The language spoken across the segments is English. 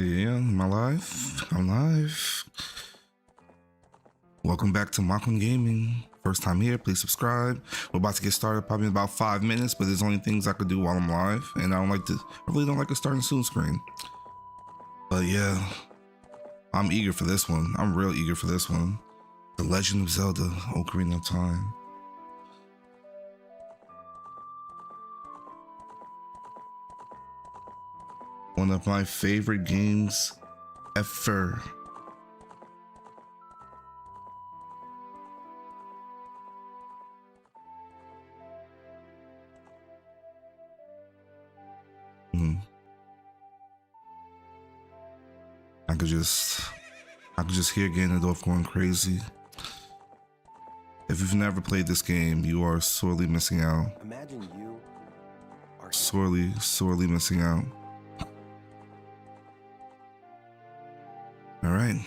Yeah, am I live? I'm live. Welcome back to Mach Gaming. First time here, please subscribe. We're about to get started probably in about 5 minutes, but there's only things I could do while I'm live, and I really don't like a starting soon screen. But yeah, I'm eager for this one. I'm real eager for this one. The Legend of Zelda, Ocarina of Time. One of my favorite games ever. I could just hear Ganondorf going crazy. If you've never played this game, you are sorely missing out. Imagine you are sorely missing out. All right,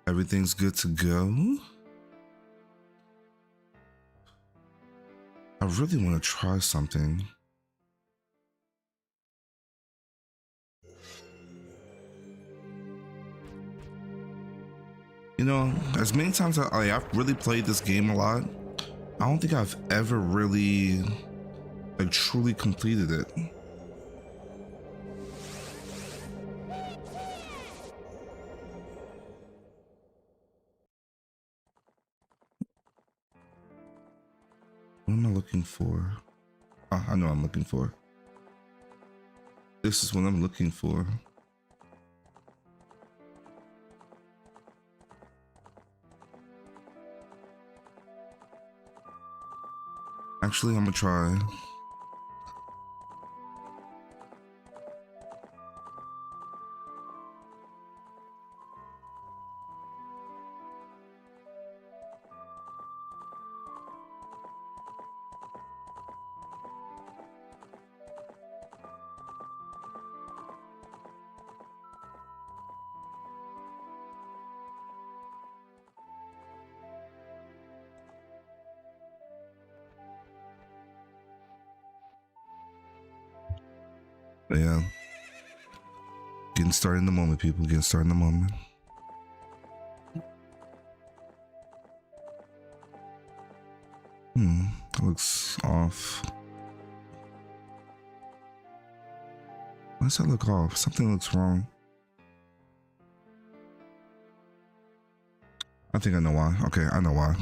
everything's good to go. I really want to try something. You know, as many times I've really played this game a lot, I don't think I've ever really truly completed it. What am I looking for? Oh, I know what I'm looking for. This is what I'm looking for. Actually, I'm gonna try. But yeah, getting started in the moment, people. Getting started in the moment. Looks off. Why does that look off? Something looks wrong. I think I know why. Okay, I know why.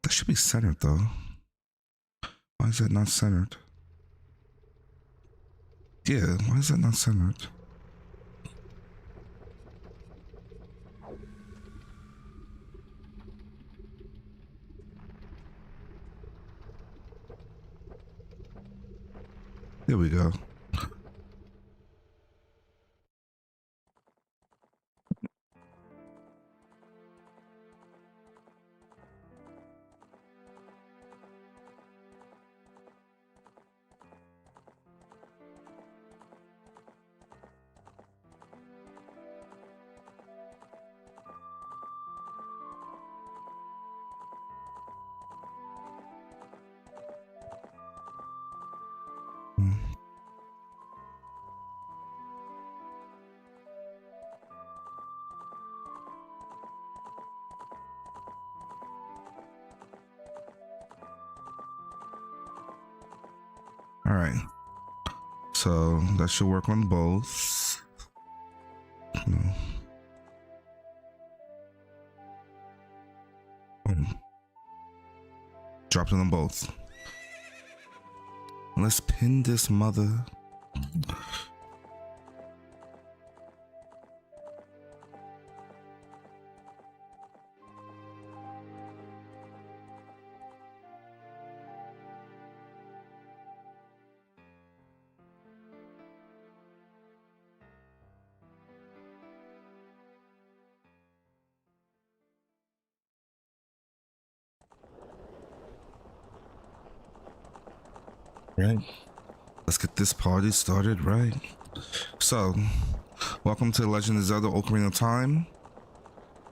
That should be centered though. Why is that not centered? Yeah, why is that not centered? There we go. All right, so that should work on both. Dropped it on both. Let's pin this mother. Right, let's get this party started, right? So, welcome to Legend of Zelda Ocarina of Time.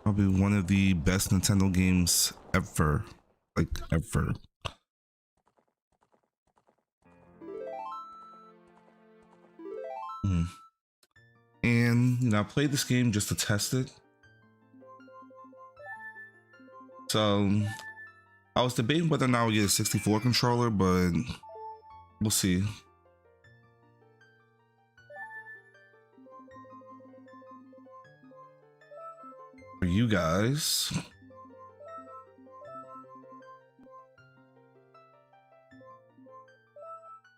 Probably one of the best Nintendo games ever. Like, ever. And you know, I played this game just to test it. So I was debating whether or not I would get a 64 controller, but we'll see. For you guys,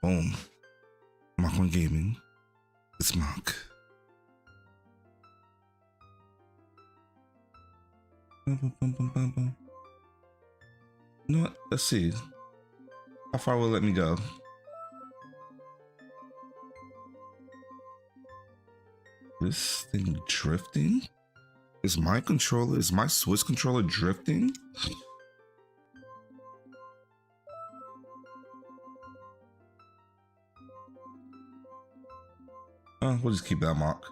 boom, Mach 1 Gaming, it's Mach. You know what? Let's see. How far will it let me go? This thing drifting? Is my Switch controller drifting? We'll just keep that Mach.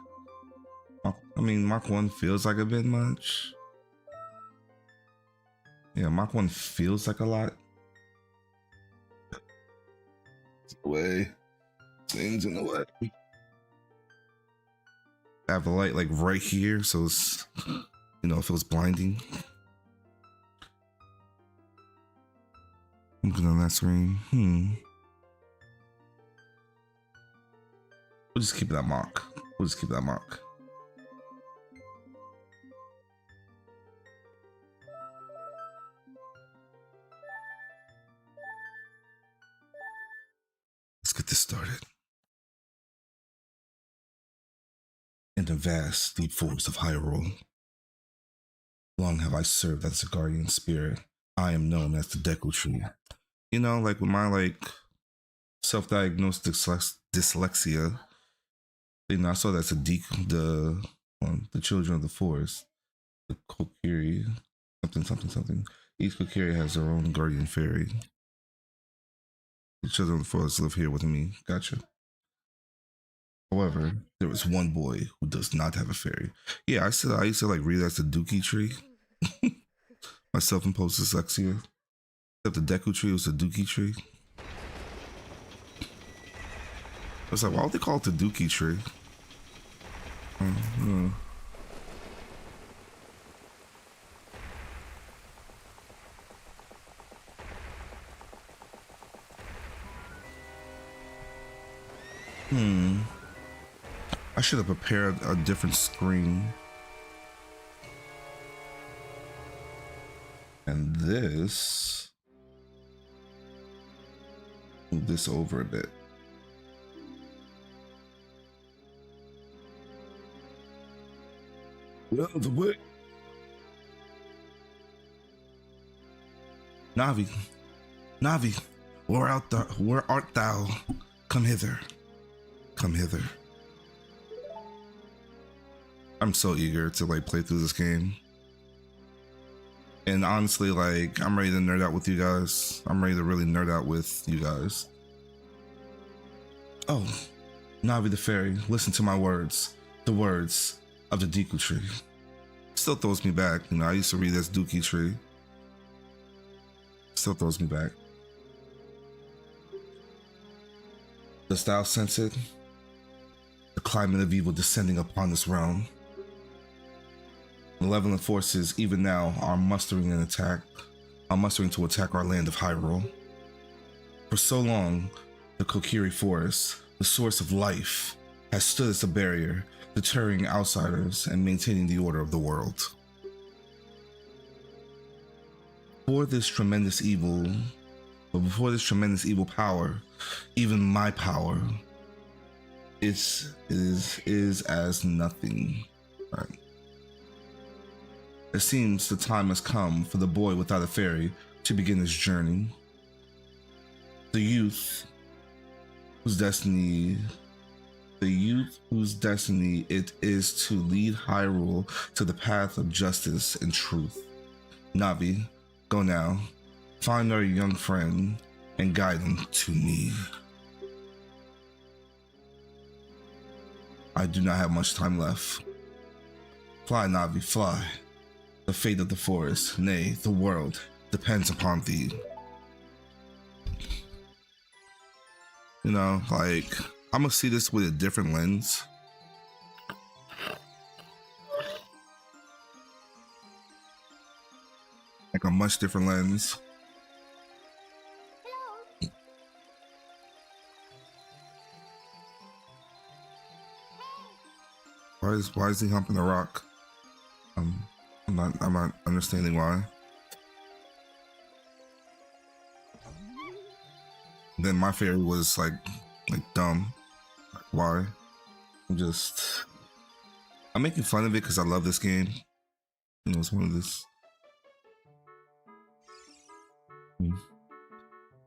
I mean, Mach 1 feels like a bit much. Yeah, Mach 1 feels like a lot. It's the way. Things in the way. I have the light like right here, so it's, you know, it feels blinding. Looking on that screen. We'll just keep that Mach. We'll just keep that Mach. Let's get this started. In the vast, deep forest of Hyrule, long have I served as a guardian spirit. I am known as the Deku Tree. You know, like with my self-diagnosed dyslexia, you know, I saw that's the children of the forest, the Kokiri, something. Each Kokiri has their own guardian fairy. The children of the forest live here with me. Gotcha. However, there is one boy who does not have a fairy. Yeah, I used to like read that's the Dookie tree. My self-imposed dyslexia. Except the Deku tree was the Dookie tree. I was like, why would they call it the Dookie tree? I should have prepared a different screen. And this, move this over a bit. Well, the way. Navi, where art thou? Come hither. Come hither. I'm so eager to like play through this game. And honestly, like, I'm ready to nerd out with you guys. I'm ready to really nerd out with you guys. Oh, Navi the fairy, listen to my words. The words of the Deku tree. Still throws me back. You know, I used to read this Dookie tree. Still throws me back. Dost thou sense it? The climate of evil descending upon this realm. Malevolent forces, even now, are mustering to attack our land of Hyrule. For so long, the Kokiri Forest, the source of life, has stood as a barrier, deterring outsiders and maintaining the order of the world. Before this tremendous evil power, even my power, is as nothing. Right? It seems the time has come for the boy without a fairy to begin his journey. The youth whose destiny it is to lead Hyrule to the path of justice and truth. Navi, go now, find our young friend and guide him to me. I do not have much time left. Fly, Navi, fly. The fate of the forest, nay, the world, depends upon thee. You know, like, I'm gonna see this with a different lens. like a much different lens. Why is he humping the rock? I'm not understanding why. Then my fairy was like dumb. Like, why? I'm making fun of it because I love this game. You know, it's one of this.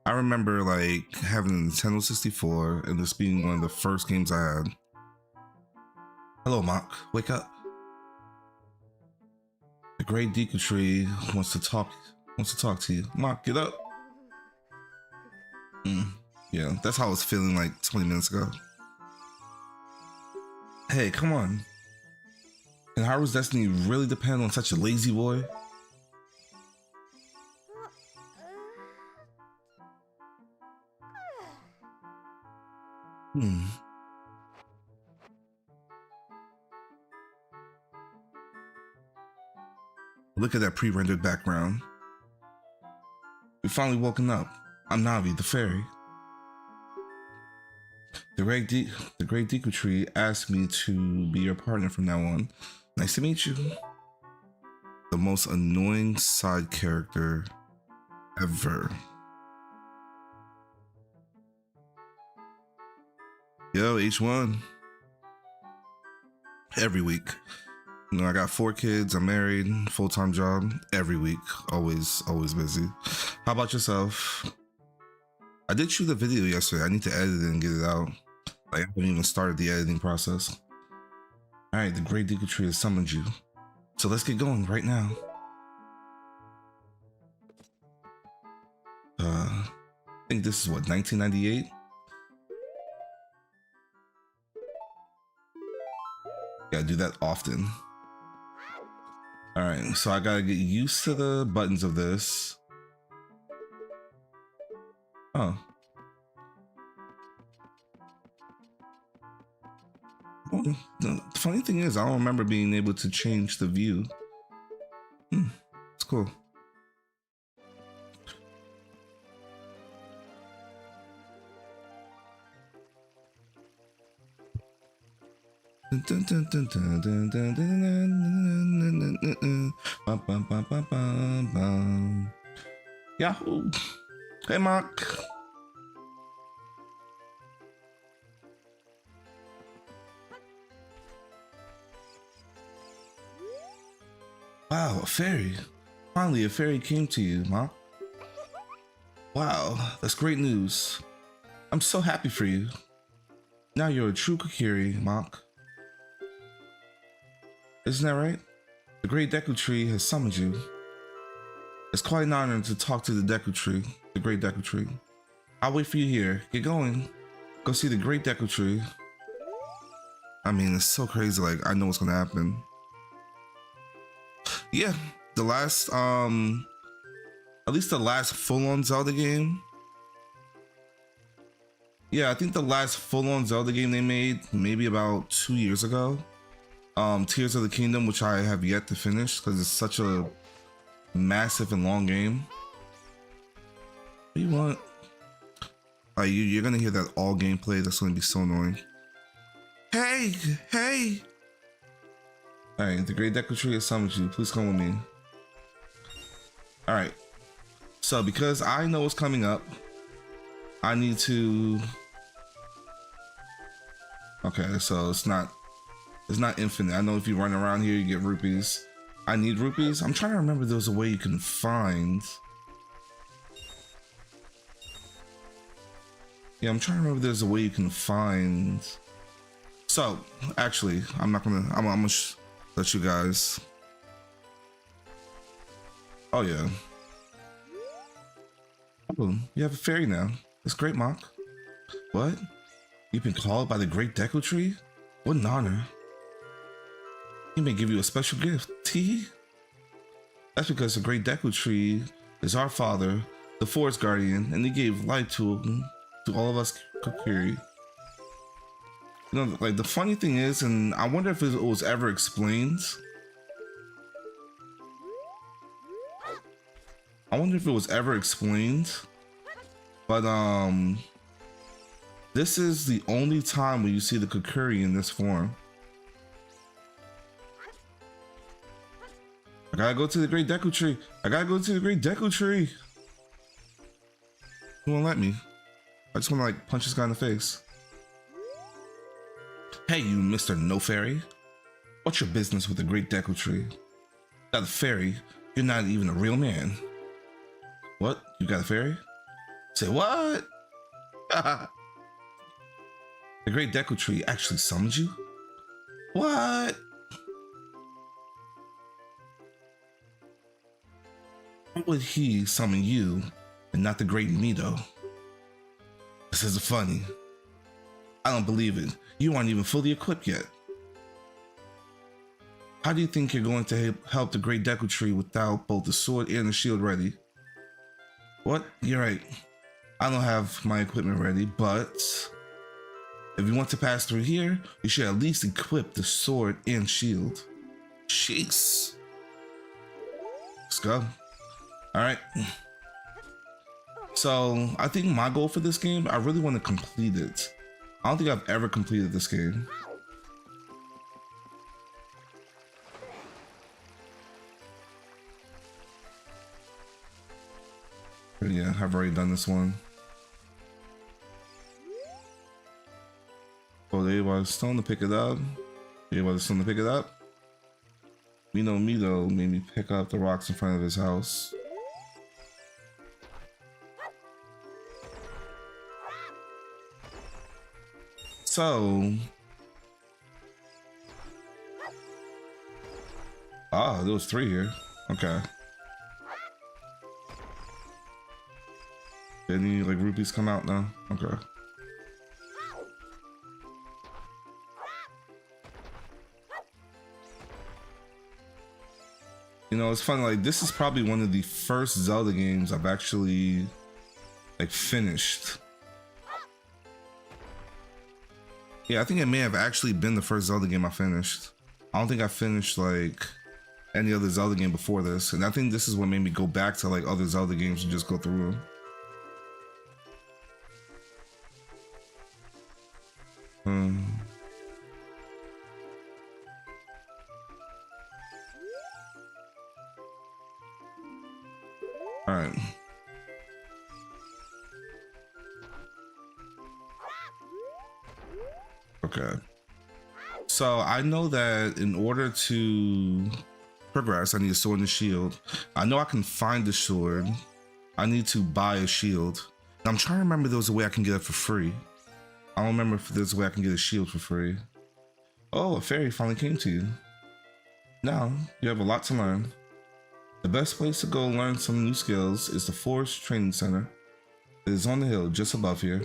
I remember like having a Nintendo 64 and this being one of the first games I had. Hello, Mach. Wake up. The great Deku Tree wants to talk to you. Mach, get up. Yeah, that's how I was feeling like 20 minutes ago. Hey, come on. Can Haru's destiny really depend on such a lazy boy? Look at that pre-rendered background. We've finally woken up. I'm Navi, the fairy. The great Deku Tree asked me to be your partner from now on. Nice to meet you. The most annoying side character ever. Yo, H1. Every week. You know, I got 4 kids, I'm married, full-time job, every week, always busy. How about yourself? I did shoot a video yesterday. I need to edit it and get it out. Like, I haven't even started the editing process. All right, the great Deku Tree has summoned you. So let's get going right now. I think this is what, 1998? Gotta do that often. All right, so I gotta get used to the buttons of this. Oh. Well, the funny thing is, I don't remember being able to change the view. It's cool. Yahoo! Hey, Mach. Wow, a fairy. Finally, a fairy came to you, Mach. Wow, that's great news. I'm so happy for you. Now you're a true Kokiri, Mach. Isn't that right? The great Deku Tree has summoned you. It's quite an honor to talk to the Deku Tree, the great Deku Tree. I'll wait for you here. Get going. Go see the great Deku Tree. I mean, it's so crazy. Like, I know what's gonna happen. Yeah, the last, at least the last full-on Zelda game. Yeah, I think the last full-on Zelda game they made, maybe about 2 years ago. Tears of the Kingdom, which I have yet to finish because it's such a massive and long game. What do you want? You're gonna hear that all gameplay. That's gonna be so annoying. Hey! Alright, the great Deku Tree has summoned you. Please come with me. Alright. So because I know what's coming up, I need to... Okay, so it's not infinite. I know if you run around here, you get rupees. I need rupees. I'm trying to remember there's a way you can find. Yeah, I'm trying to remember there's a way you can find. So, actually, I'm gonna let you guys. Oh yeah. Oh, you have a fairy now. That's great, Mach. What? You've been called by the great Deku Tree? What an honor. He may give you a special gift. Tee? That's because the great Deku Tree is our father, the Forest Guardian, and he gave light to all of us Kokiri. You know, like the funny thing is, and I wonder if it was ever explained. I wonder if it was ever explained, but this is the only time when you see the Kokiri in this form. I gotta go to the Great Deku Tree. I gotta go to the Great Deku Tree. He won't let me. I just wanna like punch this guy in the face. Hey, you Mr. No Fairy. What's your business with the Great Deku Tree? Got a fairy? You're not even a real man. What? You got a fairy? Say what? The Great Deku Tree actually summoned you? What? Why would he summon you and not the Great Mido? This is funny. I don't believe it. You aren't even fully equipped yet. How do you think you're going to help the Great Deku Tree without both the sword and the shield ready? What? You're right. I don't have my equipment ready, but if you want to pass through here, you should at least equip the sword and shield. Jeez. Let's go. All right. So I think my goal for this game, I really want to complete it. I don't think I've ever completed this game. But yeah, I've already done this one. Oh, they were stone to pick it up. They were stone to pick it up. Mido made me pick up the rocks in front of his house. So, there was 3 here. Okay. Did any like rupees come out now? Okay. You know, it's funny, like this is probably one of the first Zelda games I've actually like finished. Yeah, I think it may have actually been the first Zelda game I finished. I don't think I finished like any other Zelda game before this, and I think this is what made me go back to like other Zelda games and just go through them. All right. Okay. So I know that in order to progress, I need a sword and a shield. I know I can find the sword. I need to buy a shield. And I'm trying to remember if there was a way I can get it for free. I don't remember if there's a way I can get a shield for free. Oh, a fairy finally came to you. Now, you have a lot to learn. The best place to go learn some new skills is the Forest Training Center. It is on the hill just above here.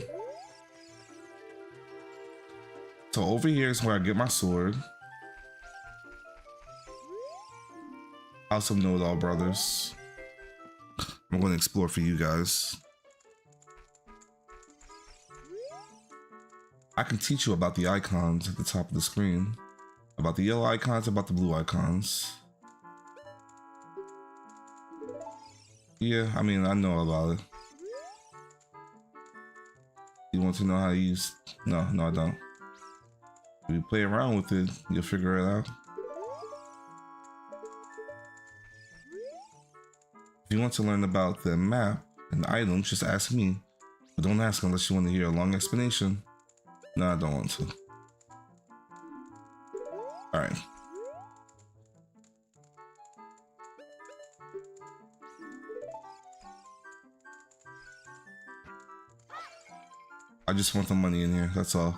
So over here is where I get my sword. House of Know-It-All Brothers. I'm going to explore for you guys. I can teach you about the icons at the top of the screen. About the yellow icons, about the blue icons. Yeah, I mean, I know about it. You want to know how to use... No, I don't. If you play around with it, you'll figure it out. If you want to learn about the map and items, just ask me. But don't ask unless you want to hear a long explanation. No, I don't want to. Alright. I just want the money in here, that's all.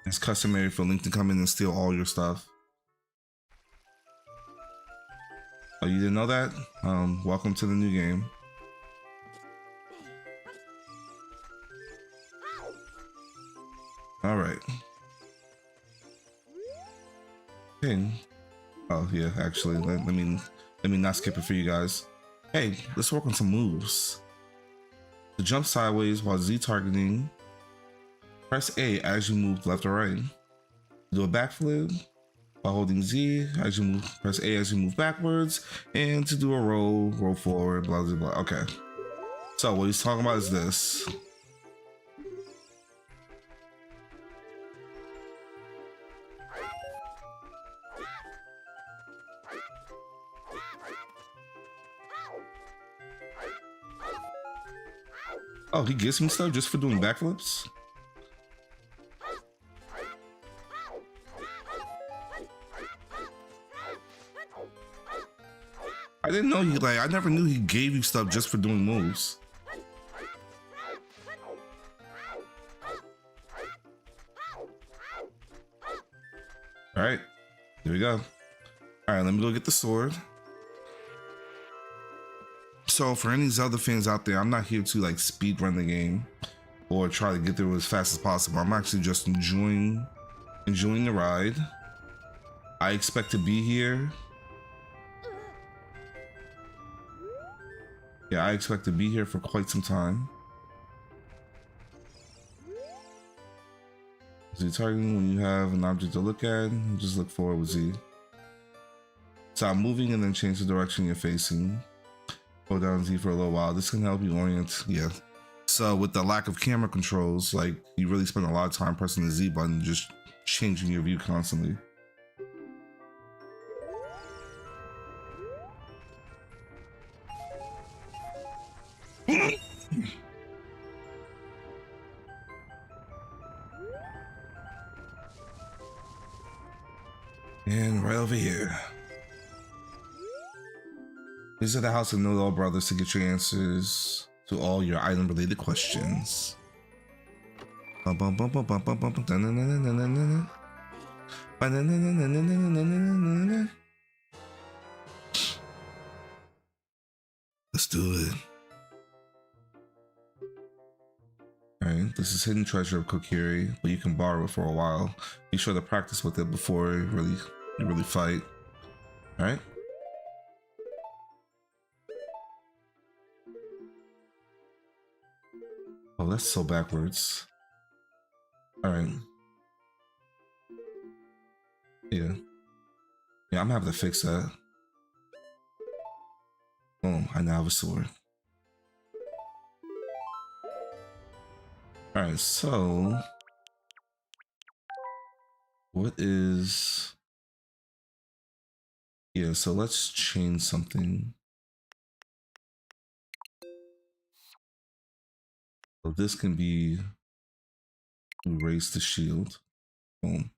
It's customary for Link to come in and steal all your stuff. Oh, you didn't know that? Welcome to the new game. All right. Okay. Oh yeah, actually, let me not skip it for you guys. Hey, let's work on some moves. To jump sideways while Z targeting, press A as you move left or right. Do a backflip, by holding Z as you move. Press A as you move backwards, and to do a roll forward. Blah blah blah. Okay. So what he's talking about is this. Oh, he gets me stuff just for doing backflips? I didn't know I never knew he gave you stuff just for doing moves. All right, here we go. All right, let me go get the sword. So for any Zelda fans out there, I'm not here to like speed run the game or try to get through as fast as possible. I'm actually just enjoying the ride. I expect to be here. Yeah, I expect to be here for quite some time. Z targeting when you have an object to look at, just look forward with Z. Stop moving and then change the direction you're facing. Hold down Z for a little while. This can help you orient. Yeah. So with the lack of camera controls, like you really spend a lot of time pressing the Z button, just changing your view constantly. And right over here. Visit the house of Know-It-All Brothers to get your answers to all your item-related questions. Let's do it. Alright, this is Hidden Treasure of Kokiri, but you can borrow it for a while. Be sure to practice with it before you really fight. Alright. Oh, that's so backwards. Alright. Yeah. Yeah, I'm gonna have to fix that. Boom, I now have a sword. Alright, so what is... Yeah, so let's change something. So this can be raise the shield. Boom.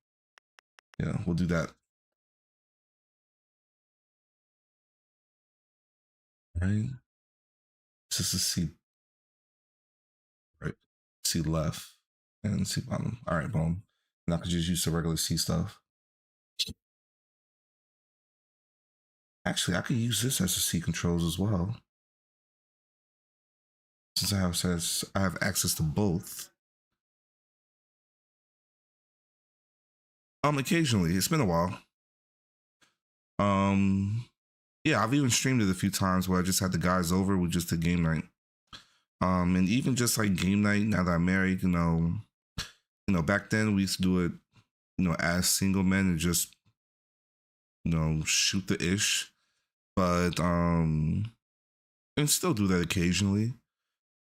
Yeah, we'll do that. Right. This is C. Right. C left and C bottom. All right, boom. And I could just use the regular C stuff. Actually, I could use this as a C controls as well. Since I have access to both. Occasionally. It's been a while. Yeah, I've even streamed it a few times where I just had the guys over with just a game night. And even just like game night, now that I'm married, you know, back then we used to do it, you know, as single men and just, you know, shoot the ish. But and still do that occasionally.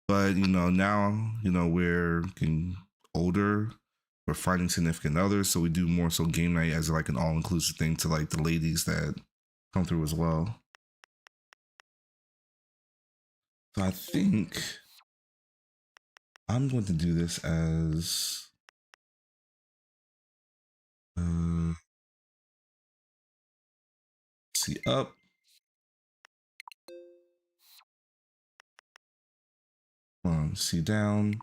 But you know, now, you know, we're getting older, we're finding significant others, so we do more so game night as like an all-inclusive thing to like the ladies that come through as well. So I think I'm going to do this as see up, see down,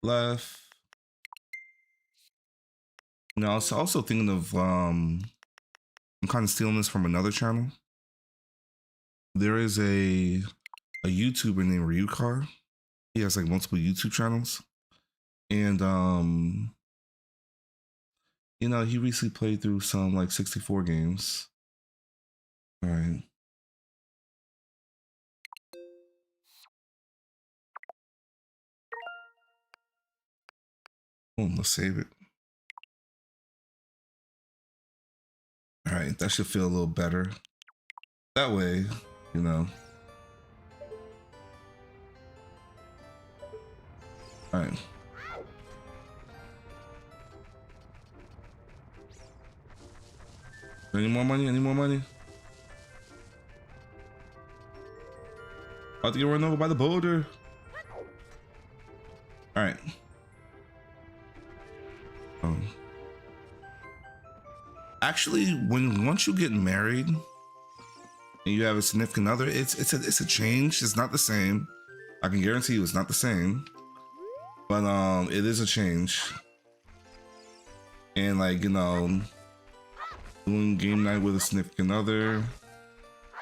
left. Now, I was also thinking of I'm kind of stealing this from another channel. There is a YouTuber named Ryukar. He has like multiple YouTube channels, and you know, he recently played through some like 64 games. All right. Boom, let's save it. right, that should feel a little better. That way, you know. All right. Any more money? Any more money? About to get run over by the boulder. All right. Actually, once you get married and you have a significant other, it's a change. It's not the same. I can guarantee you, it's not the same. But it is a change. And like, you know, doing game night with a significant other,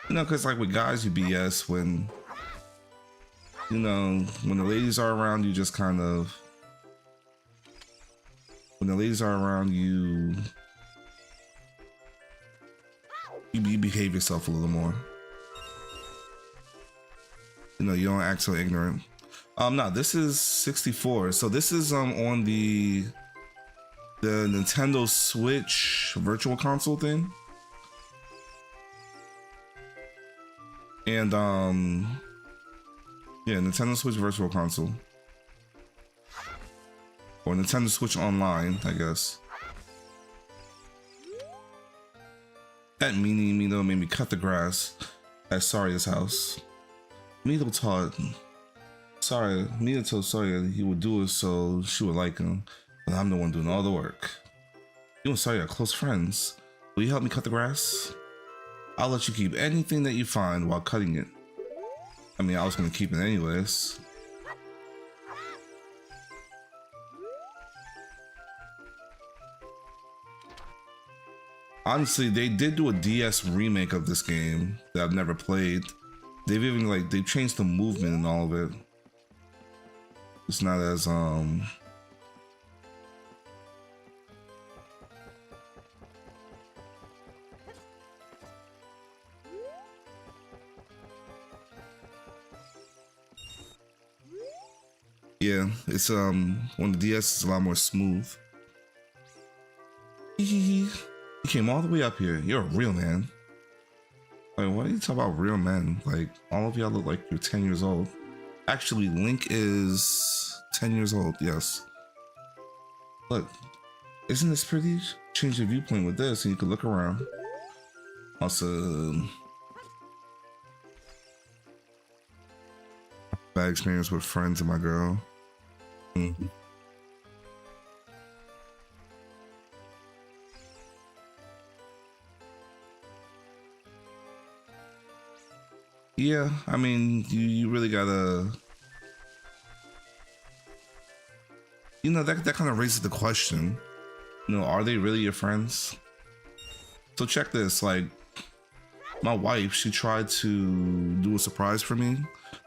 you know, because like with guys, you BS when, you know, when the ladies are around, you just kind of, when the ladies are around, you behave yourself a little more. You know, you don't act so ignorant. No, this is 64. So this is on the Nintendo Switch Virtual Console thing. And yeah, Nintendo Switch Virtual Console. Or Nintendo Switch Online, I guess. That meanie Mito made me cut the grass at Saria's house. Mito told Saria he would do it so she would like him, but I'm the one doing all the work. You and Saria are close friends. Will you help me cut the grass? I'll let you keep anything that you find while cutting it. I mean, I was gonna keep it anyways. Honestly, they did do a DS remake of this game that I've never played. They've even they've changed the movement and all of it. It's not as yeah, it's on the DS, it's a lot more smooth. You came all the way up here. You're a real man. Like, why do you talk about real men? Like, all of y'all look like you're 10 years old. Actually, Link is 10 years old, yes. Look, isn't this pretty? Change your viewpoint with this and you can look around. Awesome. Bad experience with friends and my girl. Mm-hmm. Yeah, I mean, you really gotta, you know, that kind of raises the question, you know, are they really your friends? So check this, like, my wife, she tried to do a surprise for me,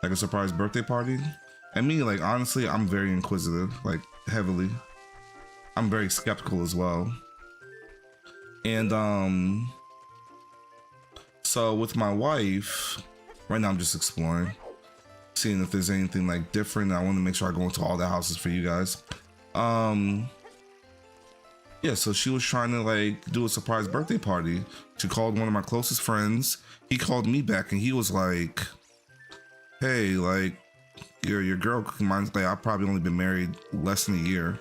like a surprise birthday party. And me, like, honestly, I'm very inquisitive, like, heavily. I'm very skeptical as well. And, so with my wife, right now I'm just exploring, seeing if there's anything like different. I want to make sure I go into all the houses for you guys. Yeah, so she was trying to like do a surprise birthday party. She called one of my closest friends. He called me back and he was like, hey, like your girl, mine's like, I've probably only been married less than a year.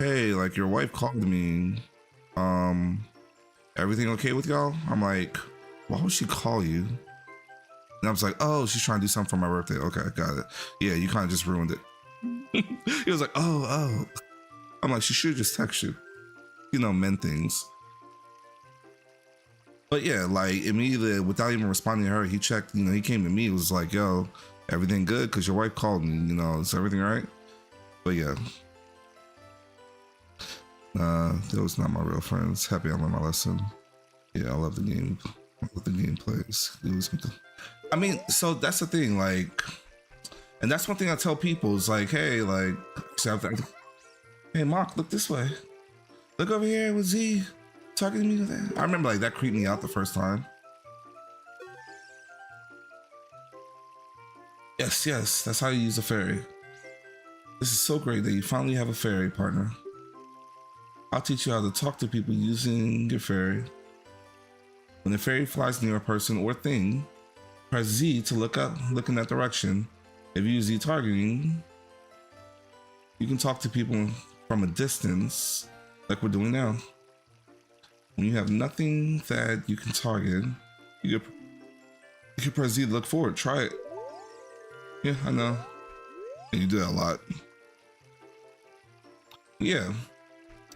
Hey, like your wife called me. Everything okay with y'all? I'm like, why would she call you? And I was like, oh, she's trying to do something for my birthday. Okay, got it. Yeah, you kind of just ruined it. He was like, oh. I'm like, she should just text you. You know, men things. But yeah, like immediately, without even responding to her, he checked, you know, he came to me. It was like, yo, everything good? Because your wife called me, you know, is everything all right? But yeah. Those not my real friends. Happy I learned my lesson. Yeah, I love the game. I love the game plays. I mean, so that's the thing, like, and that's one thing I tell people is like, hey, like, hey, Mach, look this way. Look over here with Z talking to me with that. I remember like that creeped me out the first time. Yes, that's how you use a fairy. This is so great that you finally have a fairy partner. I'll teach you how to talk to people using your fairy. When the fairy flies near a person or thing, press Z to look in that direction. If you use Z targeting, you can talk to people from a distance, like we're doing now. When you have nothing that you can target, you can press Z to look forward. Try it. Yeah, I know. And you do that a lot. Yeah.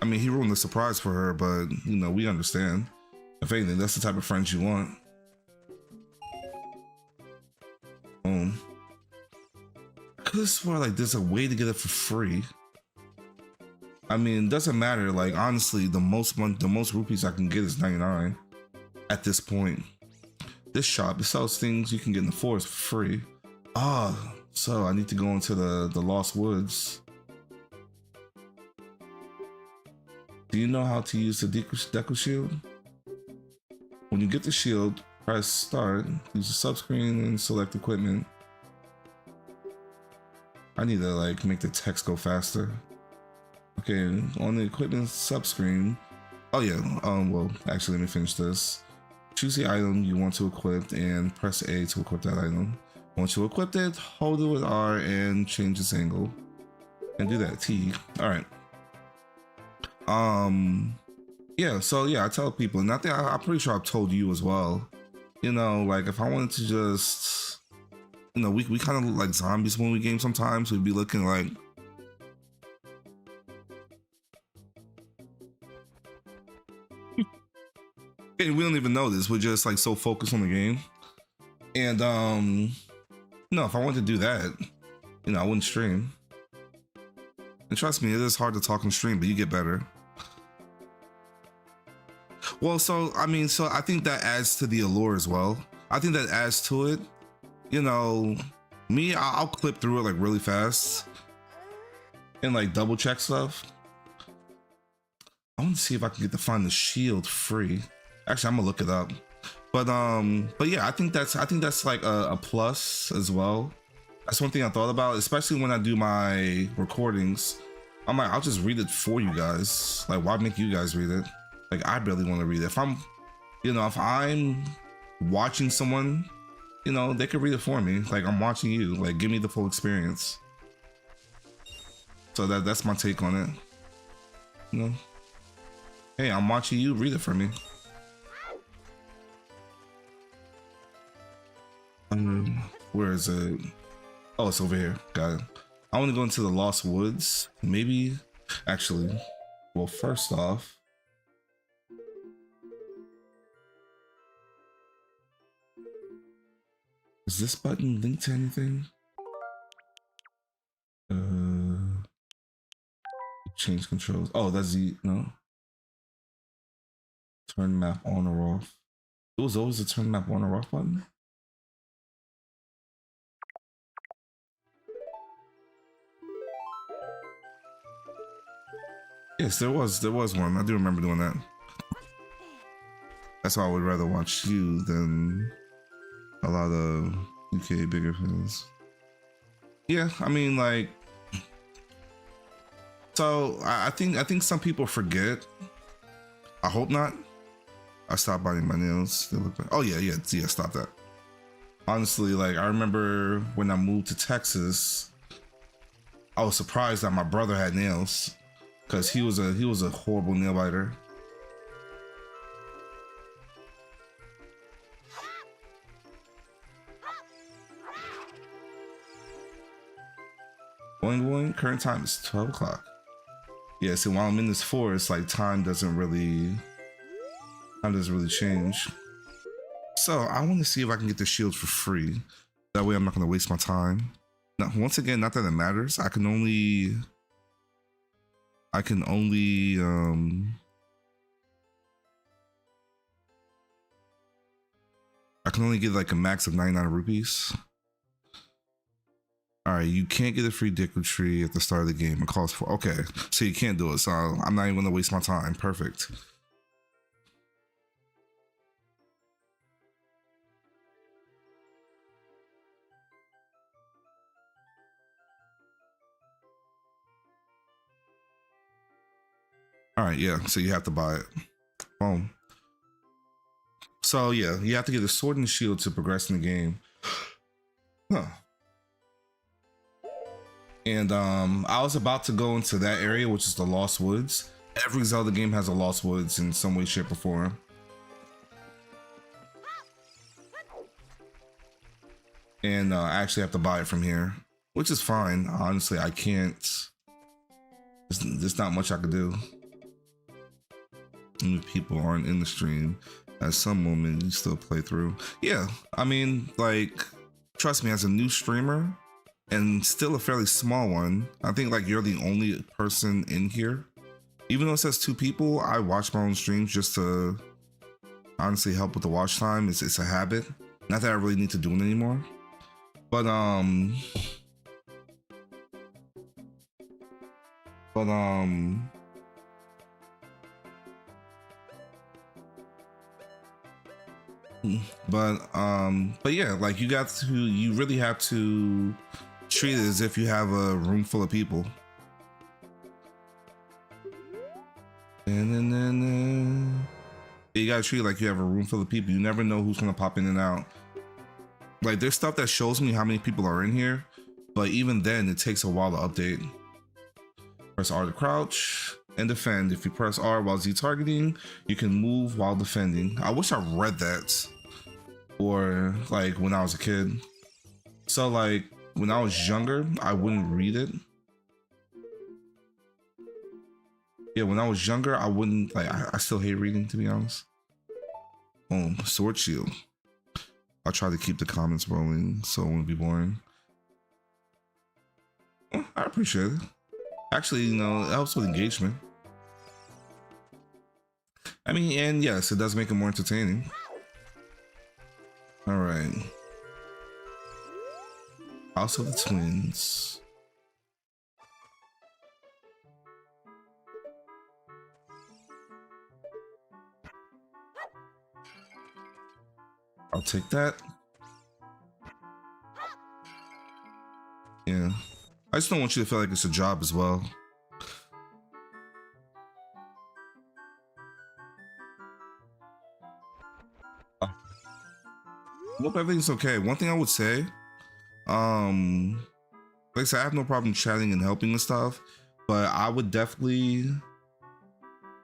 I mean, he ruined the surprise for her, but, you know, we understand. If anything, that's the type of friends you want. I could swear like there's a way to get it for free. I mean, it doesn't matter. Like, honestly, the most rupees I can get is 99 at this point. This shop, it sells things you can get in the forest for free. So I need to go into the Lost Woods. Do you know how to use the Deku Shield? When you get the shield, press start, use the subscreen and select equipment. I need to like make the text go faster. Okay, on the equipment subscreen. Oh yeah, well, actually let me finish this. Choose the item you want to equip and press A to equip that item. Once you equip it, hold it with R and change its angle. And do that, T. Alright. Yeah, so yeah, I tell people, and I think I'm pretty sure I've told you as well. You know, like if I wanted to just, you know, we kind of look like zombies when we game sometimes. We'd be looking like, and we don't even know this. We're just like so focused on the game. And no, if I wanted to do that, you know, I wouldn't stream. And trust me, it is hard to talk and stream, but you get better. Well, so I mean, so I think that adds to the allure as well. I think that adds to it. You know, me, I'll clip through it like really fast and like double check stuff. I want to see if I can get to find the shield free. Actually, I'm gonna look it up. But yeah, I think that's like a plus as well. That's one thing I thought about, especially when I do my recordings. I'm like, I'll just read it for you guys. Like, why make you guys read it? Like, I barely want to read it. If I'm watching someone, you know, they could read it for me. Like, I'm watching you. Like, give me the full experience. So that's my take on it. You know, hey, I'm watching you. Read it for me. Where is it? Oh, it's over here. Got it. I want to go into the Lost Woods. Maybe, actually. Well, first off, is this button linked to anything? Change controls. Oh, that's the no. Turn map on or off. It was always a turn map on or off button. Yes, there was one. I do remember doing that. That's why I would rather watch you than a lot of UK bigger fans. Yeah, I mean, like, so I think some people forget. I hope not. I stopped biting my nails. They look bad. Oh yeah, stop that. Honestly, like, I remember when I moved to Texas, I was surprised that my brother had nails because he was a horrible nail biter. Boing, current time is 12 o'clock. Yeah, so while I'm in this forest, like, time doesn't really change. So I want to see if I can get the shield for free. That way I'm not going to waste my time. Now, once again, not that it matters. I can only get like a max of 99 rupees. All right, you can't get a free Deku Tree at the start of the game. It costs for, okay, so you can't do it. So I'm not even gonna waste my time. Perfect. All right, yeah, so you have to buy it. Boom. So yeah, you have to get a sword and shield to progress in the game. Huh. And I was about to go into that area, which is the Lost Woods. Every Zelda game has a Lost Woods in some way, shape, or form. And I actually have to buy it from here, which is fine. Honestly, I can't. There's not much I could do. And if people aren't in the stream, at some moment you still play through. Yeah, I mean, like, trust me, as a new streamer, and still a fairly small one, I think like you're the only person in here. Even though it says 2 people, I watch my own streams just to honestly help with the watch time. It's a habit. Not that I really need to do it anymore. But yeah, like you really have to treat it as if you have a room full of people. And you gotta treat it like you have a room full of people. You never know who's gonna pop in and out. Like, there's stuff that shows me how many people are in here, but even then it takes a while to update. Press R to crouch and defend. If you press R while Z targeting, you can move while defending. I wish I read that, or like when I was a kid. So like when I was younger, I wouldn't read it. Yeah, when I was younger, I wouldn't, like, I still hate reading, to be honest. Sword shield. I'll try to keep the comments rolling so it won't be boring. I appreciate it. Actually, you know, it helps with engagement. I mean, and yes, it does make it more entertaining. All right. House of the Twins. I'll take that. Yeah. I just don't want you to feel like it's a job as well. Hope everything's okay. One thing I would say, like I said, I have no problem chatting and helping and stuff, but I would definitely,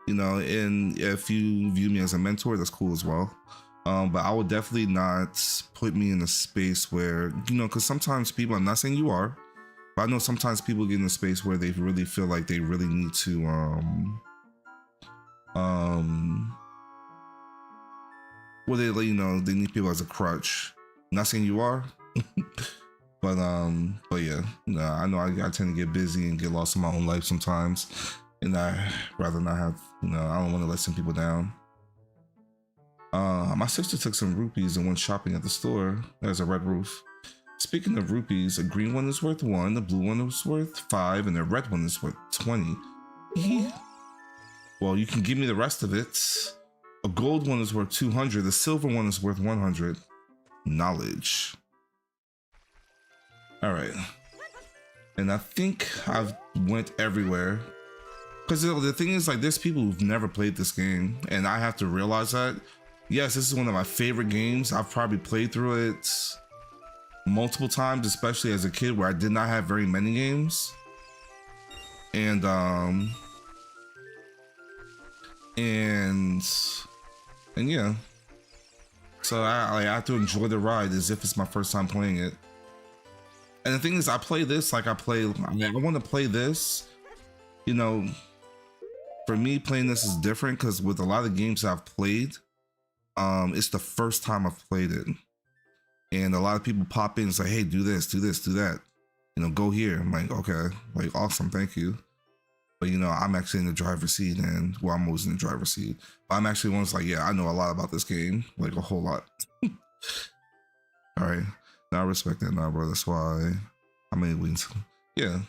you know, and if you view me as a mentor, that's cool as well. But I would definitely not put me in a space where, you know, because sometimes people, I'm not saying you are, but I know sometimes people get in a space where they really feel like they really need to, well, they, you know, they need people as a crutch. I'm not saying you are, but yeah, no, I know I tend to get busy and get lost in my own life sometimes, and I rather not have, you know, I don't want to let some people down. My sister took some rupees and went shopping at the store. There's a red roof. Speaking of rupees, a green one is worth 1, a blue one is worth 5, and a red one is worth 20. Well, you can give me the rest of it. A gold one is worth 200, the silver one is worth 100. Knowledge. All right. And I think I've went everywhere. Because the thing is, like, there's people who've never played this game, and I have to realize that. Yes, this is one of my favorite games. I've probably played through it multiple times, especially as a kid where I did not have very many games. And yeah. So I have to enjoy the ride as if it's my first time playing it. And the thing is, I play this like I want to play this, you know. For me, playing this is different because with a lot of games I've played, it's the first time I've played it. And a lot of people pop in and say, hey, do this, do this, do that. You know, go here. I'm like, okay, like, awesome, thank you. But, you know, I'm actually in the driver's seat, and, well, I'm always in the driver's seat. But I'm actually one that's like, yeah, I know a lot about this game, like a whole lot. All right, now I respect that now, bro. That's why I'm able to, yeah.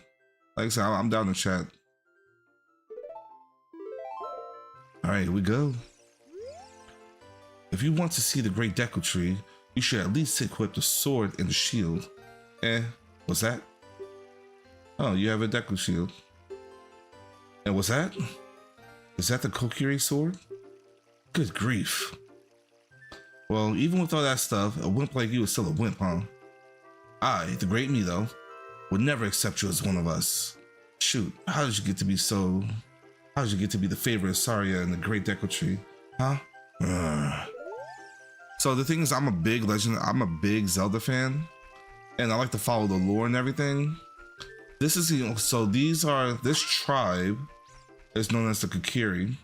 Like I said, I'm down to chat. All right, here we go. If you want to see the Great Deku Tree, you should at least equip the sword and the shield. What's that? Oh, you have a Deku shield. And what's that? Is that the Kokiri sword? Good grief. Well, even with all that stuff, a wimp like you is still a wimp, huh? I, the great me though, would never accept you as one of us. Shoot, how did you get to be so... How did you get to be the favorite of Saria and the great Deku Tree? Huh? Ugh. So the thing is, I'm a big Zelda fan, and I like to follow the lore and everything. This is, this tribe is known as the Kokiri.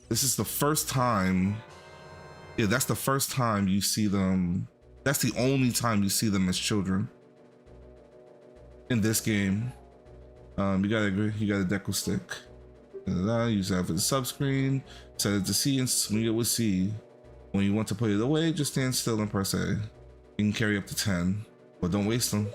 This is the first time, yeah, that's the first time you see them. That's the only time you see them as children in this game. You got a Deku stick. Use that for the sub screen. Set it to C and swing it with C. When you want to put it away, just stand still and press A. You can carry up to 10, but don't waste them.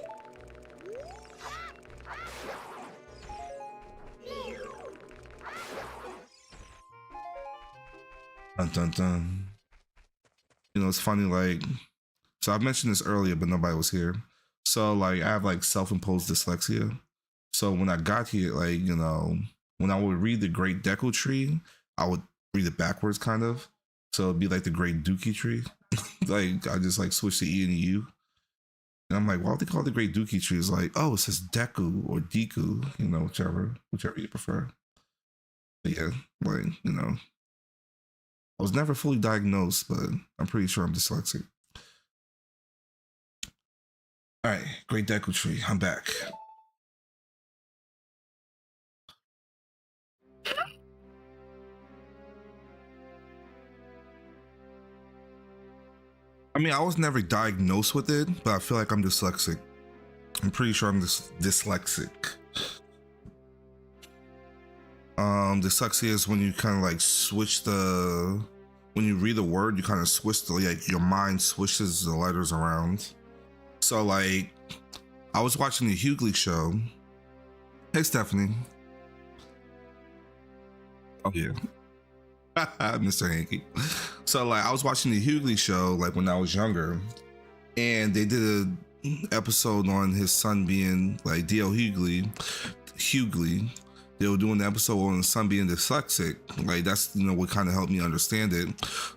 Dun dun dun. You know, it's funny, like, so I've mentioned this earlier, but nobody was here. So like, I have like self-imposed dyslexia. So when I got here, like, you know, when I would read the Great Deku Tree, I would read it backwards, kind of. So it'd be like the Great Dookie Tree. Like, I just like switched the E and the U. And I'm like, why would they call it the Great Dookie Tree? It's like, oh, it says Deku or Deku, you know, whichever you prefer. But yeah, like, you know, I was never fully diagnosed, but I'm pretty sure I'm dyslexic. All right, Great Deku Tree, I'm back. I mean, I was never diagnosed with it, but I feel like I'm dyslexic. I'm pretty sure I'm dyslexic. Dyslexia is when you kind of like switch when you read a word, you kind of switch like your mind switches the letters around. So like, I was watching the Hughley show. Hey, Stephanie. Oh yeah. Mr. Hanky. So like, I was watching the Hughley show like when I was younger, and they did an episode on his son being like D.L. Hughley. They were doing the episode on his son being dyslexic. Like, that's, you know, what kind of helped me understand it.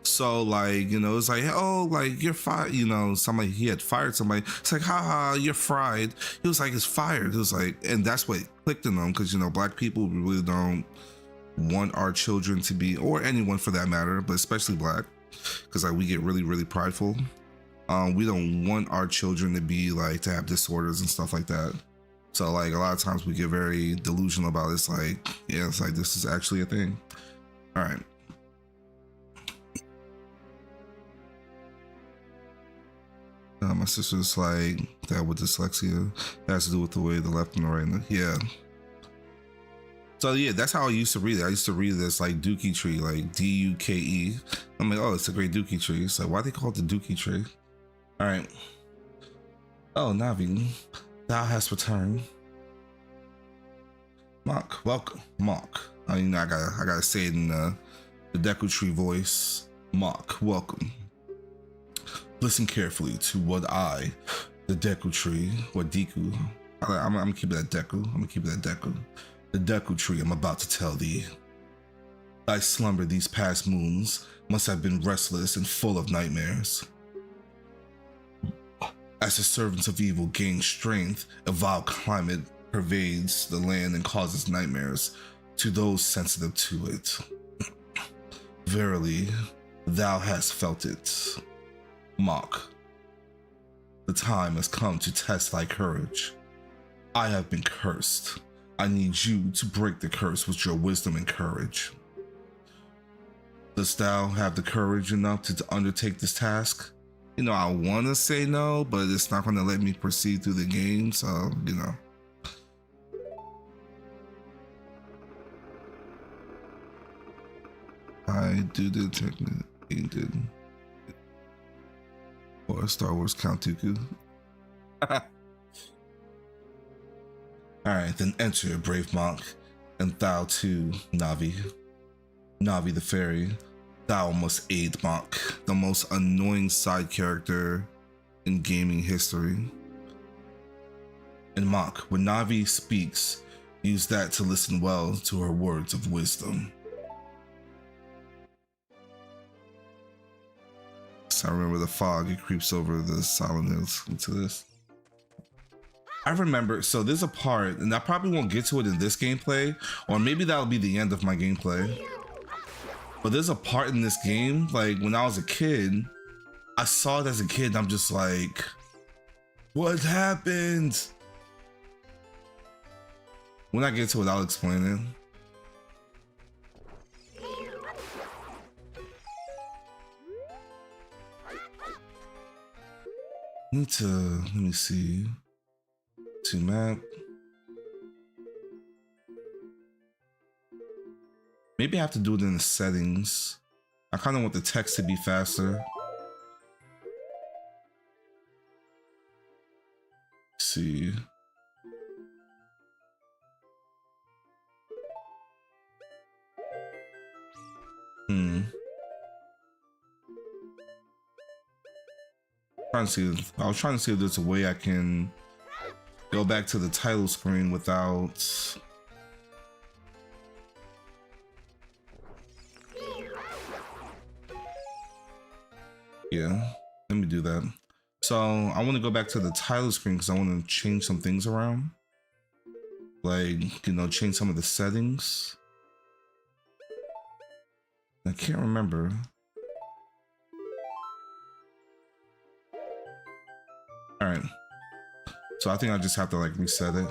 So like, you know, it's like, oh, like, you're fired, you know, he had fired somebody. It's like, haha, you're fried. He was like, it's fired. It was like, and that's what clicked in them, because, you know, Black people really don't want our children to be, or anyone for that matter, but especially Black, because like we get really, really prideful. We don't want our children to be like, to have disorders and stuff like that. So like, a lot of times we get very delusional about it. It's like, yeah, it's like, this is actually a thing. All right. My sister's like, that with dyslexia, it has to do with the way the left and the right. Yeah. So yeah, that's how I used to read it. I used to read this like Dookie Tree, like D-U-K-E. I'm like, oh, it's a great Dookie Tree. So why they call it the Dookie Tree? All right. Oh, Navi, thou hast returned. Mach, welcome. Mach. I mean, I gotta say it in the Deku Tree voice. Mach, welcome. Listen carefully to what I, the Deku Tree, or Deku. I'm gonna keep it at Deku. I'm gonna keep it at Deku. The Deku Tree I'm about to tell thee. Thy slumber these past moons must have been restless and full of nightmares. As the servants of evil gain strength, a vile climate pervades the land and causes nightmares to those sensitive to it. Verily, thou hast felt it. Mach, the time has come to test thy courage. I have been cursed. I need you to break the curse with your wisdom and courage. Dost thou have the courage enough to undertake this task? You know, I want to say no, but it's not going to let me proceed through the game, so, you know. I do the technique, did. Or Star Wars Count Dooku. Alright, then enter, brave monk, and thou too, Navi. Navi the fairy, thou must aid Mach, the most annoying side character in gaming history. And Mach, when Navi speaks, use that to listen well to her words of wisdom. Yes, I remember the fog. It creeps over the silent hills into this. I remember, so there's a part, and I probably won't get to it in this gameplay, or maybe that'll be the end of my gameplay. But there's a part in this game, like when I was a kid, I saw it as a kid, and I'm just like, what happened? When I get to it, I'll explain it. Let me see. To map. Maybe I have to do it in the settings. I kind of want the text to be faster. Let's see. I was trying to see if there's a way I can go back to the title screen without. Yeah, let me do that. So I want to go back to the title screen because I want to change some things around. Like, you know, change some of the settings. I can't remember. All right. So I think I just have to like reset it.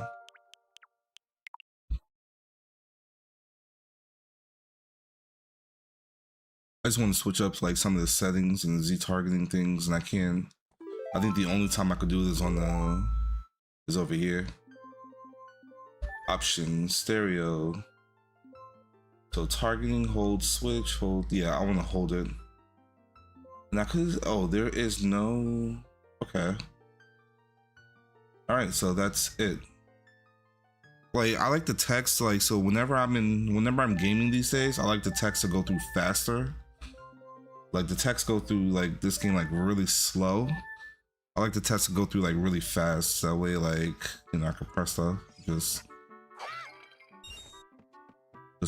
I just want to switch up like some of the settings and the Z targeting things, and I can't. I think the only time I could do this is over here. Options, stereo. So targeting, hold, switch, hold. Yeah, I want to hold it. And I could. Oh, there is no. Okay. All right, so that's it. Like, I like the text, like, so whenever I'm gaming these days, I like the text to go through faster. Like the text go through like this game like really slow. I like the text to go through like really fast. That way, like, you know, I can press stuff. Just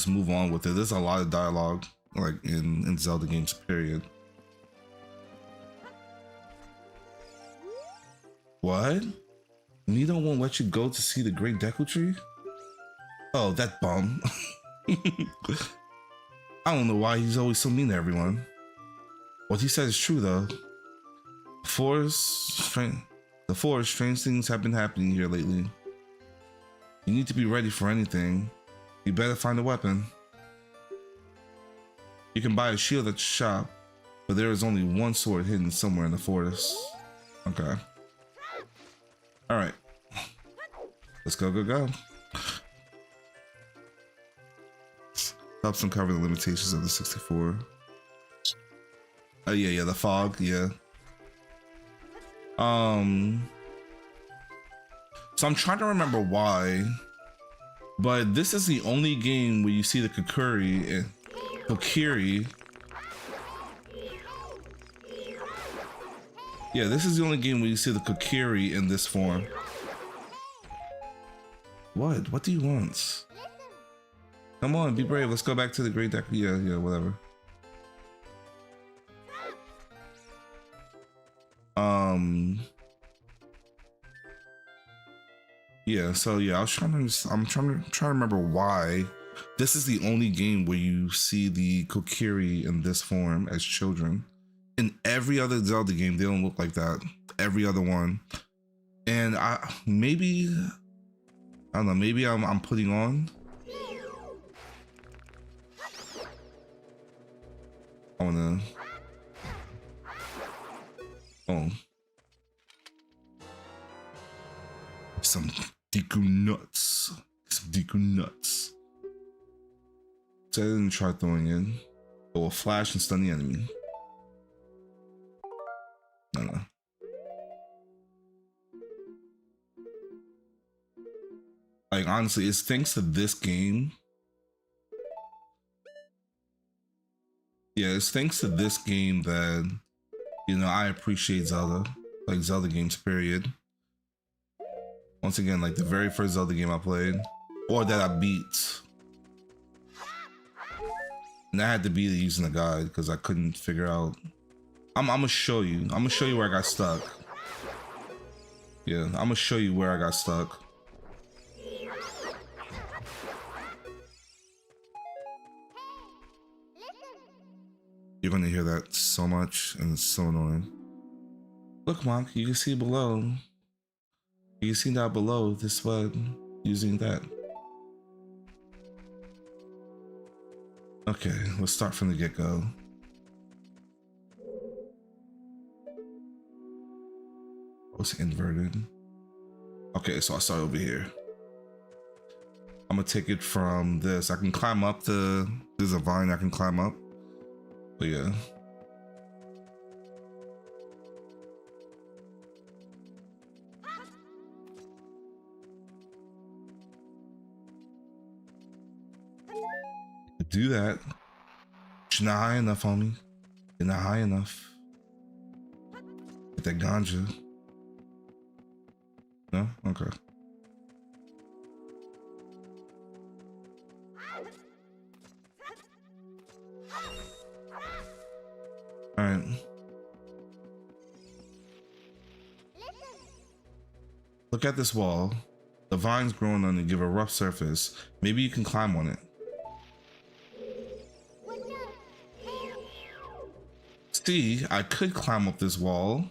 move on with it. There's a lot of dialogue like in Zelda games, period. What? Nito won't let you go to see the Great Deku Tree? Oh, that bum. I don't know why he's always so mean to everyone. What he said is true though. The forest, strange things have been happening here lately. You need to be ready for anything. You better find a weapon. You can buy a shield at the shop, but there is only one sword hidden somewhere in the forest. Okay. Alright. Let's go. Helps uncover the limitations of the 64. Oh yeah, the fog, yeah. So I'm trying to remember why, but this is the only game where you see the Kokiri. Yeah, this is the only game where you see the Kokiri in this form. What do you want? Come on, be brave. Let's go back to the Great Deku. Yeah, whatever. Yeah, so yeah, I'm trying to remember why this is the only game where you see the Kokiri in this form as children. In every other Zelda game, they don't look like that. Every other one. And maybe I'm putting on. I wanna. Oh. Some Deku nuts. So I didn't try throwing in. It will flash and stun the enemy. No. Like, honestly, it's thanks to this game. Yeah, it's thanks to this game that, you know, I appreciate Zelda. Like, Zelda games, period. Once again, like the very first Zelda game I played, or that I beat. And I had to beat it using a guide because I couldn't figure out I'm gonna show you. I'm gonna show you where I got stuck. Yeah, I'm gonna show you where I got stuck. You're gonna hear that so much, and it's so annoying. Look, Mach, you can see below. You can see down below this one using that. Okay, let's start from the get-go. Oh, it's inverted. Okay, so I start over here. I'm gonna take it from this. I can climb up there's a vine I can climb up. But yeah. Do that. You're not high enough, homie. You're not high enough. Get that ganja. No? Okay. Alright. Look at this wall. The vines growing on it give a rough surface. Maybe you can climb on it. See, I could climb up this wall.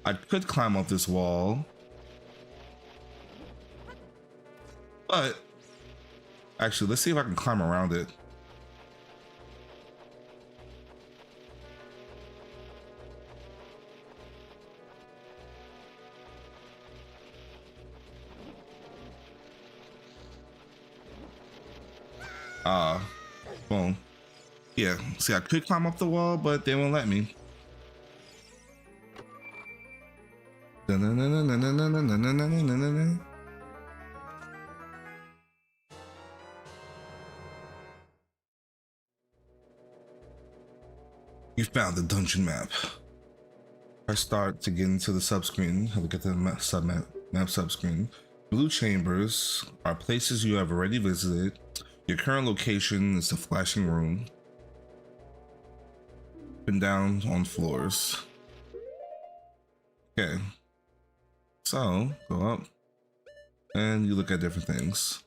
I could climb up this wall. But actually, let's see if I can climb around it. Well, yeah, see, I could climb up the wall, but they won't let me. You found the dungeon map. I start to get into the subscreen. Look at the map subscreen. Blue chambers are places you have already visited. Your current location is the flashing room. Up and down on floors. Okay. So, go up. And you look at different things.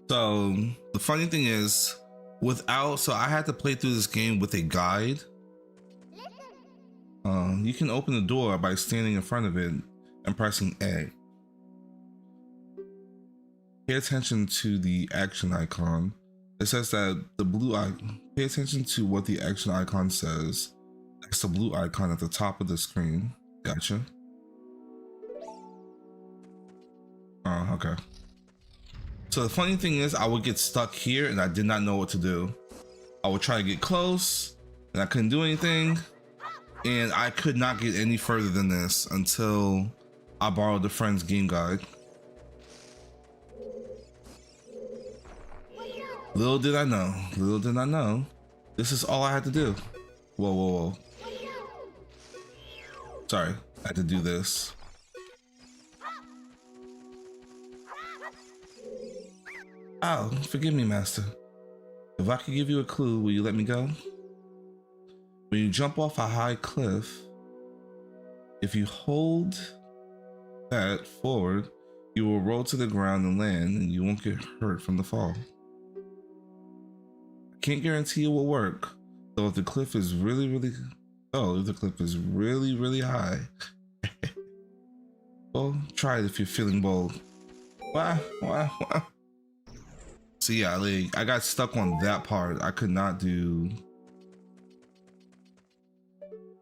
So, the funny thing is, so I had to play through this game with a guide. You can open the door by standing in front of it and pressing A. Pay attention to the action icon. It says that the blue icon, pay attention to what the action icon says. That's the blue icon at the top of the screen. Gotcha. Oh, okay. So the funny thing is, I would get stuck here and I did not know what to do. I would try to get close and I couldn't do anything. And I could not get any further than this until I borrowed a friend's game guide. Little did I know, this is all I had to do. Whoa, whoa, whoa. Sorry, I had to do this. Oh, forgive me, master. If I could give you a clue, will you let me go? When you jump off a high cliff, if you hold that forward, you will roll to the ground and land, and you won't get hurt from the fall. I can't guarantee it will work, though if the cliff is really high, well, try it if you're feeling bold. Wah. So yeah, like, I got stuck on that part. I could not do.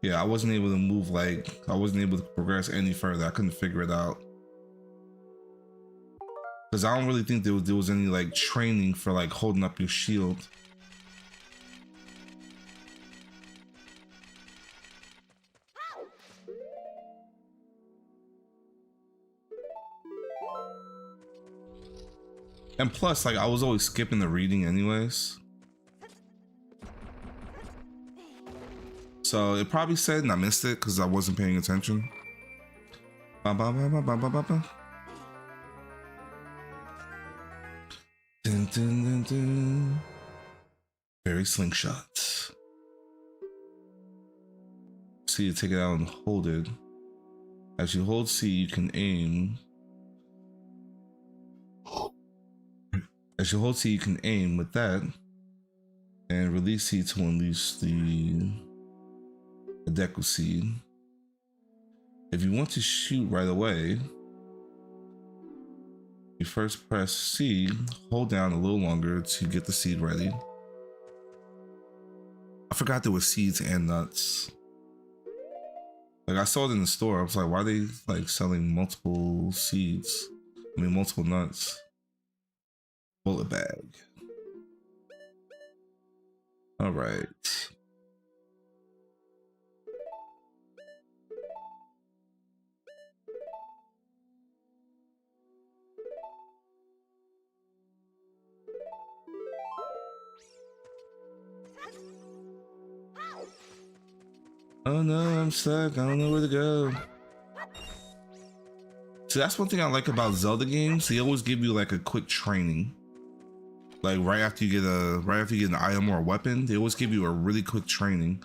Yeah, I wasn't able to move, I wasn't able to progress any further. I couldn't figure it out. Because I don't really think there was any training for holding up your shield. And plus, I was always skipping the reading anyways. So it probably said and I missed it because I wasn't paying attention. Ba, ba, ba, ba, ba, ba, ba, ba. Dun, dun, dun, dun. Fairy slingshot. So you take it out and hold it. As you hold C, you can aim. As you hold C, you can aim with that. And release C to unleash the Deku Seed. If you want to shoot right away, you first press C, hold down a little longer to get the seed ready. I forgot there was seeds and nuts. Like I saw it in the store. I was like, why are they like selling multiple seeds? I mean, multiple nuts. Bullet bag. All right. Oh no, I'm stuck. I don't know where to go. So that's one thing I like about Zelda games. They always give you like a quick training. Like right after you get an item or a weapon, they always give you a really quick training.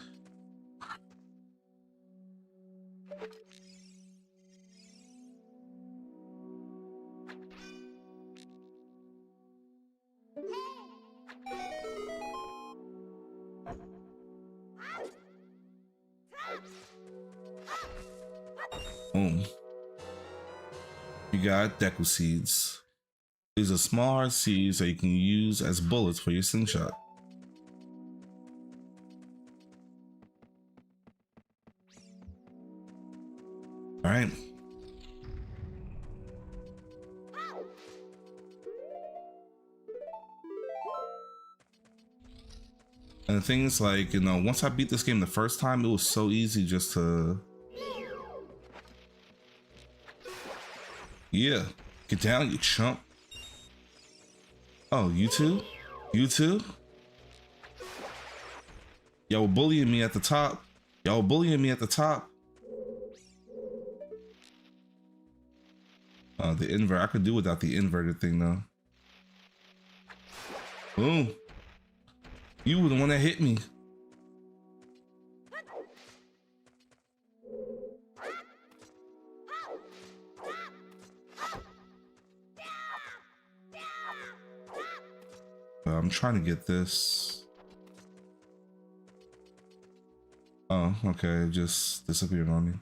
Boom. You got Deku Seeds. These are small hard seeds that you can use as bullets for your slingshot. All right. And the thing is, like, you know, once I beat this game the first time, it was so easy just to... Yeah. Get down, you chump. Oh, you too? You too? Y'all were bullying me at the top. Y'all were bullying me at the top. The invert. I could do without the inverted thing though. Boom. You were the one that hit me. I'm trying to get this. Oh, okay. It just disappeared on me.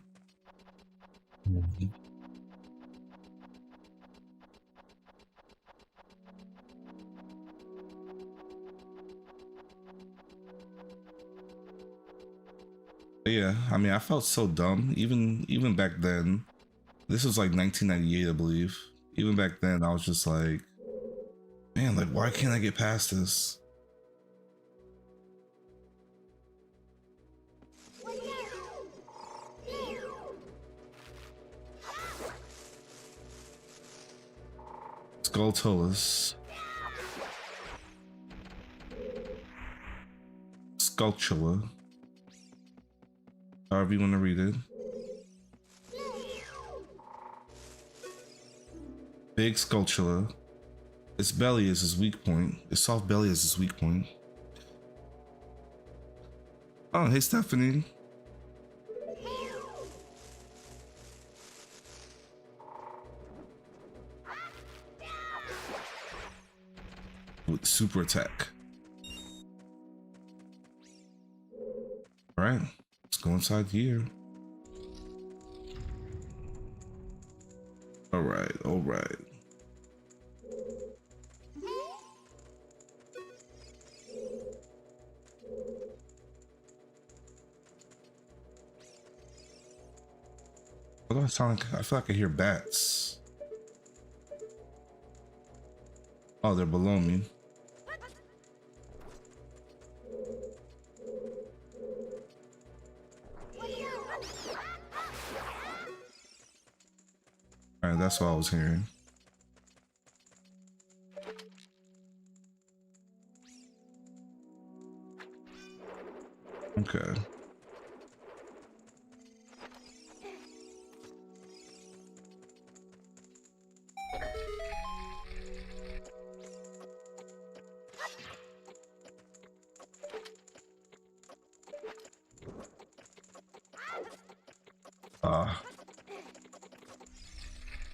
But yeah, I mean, I felt so dumb even back then. This was like 1998, I believe. Even back then, I was just like, man, like, why can't I get past this? Skulltulus. Sculptula. However you want to read it. Big Sculptula. Its belly is his weak point. Its soft belly is his weak point. Oh, hey Stephanie. With super attack. All right, let's go inside here. All right, all right. What do I sound like? I feel like I hear bats. Oh, they're below me. All right, that's what I was hearing. Okay.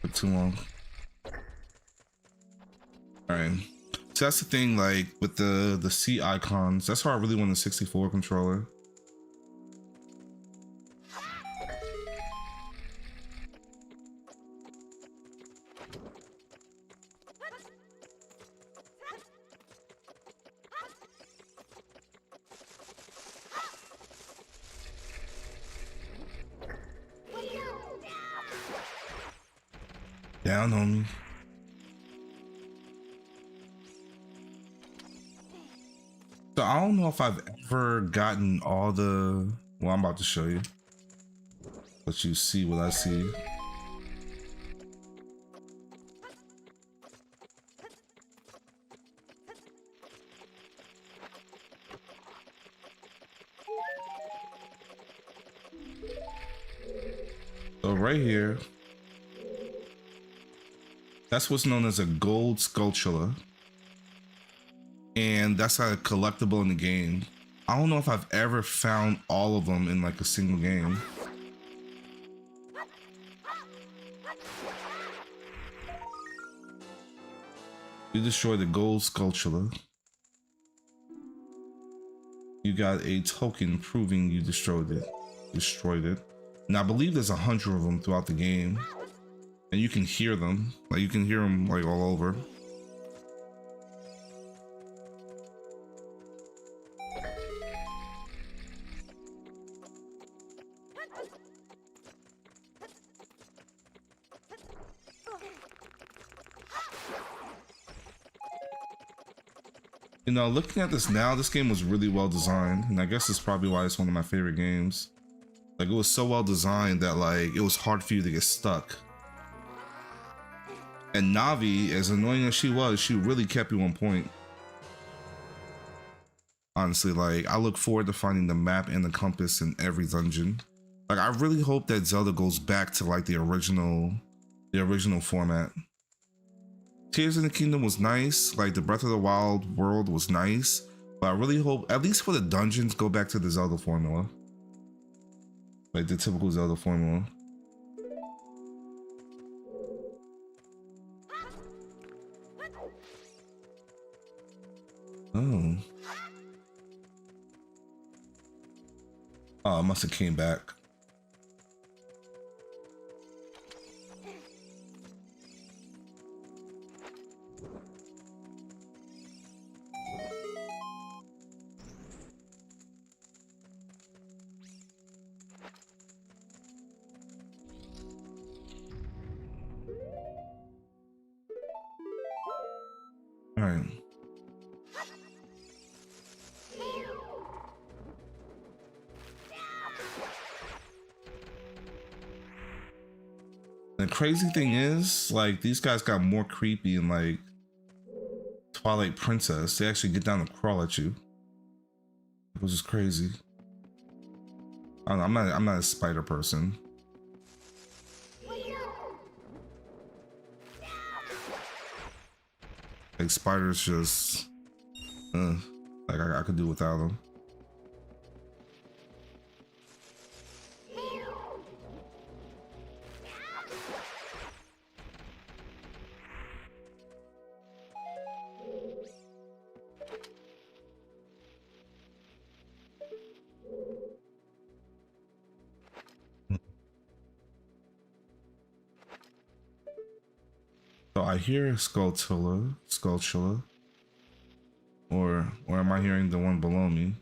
Took too long. All right. So that's the thing, like with the C icons. That's why I really want a 64 controller. Down on me. So I don't know if I've ever gotten all the, well, I'm about to show you. Let you see what I see. So right here, that's what's known as a gold sculpture. And that's a collectible in the game. I don't know if I've ever found all of them in like a single game. You destroy the gold sculpture. You got a token proving you destroyed it. And I believe there's 100 of them throughout the game. And you can hear them. Like you can hear them like all over. You know, looking at this now, this game was really well designed, and I guess it's probably why it's one of my favorite games. Like, it was so well designed that, like, it was hard for you to get stuck. And Navi, as annoying as she was, she really kept you on point. Honestly, like, I look forward to finding the map and the compass in every dungeon. Like, I really hope that Zelda goes back to, like, the original format. Tears in the Kingdom was nice, like the Breath of the Wild world was nice, but I really hope, at least for the dungeons, go back to the Zelda formula. Like the typical Zelda formula. Oh. Oh, I must have came back. All right. The crazy thing is, like, these guys got more creepy in like Twilight Princess. They actually get down and crawl at you, which is crazy. I don't know, I'm not a spider person. Like spiders just, like I could do without them. So I hear Skulltula, or am I hearing the one below me?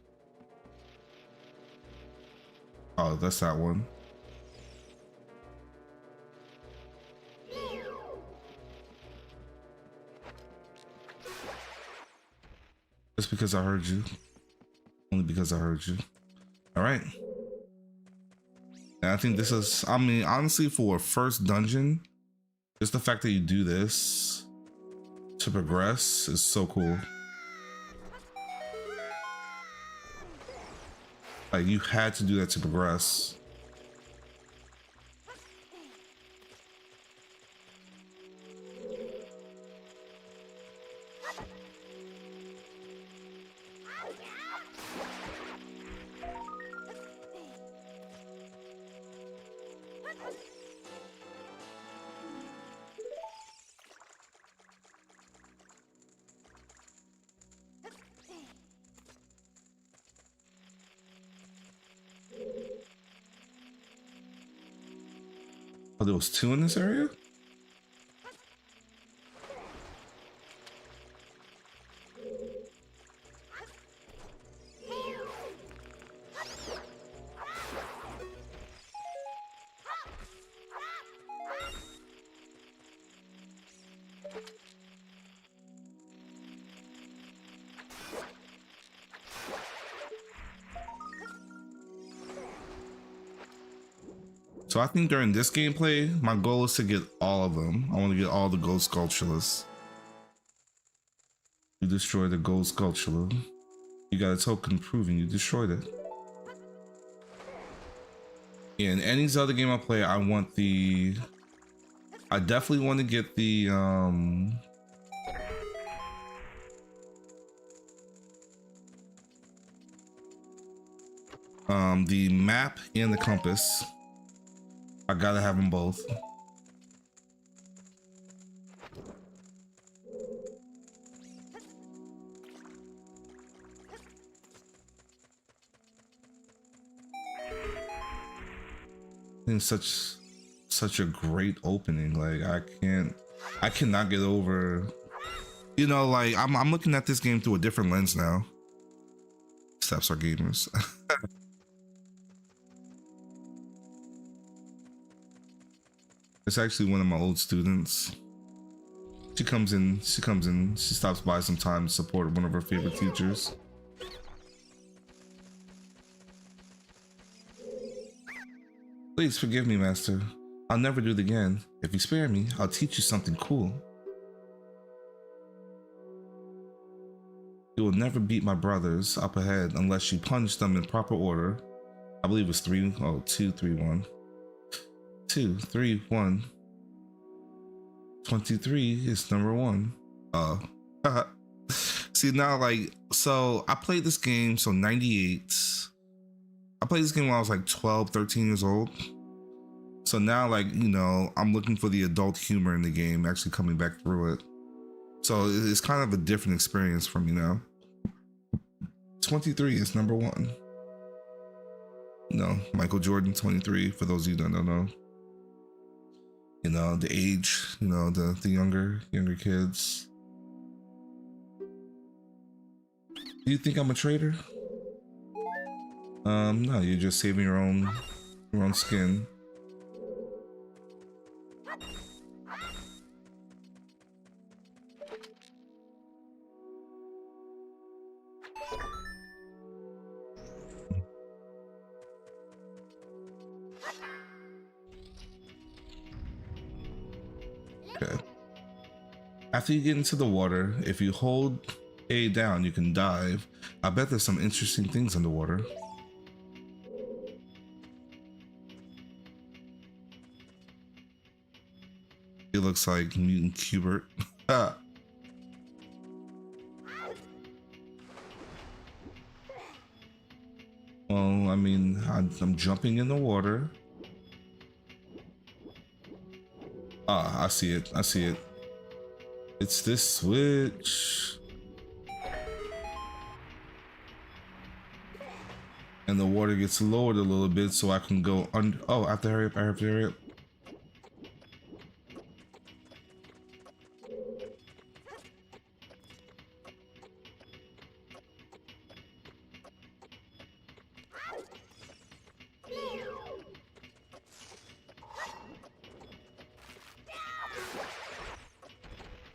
Oh, that's that one. Just because I heard you. Only because I heard you. All right. And I think this is, I mean, honestly, for a first dungeon, just the fact that you do this to progress is so cool. Like, you had to do that to progress. Oh, there was 2 in this area? So I think during this gameplay, my goal is to get all of them. I want to get all the gold sculptures. You destroy the gold sculpture. You got a token proving you destroyed it. Yeah, in any Zelda game I play, I definitely want to get the map and the compass. I gotta have them both. It's such a great opening. Like I cannot get over. You know, like I'm looking at this game through a different lens now. Steps are gamers. It's actually one of my old students. She comes in, she stops by sometime to support one of her favorite teachers. Please forgive me, Master. I'll never do it again. If you spare me, I'll teach you something cool. You will never beat my brothers up ahead unless you punish them in proper order. I believe it's 2, 3, 1. 2, 3, 1. 23 is number 1. See now, like, so I played this game, so 98. I played this game when I was like 12, 13 years old. So now, like, you know, I'm looking for the adult humor in the game, actually coming back through it. So it's kind of a different experience for me now. 23 is number 1. You know, Michael Jordan, 23, for those of you that don't know. You know, the age, you know, the younger kids. Do you think I'm a traitor? No, you're just saving your own skin. Okay. After you get into the water, if you hold A down, you can dive. I bet there's some interesting things underwater. It looks like Mutant Cubert. Well, I mean, I'm jumping in the water. Ah, I see it. I see it. It's this switch. And the water gets lowered a little bit so I can go under. Oh, I have to hurry up. I have to hurry up.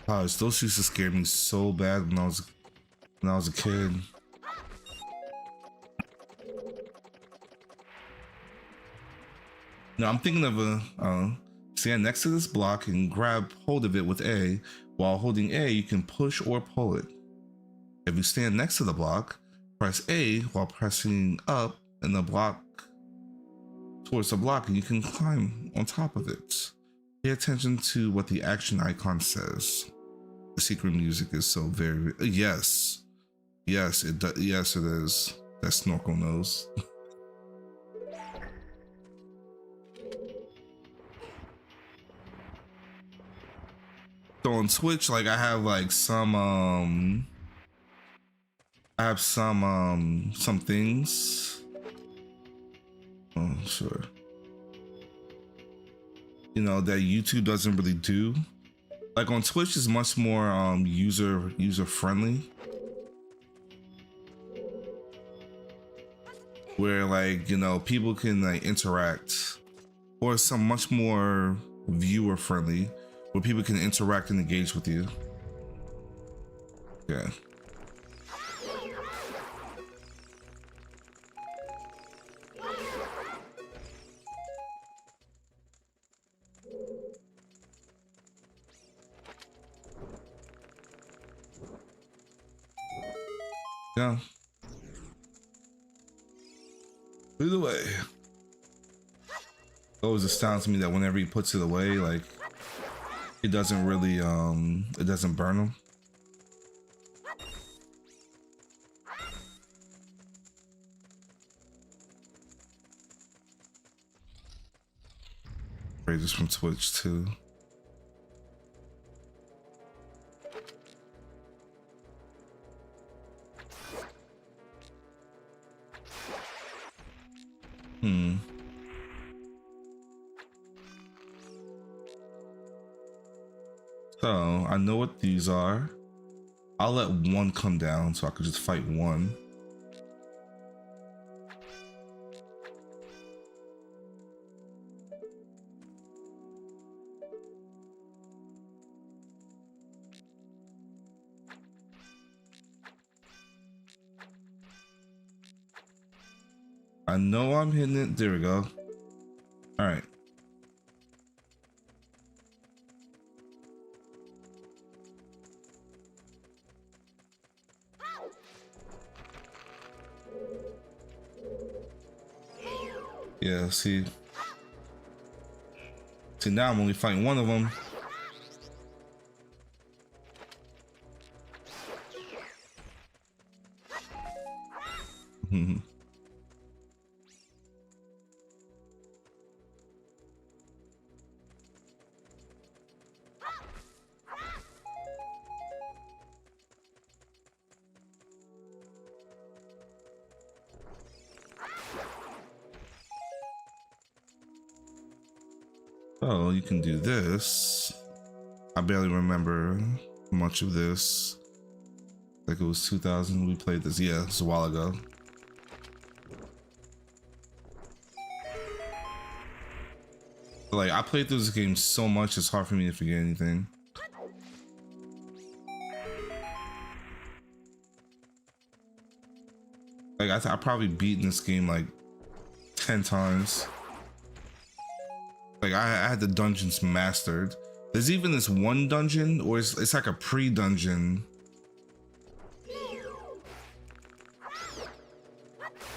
Gosh, those used to scare me so bad when I was a kid. Now I'm thinking of a stand next to this block and grab hold of it with A. While holding A, you can push or pull it. If you stand next to the block, press A while pressing up in the block towards the block, and you can climb on top of it. Pay attention to what the action icon says. The secret music is so very yes, it does. Yes, it is. That snorkel knows. So on Twitch, like I have like some some things. Oh, sure. You know, that YouTube doesn't really do. Like on Twitch is much more user friendly. Where like, you know, people can like interact, or some much more viewer friendly where people can interact and engage with you. Yeah. Yeah. Either way, it always astounds me that whenever he puts it away, like it doesn't really it doesn't burn him. Just from Twitch too. So I know what these are. I'll let one come down so I could just fight one. I know I'm hitting it. There we go. All right. Yeah, see now I'm only fighting one of them. Oh, you can do this. I barely remember much of this. Like it was 2000 we played this. Yeah, it's a while ago. Like I played through this game so much, it's hard for me to forget anything. Like I probably beaten this game like 10 times. Like I had the dungeons mastered. There's even this one dungeon, or it's like a pre-dungeon.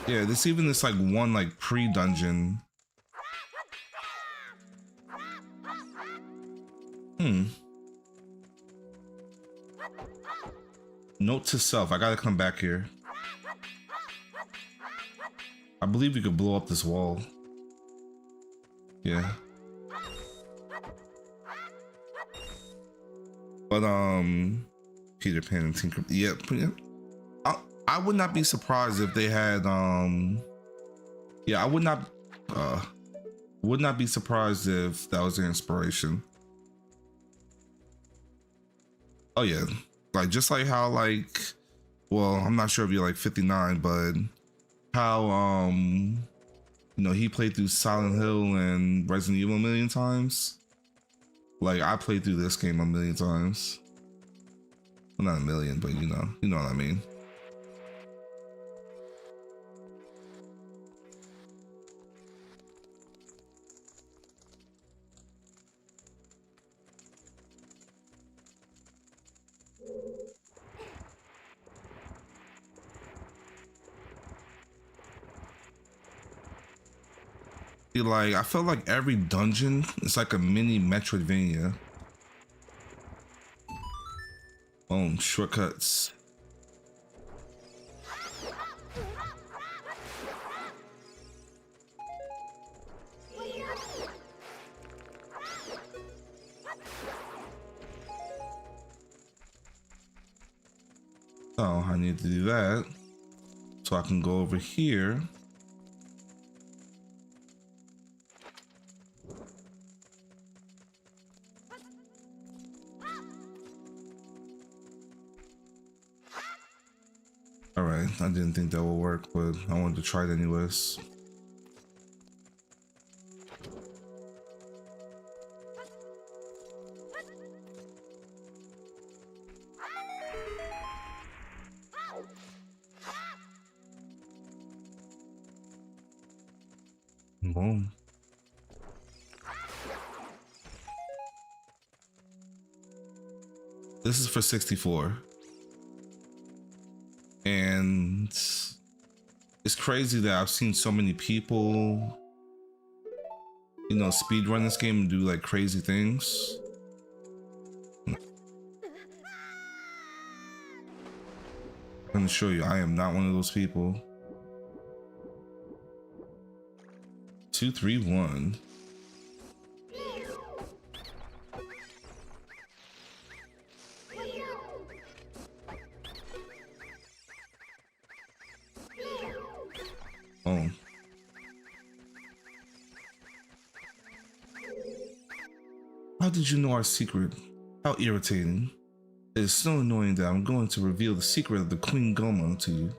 Yeah, there's even this like one like pre-dungeon. Note to self, I gotta come back here. I believe we could blow up this wall. Yeah. But Peter Pan and Tinker. Yeah. I would not be surprised if they had yeah, I would not be surprised if that was their inspiration. Oh yeah. Like just like how like, well, I'm not sure if you're like 59, but how you know, he played through Silent Hill and Resident Evil a million times. Like I played through this game a million times. Well, not a million, but you know what I mean. Like I felt like every dungeon is like a mini Metroidvania. Boom, shortcuts. So I need to do that so I can go over here. All right, I didn't think that would work, but I wanted to try it anyways. Boom. This is for 64. And it's crazy that I've seen so many people, you know, speedrun this game and do like crazy things. I'm gonna show you, I am not one of those people. 2, 3, 1. Oh. How did you know our secret? How irritating. It is so annoying that I'm going to reveal the secret of the Queen Goma to you.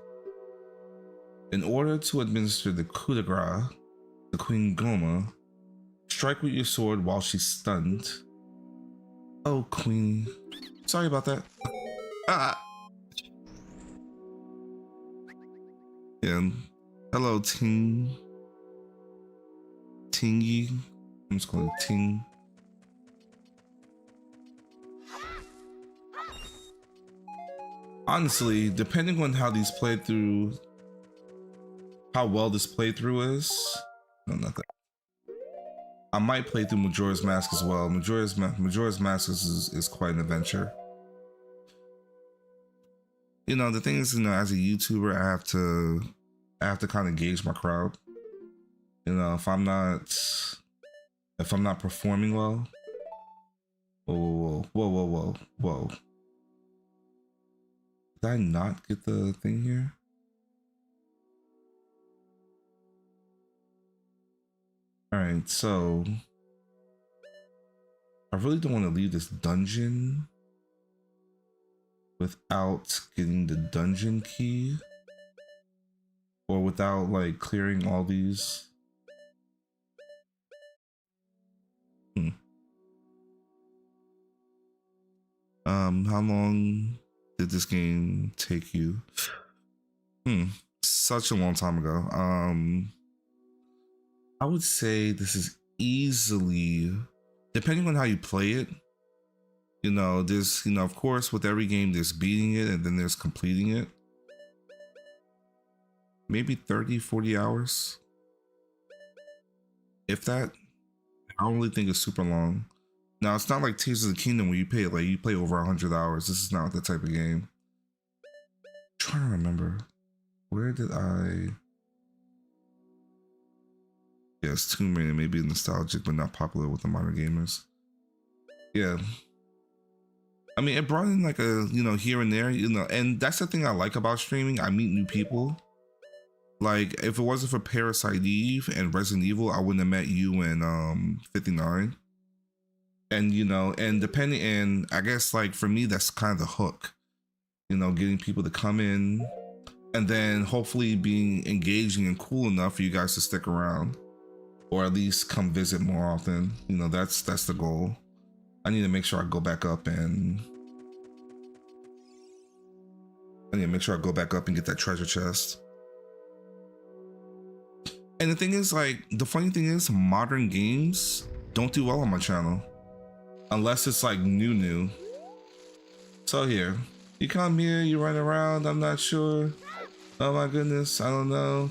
In order to administer the coup de grace, the Queen Goma, strike with your sword while she's stunned. Oh, Queen. Sorry about that. Ah. Yeah. Hello, Ting. Tingy. I'm just calling it Ting. Honestly, depending on how these playthrough, how well this playthrough is, no, not that. I might play through Majora's Mask as well. Majora's Mask is quite an adventure. You know, the thing is, you know, as a YouTuber, I have to kind of gauge my crowd. You know, if I'm not performing well. Whoa. Did I not get the thing here? All right, so I really don't want to leave this dungeon without getting the dungeon key, or without like clearing all these. How long did this game take you? Such a long time ago. I would say this is easily, depending on how you play it, you know, there's, you know, of course, with every game, there's beating it and then there's completing it. Maybe 30, 40 hours. If that, I don't really think it's super long. Now, it's not like Tears of the Kingdom where you play over 100 hours. This is not that type of game. I'm trying to remember. Where did I... Yes, Tomb Raider may be nostalgic, but not popular with the modern gamers. Yeah. I mean, it brought in like a, you know, here and there, you know, and that's the thing I like about streaming. I meet new people. Like, if it wasn't for Parasite Eve and Resident Evil, I wouldn't have met you and 59. And, you know, and depending, and I guess like for me, that's kind of the hook, you know, getting people to come in and then hopefully being engaging and cool enough for you guys to stick around. Or at least come visit more often. You know, that's the goal. I need to make sure I go back up and get that treasure chest. And the thing is, like, the funny thing is, modern games don't do well on my channel. Unless it's like new. So here, you come here, you run around, I'm not sure. Oh my goodness, I don't know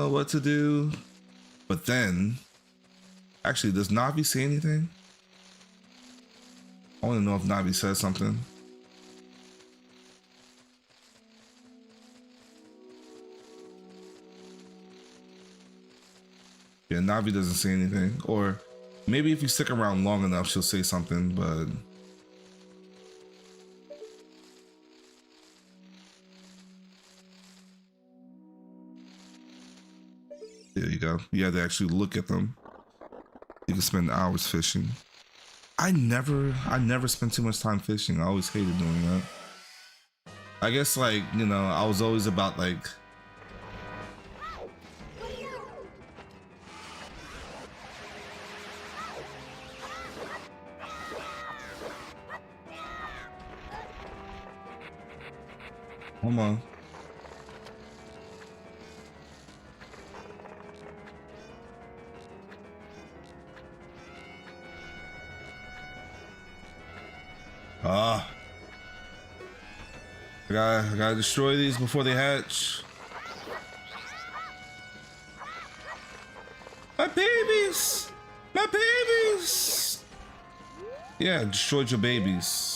what to do. But then, actually, does Navi say anything? I want to know if Navi says something. Yeah, Navi doesn't say anything. Or maybe if you stick around long enough, she'll say something, but... There you go. You had to actually look at them. You can spend hours fishing. I never spent too much time fishing. I always hated doing that. I guess, like, you know, I was always about like come on. Ah. I gotta destroy these before they hatch. My babies! My babies! Yeah, destroyed your babies.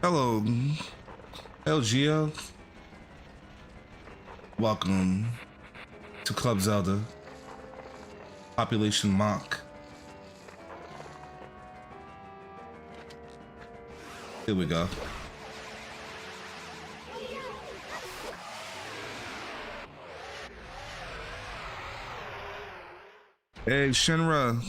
Hello, LGO. Welcome to Club Zelda. Population Mach. Here we go. Hey, Shinra.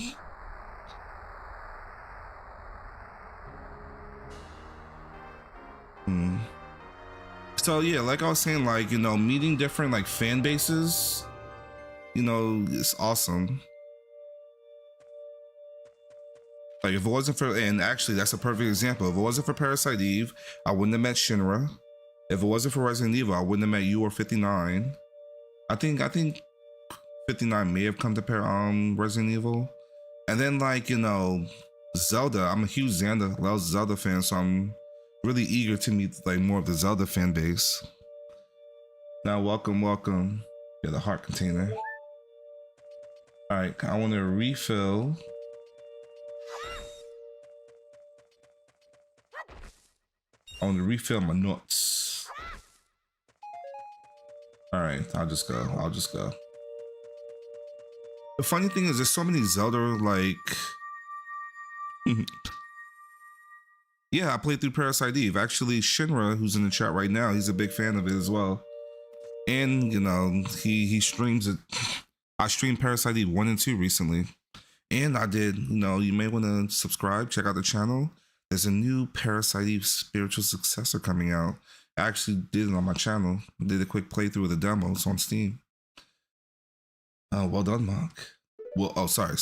So yeah, like I was saying, like, you know, meeting different like fan bases, you know, it's awesome. Like if it wasn't for, and actually that's a perfect example. If it wasn't for Parasite Eve, I wouldn't have met Shinra. If it wasn't for Resident Evil, I wouldn't have met you or 59. I think 59 may have come to Resident Evil. And then, like, you know, Zelda, I'm a huge Zelda fan, so I'm really eager to meet like more of the Zelda fan base. Now, welcome. Yeah, the heart container. All right, I want to refill. I want to refill my nuts. All right, I'll just go. The funny thing is, there's so many Zelda, like, yeah, I played through Parasite Eve. Actually, Shinra, who's in the chat right now, he's a big fan of it as well. And, you know, he streams it. I streamed Parasite Eve 1 and 2 recently. And I did, you know, you may want to subscribe, check out the channel. There's a new Parasite Eve spiritual successor coming out. I actually did it on my channel. Did a quick playthrough of the demos on Steam. Well done, Mach. Well, oh, sorry.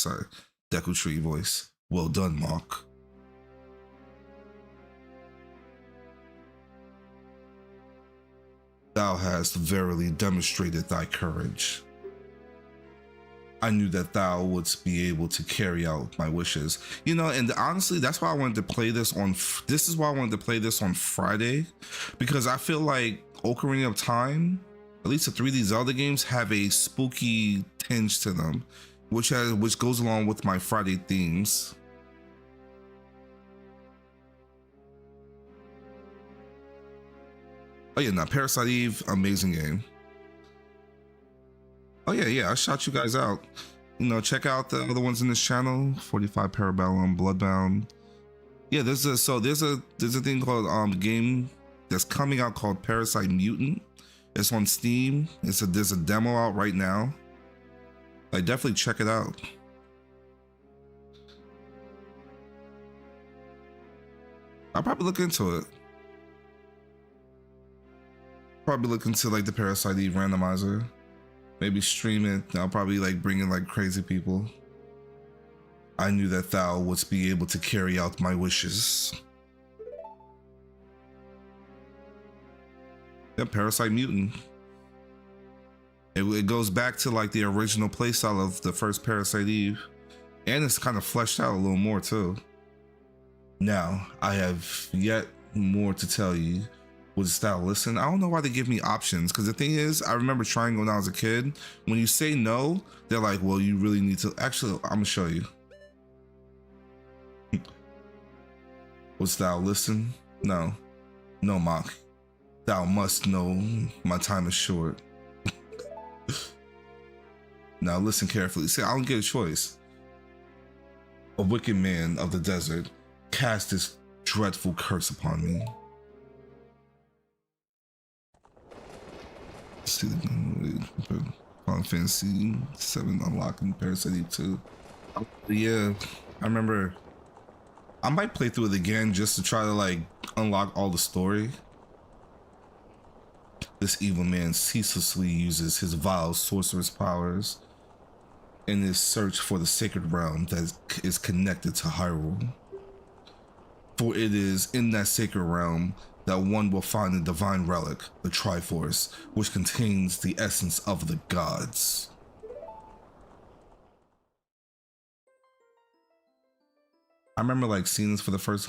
Deku Tree voice. Well done, Mach. Thou hast verily demonstrated thy courage. I knew that thou wouldst be able to carry out my wishes. You know, and honestly, that's why I wanted to play this on, this is why I wanted to play this on Friday, because I feel like Ocarina of Time, at least the 3D Zelda games, have a spooky tinge to them, which goes along with my Friday themes. Oh yeah, now Parasite Eve, amazing game. Oh yeah, I shot you guys out. You know, check out the other ones in this channel, 45 Parabellum, Bloodbound. Yeah, there's a thing called game that's coming out called Parasite Mutant. It's on Steam. There's a demo out right now. Like, definitely check it out. I'll probably look into it. Probably look into like the Parasite Eve randomizer. Maybe stream it. I'll probably like bring in like crazy people. I knew that thou wouldst be able to carry out my wishes. Yeah, Parasite Mutant. It goes back to like the original playstyle of the first Parasite Eve. And it's kind of fleshed out a little more too. Now, I have yet more to tell you. Wouldst thou listen? I don't know why they give me options, because the thing is, I remember trying when I was a kid. When you say no, they're like, well, you really need to. Actually, I'm gonna show you. Wouldst thou listen? No. No, Mach. Thou must know my time is short. Now listen carefully. See, I don't get a choice. A wicked man of the desert cast this dreadful curse upon me. See the Final Fantasy 7 unlocking Parasite 2. Yeah, I remember. I might play through it again just to try to like unlock all the story. This evil man ceaselessly uses his vile sorceress powers in his search for the sacred realm that is connected to Hyrule. For it is in that sacred realm that one will find the divine relic, the Triforce, which contains the essence of the gods. I remember like seeing this for the first,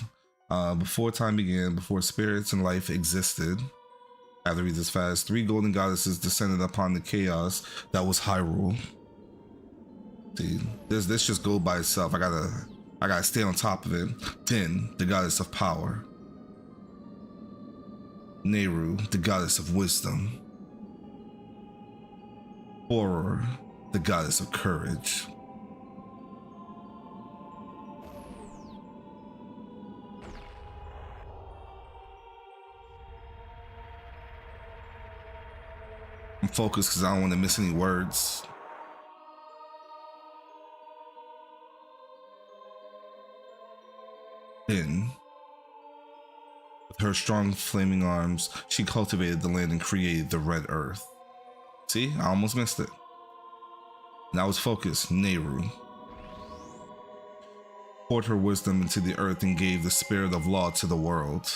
before time began, before spirits and life existed. I have to read this fast. 3 golden goddesses descended upon the chaos that was Hyrule. See, this just go by itself. I gotta stay on top of it. Din, the goddess of power. Nehru, the goddess of wisdom. Horror, the goddess of courage. I'm focused because I don't want to miss any words. Din. With her strong flaming arms, she cultivated the land and created the red earth. See, I almost missed it. And I was focused. Nehru poured her wisdom into the earth and gave the spirit of law to the world.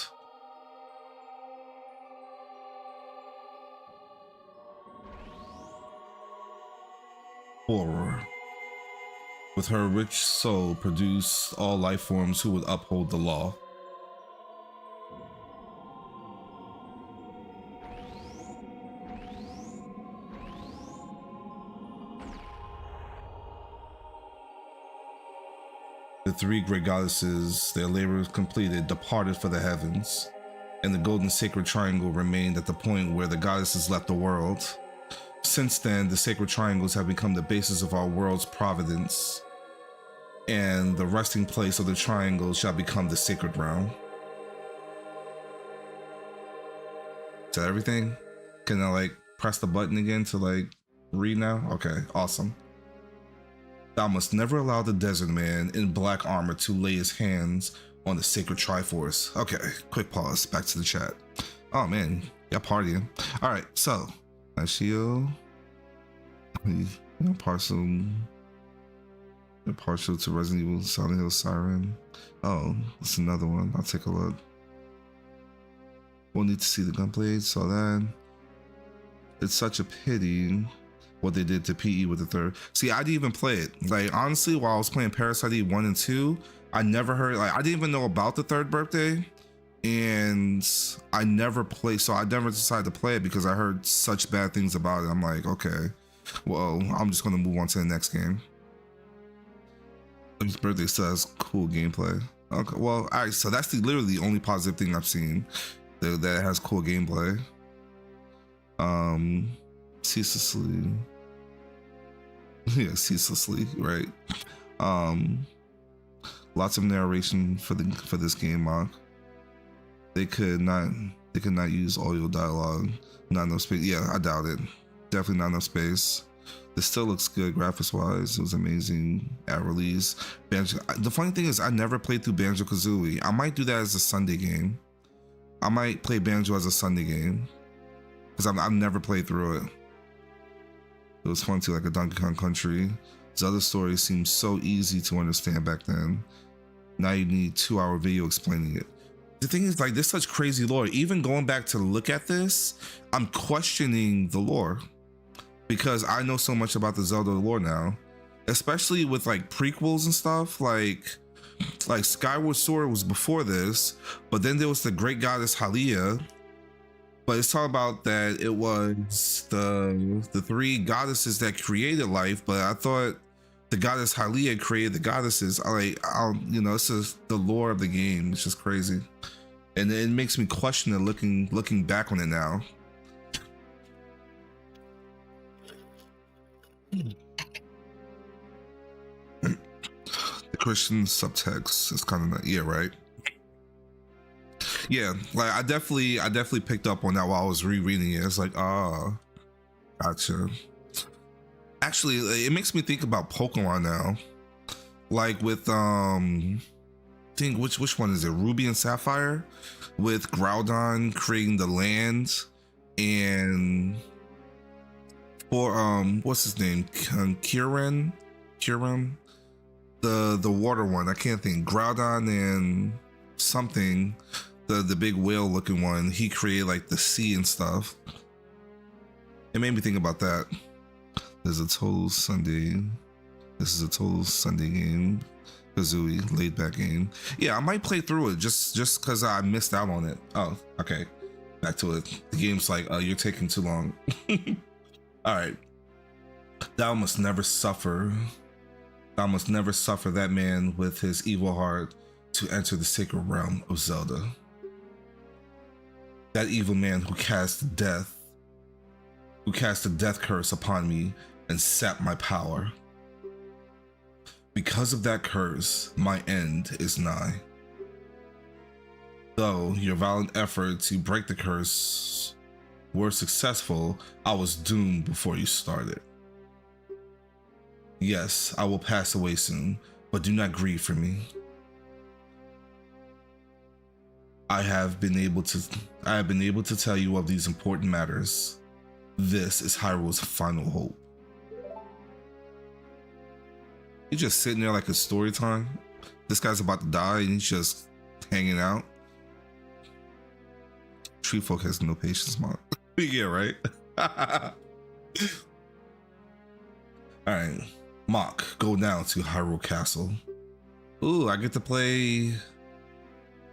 Horror. With her rich soul, produced all life forms who would uphold the law. The 3 great goddesses, their labors completed, departed for the heavens, and the golden sacred triangle remained at the point where the goddesses left the world. Since then, the sacred triangles have become the basis of our world's providence, and the resting place of the triangles shall become the sacred realm. Is that everything? Can I like press the button again to like read now? Okay, awesome. Thou must never allow the desert man in black armor to lay his hands on the sacred Triforce. Okay, quick pause, back to the chat. Oh man, y'all partying. All right, so shield, partial to Resident Evil, Silent Hill Siren. Oh, that's another one. I'll take a look. We'll need to see the gunblade. So that it's such a pity what they did to PE with the 3rd. See, I didn't even play it. Like honestly, while I was playing Parasite 1 and 2, I never heard. Like I didn't even know about the 3rd birthday. And I never played, so I never decided to play it because I heard such bad things about it. I'm like, okay, well, I'm just gonna move on to the next game. His birthday still has cool gameplay. Okay, well, all right, so that's literally the only positive thing I've seen that has cool gameplay. Ceaselessly, yeah, ceaselessly, right? Lots of narration for this game, Mach. They could not use audio dialogue. Not enough space. Yeah, I doubt it. Definitely not enough space. This still looks good graphics wise. It was amazing at release. Banjo. The funny thing is, I never played through Banjo-Kazooie. I might do that as a Sunday game. I might play Banjo as a Sunday game because I've never played through it. It was fun too, like a Donkey Kong Country. Zelda story seemed so easy to understand back then. Now you need 2-hour video explaining it. The thing is, like, there's such crazy lore. Even going back to look at this, I'm questioning the lore because I know so much about the Zelda lore now, especially with like prequels and stuff. Like Skyward Sword was before this, but then there was the Great Goddess Hylia. But it's talking about that it was the 3 goddesses that created life. But I thought the goddess Hylia created the goddesses. You know, it's just the lore of the game. It's just crazy, and it makes me question it looking back on it now. The Christian subtext is kind of right. Yeah, like I definitely picked up on that while I was rereading it. It's like, gotcha. Actually, it makes me think about Pokemon now. Like with I think which one is it? Ruby and Sapphire, with Groudon creating the land, and for what's his name? Kiran, the water one. I can't think. Groudon and something. The big whale looking one, he created like the sea and stuff. It made me think about that. This is a total Sunday game. Kazooie, laid back game. Yeah, I might play through it just because I missed out on it. Oh, okay. Back to it. The game's like, you're taking too long. Alright. Thou must never suffer that man with his evil heart to enter the sacred realm of Zelda. That evil man who cast a death curse upon me and sapped my power. Because of that curse, my end is nigh. Though your valiant effort to break the curse were successful, I was doomed before you started. Yes, I will pass away soon, but do not grieve for me. I have been able to tell you of these important matters. This is Hyrule's final hope. He's just sitting there like a story time. This guy's about to die and he's just hanging out. Tree folk has no patience, Mach. Yeah, right? Alright. Mach, go now to Hyrule Castle. Ooh, I get to play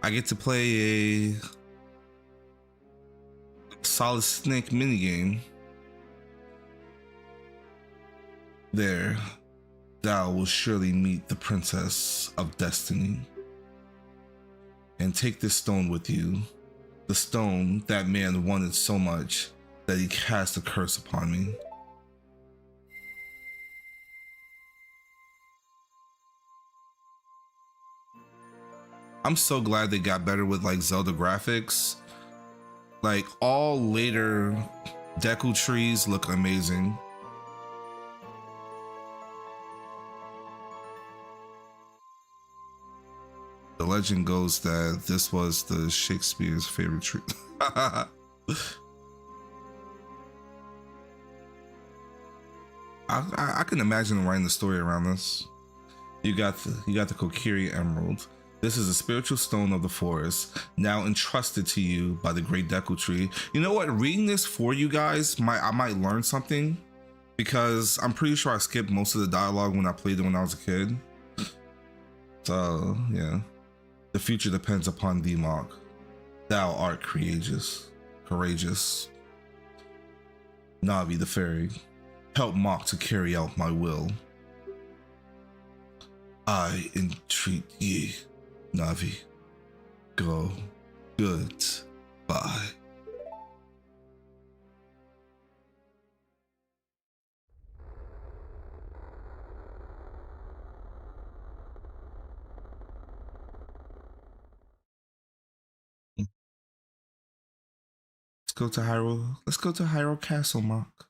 a Solid Snake minigame. There, thou will surely meet the Princess of Destiny. And take this stone with you. The stone that man wanted so much that he cast a curse upon me. I'm so glad they got better with like Zelda graphics. Like all later Deku trees look amazing. The legend goes that this was the Shakespeare's favorite tree. I can imagine writing the story around this. You got the Kokiri Emerald. This is a spiritual stone of the forest, now entrusted to you by the great Deku tree. You know what? Reading this for you guys, I might learn something, because I'm pretty sure I skipped most of the dialogue when I played it when I was a kid. So yeah, the future depends upon thee, Mach. Thou art courageous. Navi the fairy, help Mach to carry out my will. I entreat ye, Navi. Go. Goodbye. Let's go to Hyrule Castle, Mach.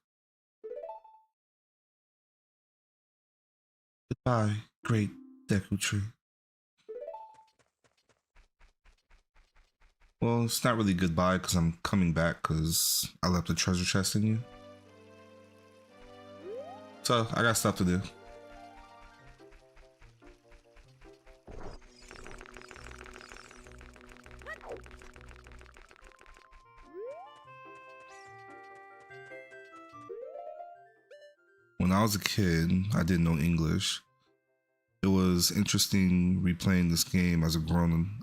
Goodbye, great Deku tree. Well, it's not really goodbye because I'm coming back because I left the treasure chest in you. So I got stuff to do. When I was a kid, I didn't know English. It was interesting replaying this game as a grown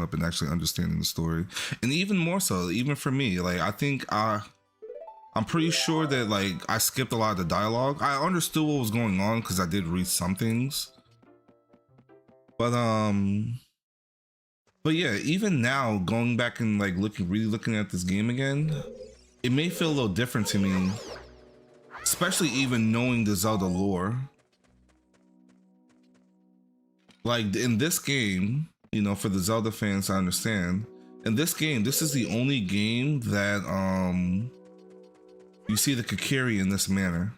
up and actually understanding the story. And even more so, even for me, like I think I I'm pretty sure that like I skipped a lot of the dialogue. I understood what was going on because I did read some things. But yeah, even now going back and like really looking at this game again, it may feel a little different to me, especially even knowing the Zelda lore. Like in this game, you know, for the Zelda fans, I understand. In this game, this is the only game that you see the Kokiri in this manner.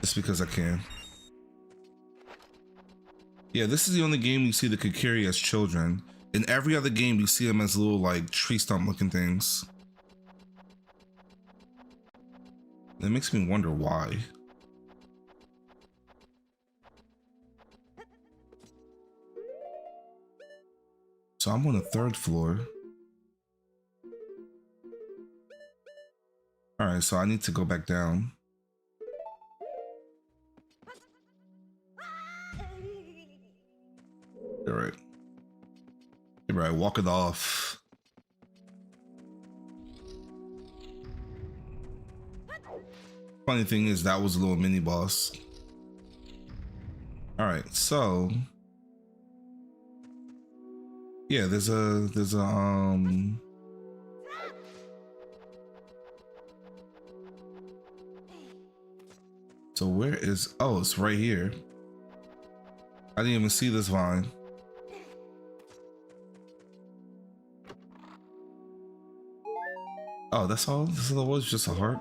Just because I can. Yeah, this is the only game you see the Kokiri as children. In every other game, you see them as little like tree stump looking things. It makes me wonder why. So I'm on the 3rd floor. All right, so I need to go back down. All right. All right, walk it off. Funny thing is that was a little mini boss. All right, so yeah, there's a so where is, oh, it's right here. I didn't even see this vine. Oh, that's all? This was just a heart?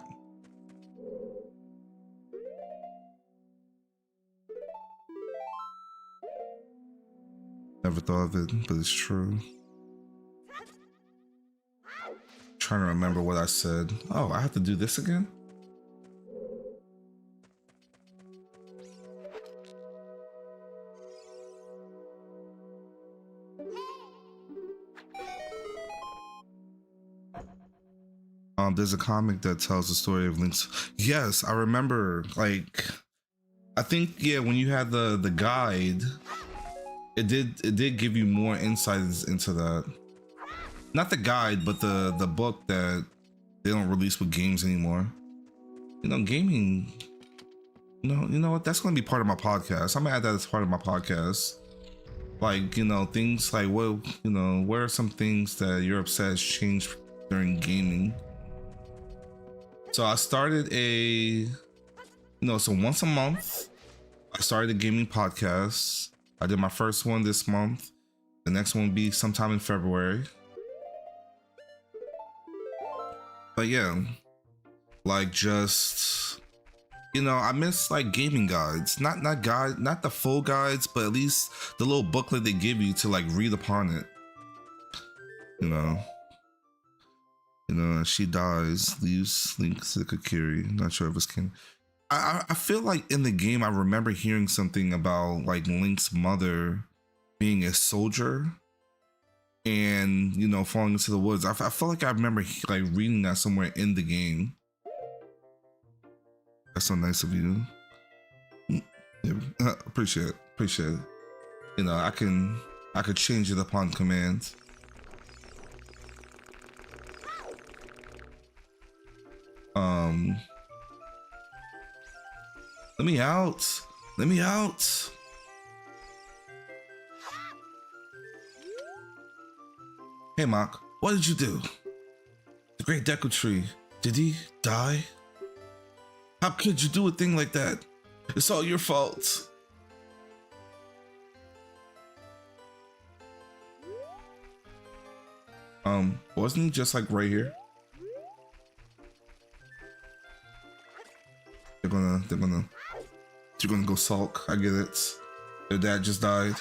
Never thought of it, but it's true. Trying to remember what I said. Oh, I have to do this again? There's a comic that tells the story of Link's. Yes, I remember. Like, I think, yeah, when you had the guide, it did give you more insights into that. Not the guide, but the book that they don't release with games anymore. You know, gaming. You know what? That's gonna be part of my podcast. I'm gonna add that as part of my podcast. Like, you know, things like what, you know, where are some things that you're upset has changed during gaming? So I started so once a month, I started a gaming podcast. I did my first one this month. The next one will be sometime in February. But yeah, like just, you know, I miss like gaming guides, not the full guides, but at least the little booklet they give you to like read upon it. You know, she dies, leaves Link to Kokiri. Not sure if it's King. I feel like in the game I remember hearing something about like Link's mother being a soldier and, you know, falling into the woods. I feel like I remember like reading that somewhere in the game. That's so nice of you. Yeah, appreciate it. You know, I could change it upon command. Let me out. Hey, Mach, what did you do? The great Deku Tree, did he die? How could you do a thing like that? It's all your fault. Wasn't he just like right here? They're gonna go sulk. I get it. Their dad just died.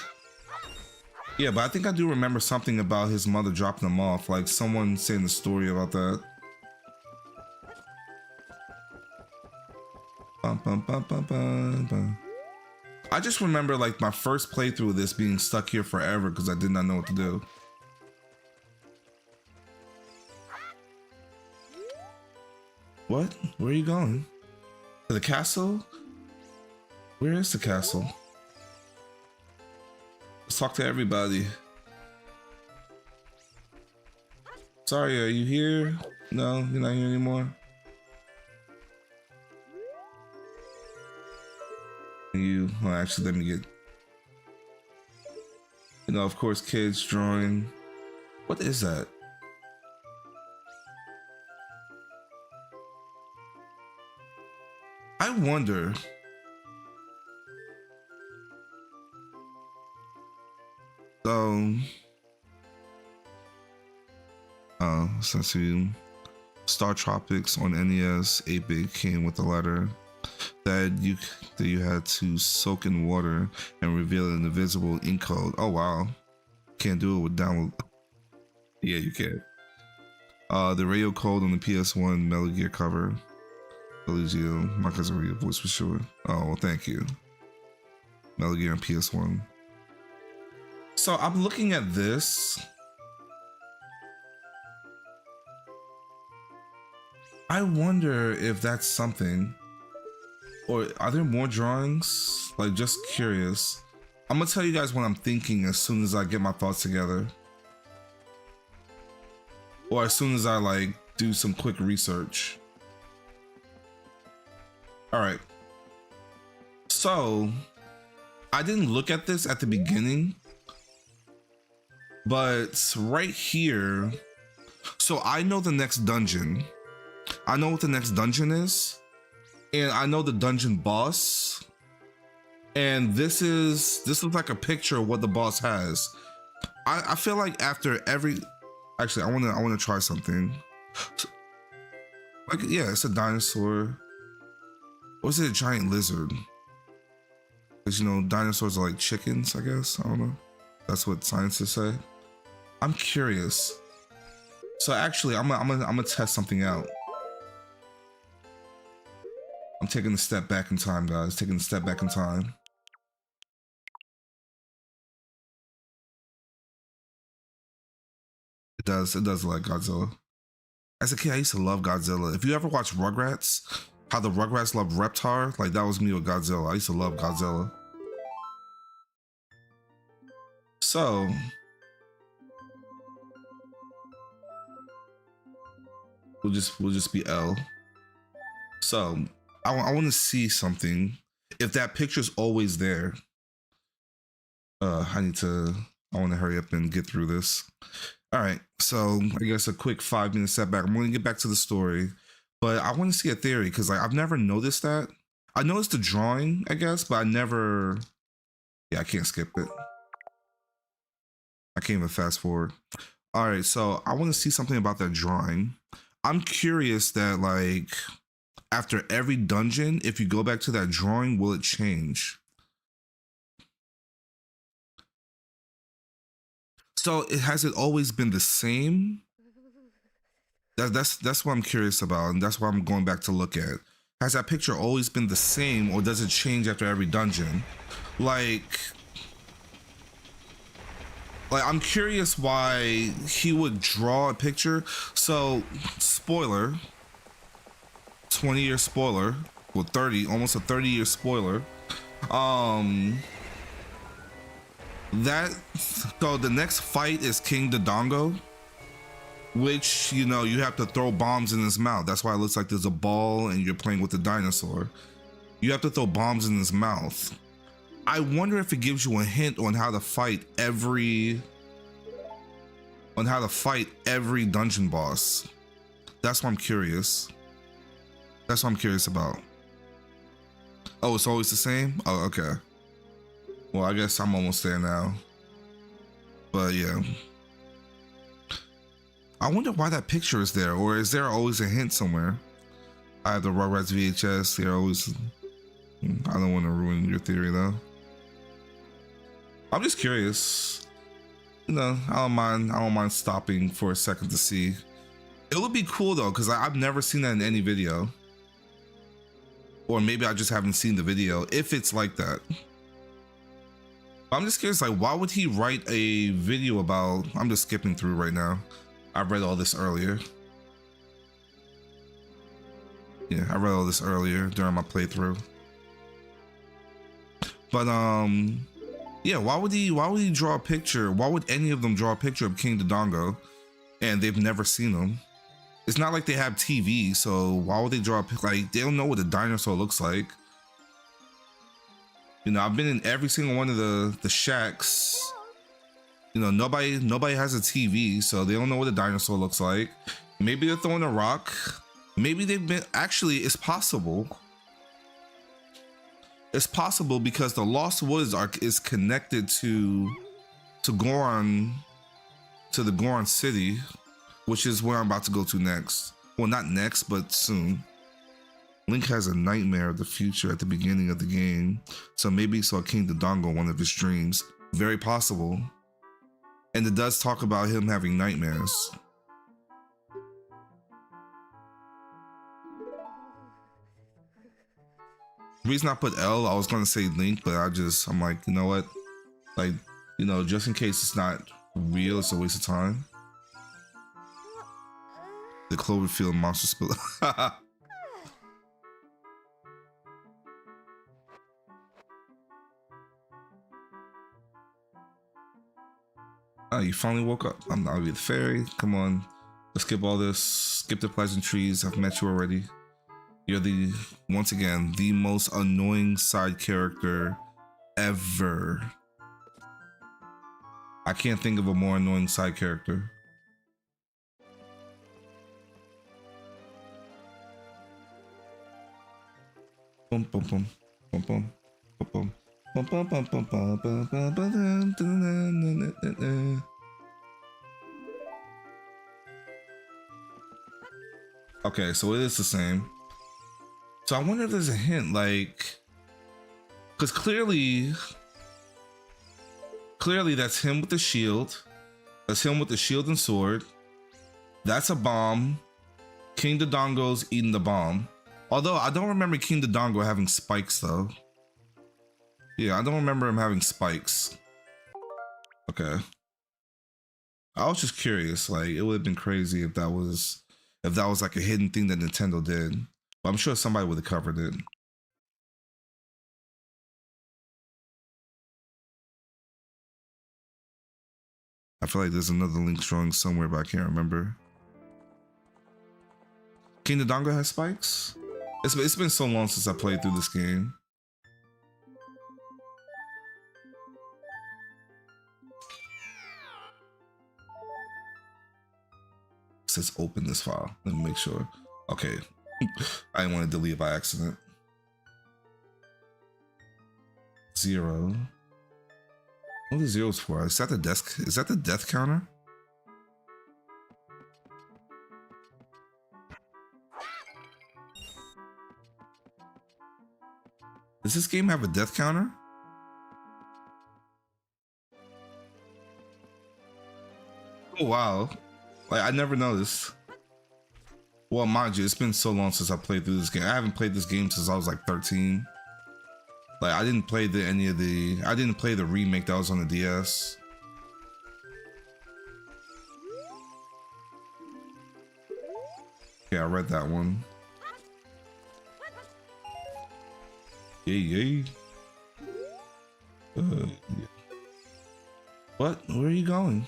Yeah, but I think I do remember something about his mother dropping him off. Like someone saying the story about that. Bum, bum, bum, bum, bum, bum. I just remember like my first playthrough of this being stuck here forever because I did not know what to do. What? Where are you going? To the castle? Where is the castle? Let's talk to everybody. Sorry, are you here? No, you're not here anymore. Well, actually, let me get, of course, kids drawing. What is that? I wonder. So, since you Star Tropics on NES 8-bit came with a letter that you had to soak in water and reveal an invisible ink code. Oh wow, can't do it with download. Yeah, you can. The radio code on the PS1 Metal Gear cover. Eligio, my cousin radio voice for sure. Oh, well, thank you. Metal Gear on PS1. So I'm looking at this. I wonder if that's something, or are there more drawings? Like, just curious. I'm gonna tell you guys what I'm thinking as soon as I get my thoughts together, or as soon as I like do some quick research. All right. So I didn't look at this at the beginning, but right here. So I know the next dungeon. I know what the next dungeon is, and I know the dungeon boss. And this is like a picture of what the boss has. I feel like after every, actually, I wanna try something. Like, yeah, it's a dinosaur. Or is it a giant lizard? Because dinosaurs are like chickens, I guess. I don't know. That's what scientists say. I'm curious. So actually, I'm gonna test something out. I'm taking a step back in time, guys. Taking a step back in time. It does look like Godzilla. As a kid, I used to love Godzilla. If you ever watch Rugrats, how the Rugrats love Reptar, like that was me with Godzilla. I used to love Godzilla. So we'll just be L. So I want to see something. If that picture's always there, I want to hurry up and get through this. All right, so I guess a quick 5-minute setback. I'm going to get back to the story, but I want to see a theory because I've never noticed that. I noticed the drawing, I guess, but I never. Yeah, I can't skip it. I can't even fast forward. All right, so I want to see something about that drawing. I'm curious that like after every dungeon, if you go back to that drawing, will it change? So has it always been the same? That's what I'm curious about, and that's why I'm going back to look at. Has that picture always been the same, or does it change after every dungeon? Like I'm curious why he would draw a picture. So, spoiler, 20-year spoiler, well, almost a 30-year spoiler. So the next fight is King Dodongo, which, you have to throw bombs in his mouth. That's why it looks like there's a ball and you're playing with the dinosaur. You have to throw bombs in his mouth. I wonder if it gives you a hint on how to fight every dungeon boss. That's what I'm curious. That's what I'm curious about. Oh, it's always the same? Oh, okay. Well, I guess I'm almost there now. But yeah. I wonder why that picture is there, or is there always a hint somewhere? I have the Rugrats VHS. They're always. I don't want to ruin your theory though. I'm just curious. I don't mind stopping for a second to see. It would be cool though, because I've never seen that in any video. Or maybe I just haven't seen the video, if it's like that. I'm just curious, like, why would he write a video about, I'm just skipping through right now. I read all this earlier. Yeah, I read all this earlier during my playthrough. But yeah, why would he draw a picture? Why would any of them draw a picture of King Dodongo and they've never seen him? It's not like they have TV, so why would they draw a picture? Like, they don't know what a dinosaur looks like. You know, I've been in every single one of the shacks. You know, nobody has a TV, so they don't know what a dinosaur looks like. Maybe they're throwing a rock. Maybe they've been, actually, it's possible. It's possible because the Lost Woods is connected to Goron, to the Goron city, which is where I'm about to go to next. Well, not next, but soon. Link has a nightmare of the future at the beginning of the game, so maybe he saw King Dodongo in one of his dreams. Very possible. And it does talk about him having nightmares. The reason I put L, I was gonna say Link, but I'm like, you know what? Like, you know, just in case it's not real, it's a waste of time. The Cloverfield monster spill. Oh, you finally woke up. I'm not the fairy. Come on. Let's skip all this. Skip the pleasantries. I've met you already. You're once again, the most annoying side character ever. I can't think of a more annoying side character. Boom, boom, boom, boom, boom, boom, boom, boom, boom, boom, boom, boom, boom. Okay, so it is the same. So I wonder if there's a hint, like, because clearly that's him with the shield. That's him with the shield and sword. That's a bomb. King Dodongo's eating the bomb. Although I don't remember King Dodongo having spikes though. Yeah, I don't remember him having spikes. Okay. I was just curious, like it would have been crazy if that was like a hidden thing that Nintendo did. But I'm sure somebody would have covered it. I feel like there's another Link drawing somewhere, but I can't remember. King Dodongo has spikes? It's been so long since I played through this game. It says open this file. Let me make sure. Okay. I didn't want to delete it by accident. 0. What are the zeros for? Is that the desk? Is that the death counter? Does this game have a death counter? Oh wow. Like I never noticed. Well, mind you, it's been so long since I played through this game. I haven't played this game since I was like 13. Like I didn't play I didn't play the remake that was on the DS. Yeah, I read that one. Yay, yay. Yeah. What? Where are you going?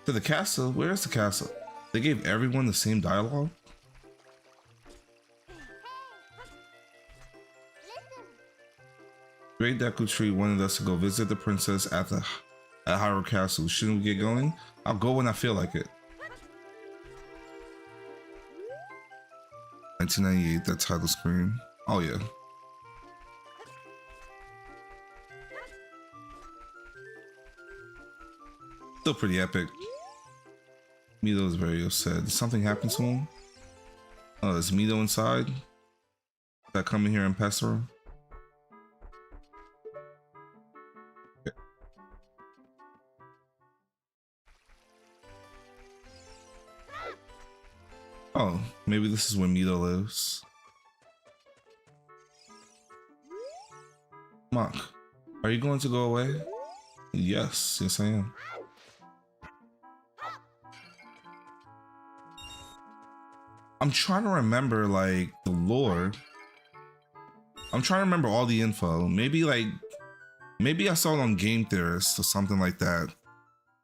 To the castle? Where's the castle? They gave everyone the same dialogue? Great Deku Tree wanted us to go visit the princess at Hyrule Castle. Shouldn't we get going? I'll go when I feel like it. 1998, that title screen. Oh yeah. Still pretty epic. Mito is very upset. Did something happen to him? Oh, is Mito inside? Did I come in here and pass her? Okay. Oh, maybe this is where Mito lives. Mach, are you going to go away? Yes, yes I am. I'm trying to remember like the lore. I'm trying to remember all the info. Maybe I saw it on Game Theorist or something like that.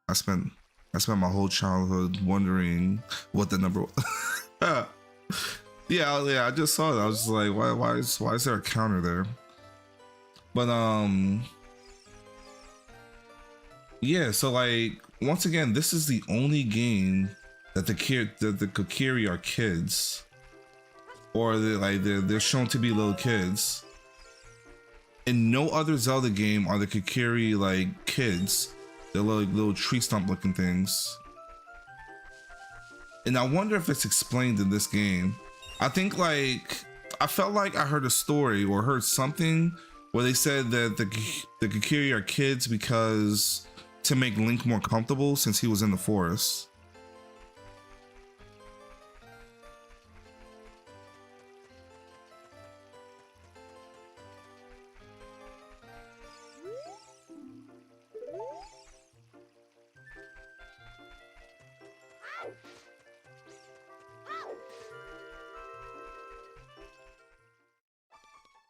I spent my whole childhood wondering what the number was. yeah, I just saw it. I was just like, why is there a counter there? But yeah, so like once again, this is the only game that the Kokiri are kids, or they're shown to be little kids. In no other Zelda game are the Kokiri like kids. They're like little tree stump looking things. And I wonder if it's explained in this game. I think like I felt like I heard a story or heard something where they said that the Kokiri are kids because to make Link more comfortable since he was in the forest.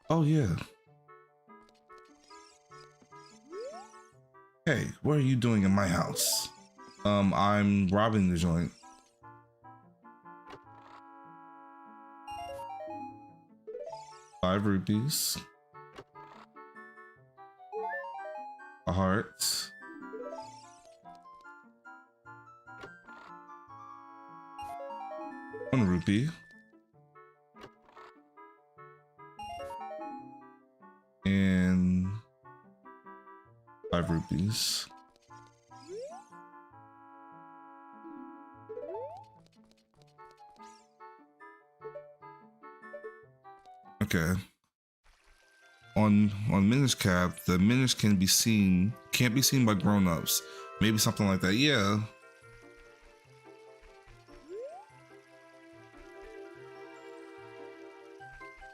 Oh yeah. Hey, what are you doing in my house? I'm robbing the joint. ₹5. A heart. ₹1. And ₹5. Okay. On Minish Cap, the Minish can't be seen by grown-ups. Maybe something like that. Yeah.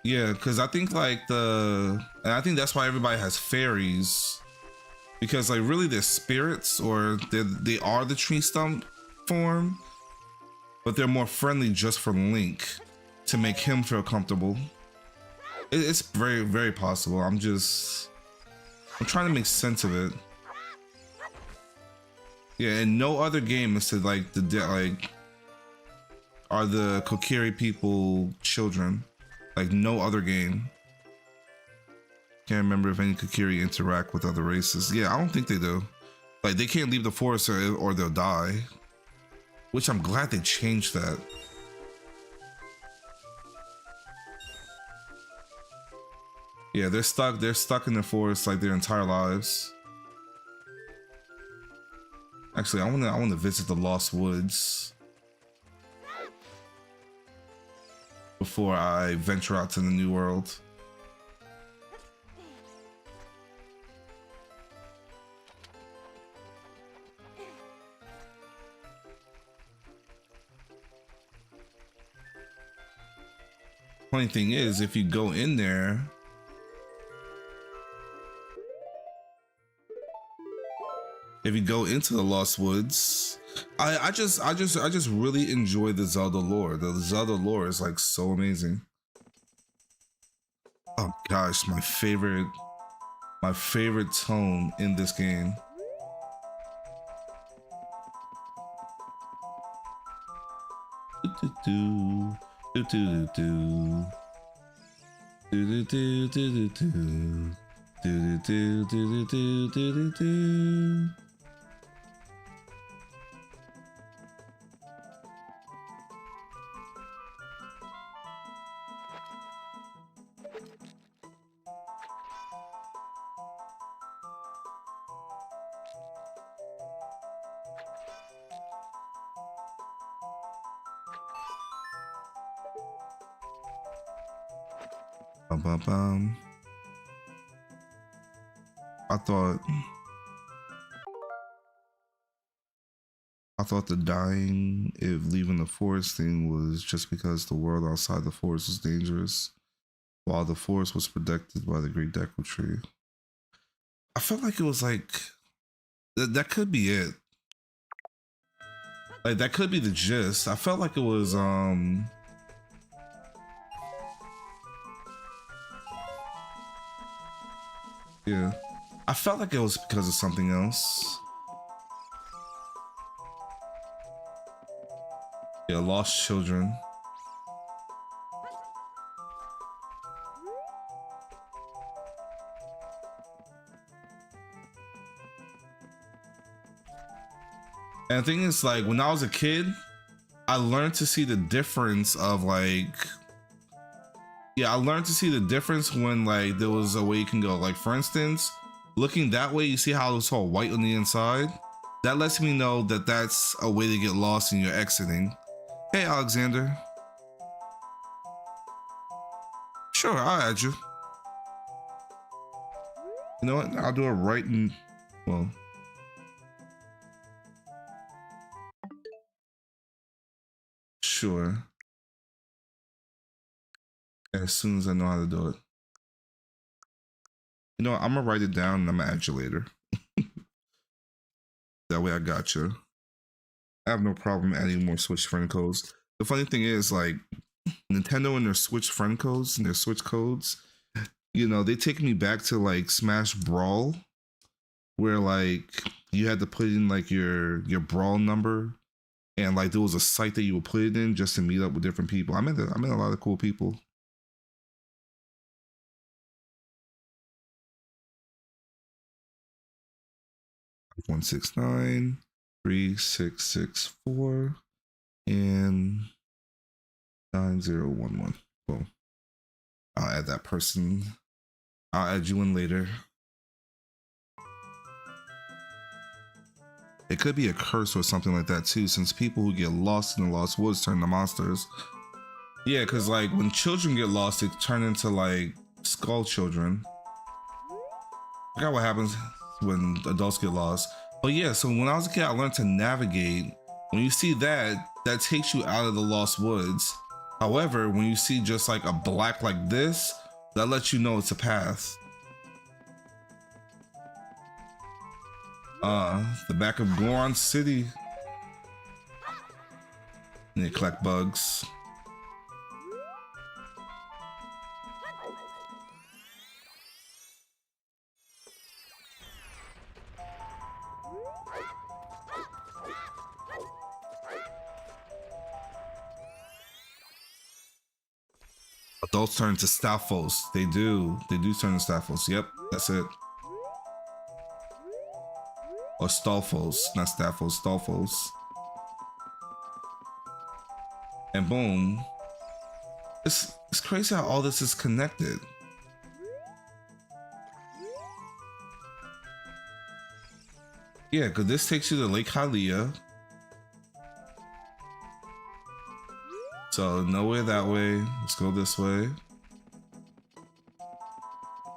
Yeah, because I think like and I think that's why everybody has fairies, because like really they're spirits, or they are the tree stump form, but they're more friendly just for Link to make him feel comfortable. It's very, very possible. I'm trying to make sense of it. Yeah, and no other game is to like are the Kokiri people children. Like no other game. Can't remember if any Kokiri interact with other races. Yeah, I don't think they do. Like they can't leave the forest or they'll die. Which I'm glad they changed that. Yeah, they're stuck in the forest like their entire lives. Actually, I wanna visit the Lost Woods before I venture out to the new world. Funny thing is, if you go in there, if you go into the Lost Woods, I just really enjoy the Zelda lore. The Zelda lore is like so amazing. Oh gosh, my favorite tone in this game. Do do do do do do do do do do do do do do. I thought the dying if leaving the forest thing was just because the world outside the forest was dangerous, while the forest was protected by the Great Deku Tree. I felt like it was like that could be it. Like that could be the gist. I felt like it was Yeah. I felt like it was because of something else. Yeah, lost children. And the thing is, like, when I was a kid, I learned to see the difference of like, yeah, I learned to see the difference when like there was a way you can go. Like, for instance, looking that way, you see how it's all white on the inside. That lets me know that that's a way to get lost and you're exiting. Hey, Alexander. Sure, I'll add you. You know what? I'll do it right in, well. Sure. As soon as I know how to do it. You know what? I'm gonna write it down and I'm gonna add you later. That way I got you. I have no problem adding more Switch friend codes. The funny thing is, like, Nintendo and their Switch friend codes and their Switch codes, you know, they take me back to like Smash Brawl, where like you had to put in like your Brawl number, and like there was a site that you would put it in just to meet up with different people. I met a lot of cool people. One 3664 and 9011. Cool. I'll add that person. I'll add you in later. It could be a curse or something like that too, since people who get lost in the Lost Woods turn to monsters. Yeah, because like when children get lost, they turn into like skull children. I forgot what happens when adults get lost. But yeah, so when I was a kid, I learned to navigate. When you see that, that takes you out of the Lost Woods. However, when you see just like a black like this, that lets you know it's a path. The back of Goron City. And they collect bugs. Adults turn to Stalfos. They do. They do turn to Stalfos. Yep, that's it. Or Stalfos, not Stalfos, Stalfos. And boom. It's crazy how all this is connected. Yeah, because this takes you to Lake Hylia. So nowhere that way. Let's go this way.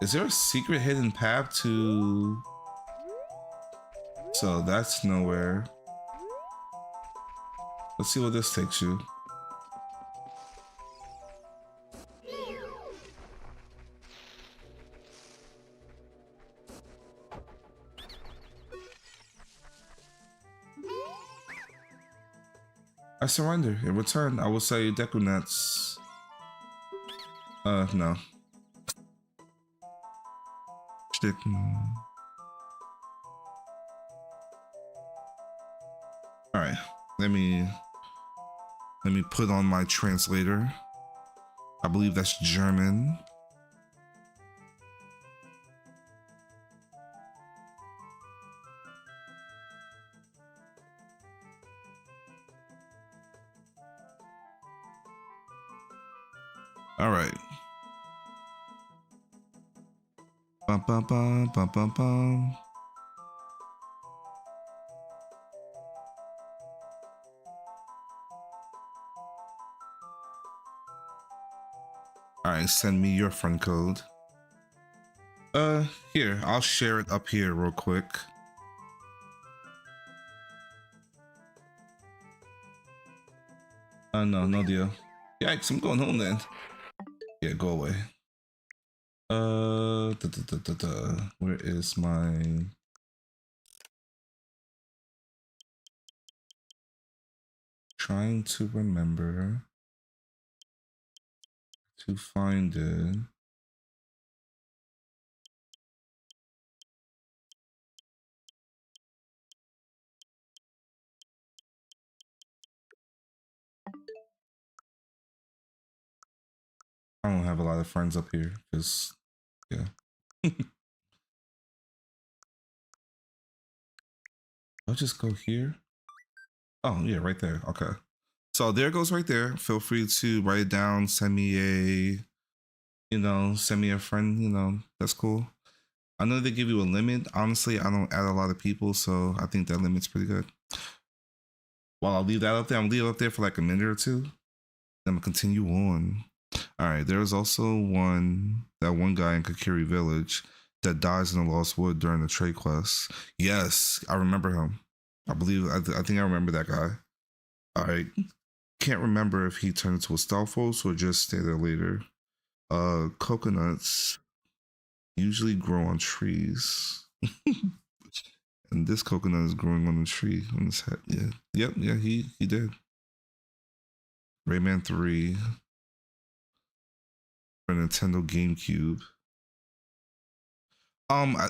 Is there a secret hidden path to... So that's nowhere. Let's see where this takes you. I surrender. In return, I will sell you Deku Nuts. No. Alright. Let me put on my translator. I believe that's German. All right. Bum, bum, bum, bum, bum, bum. All right, send me your friend code. Here, I'll share it up here real quick. No deal. Yikes, I'm going home then. Yeah, go away. Where is my... Trying to remember to find it. I don't have a lot of friends up here because, yeah. I'll just go here. Oh, yeah, right there. Okay. So there it goes right there. Feel free to write it down. Send me send me a friend. That's cool. I know they give you a limit. Honestly, I don't add a lot of people, so I think that limit's pretty good. While I'll leave that up there, I'm gonna leave it up there for like a minute or two. Then I'm gonna continue on. All right, there's also that one guy in Kakiri Village that dies in the Lost Wood during the trade quest. Yes, I remember him. I think I remember that guy. All right, can't remember if he turned into a Stalfos or just stay there later. Coconuts usually grow on trees. And this coconut is growing on the tree on his head. Yeah. Yep, yeah, he did. Rayman 3 for Nintendo GameCube.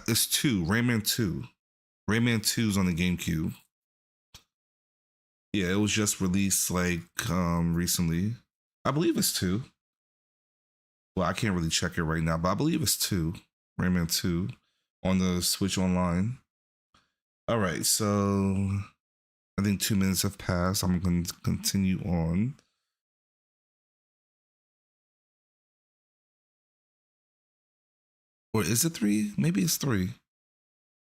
It's two. Rayman 2. Rayman 2's on the GameCube. Yeah, it was just released like recently. I believe it's 2. Well, I can't really check it right now, but I believe it's 2. Rayman 2 on the Switch Online. All right, so I think 2 minutes have passed. I'm going to continue on. Or is it 3? Maybe it's 3.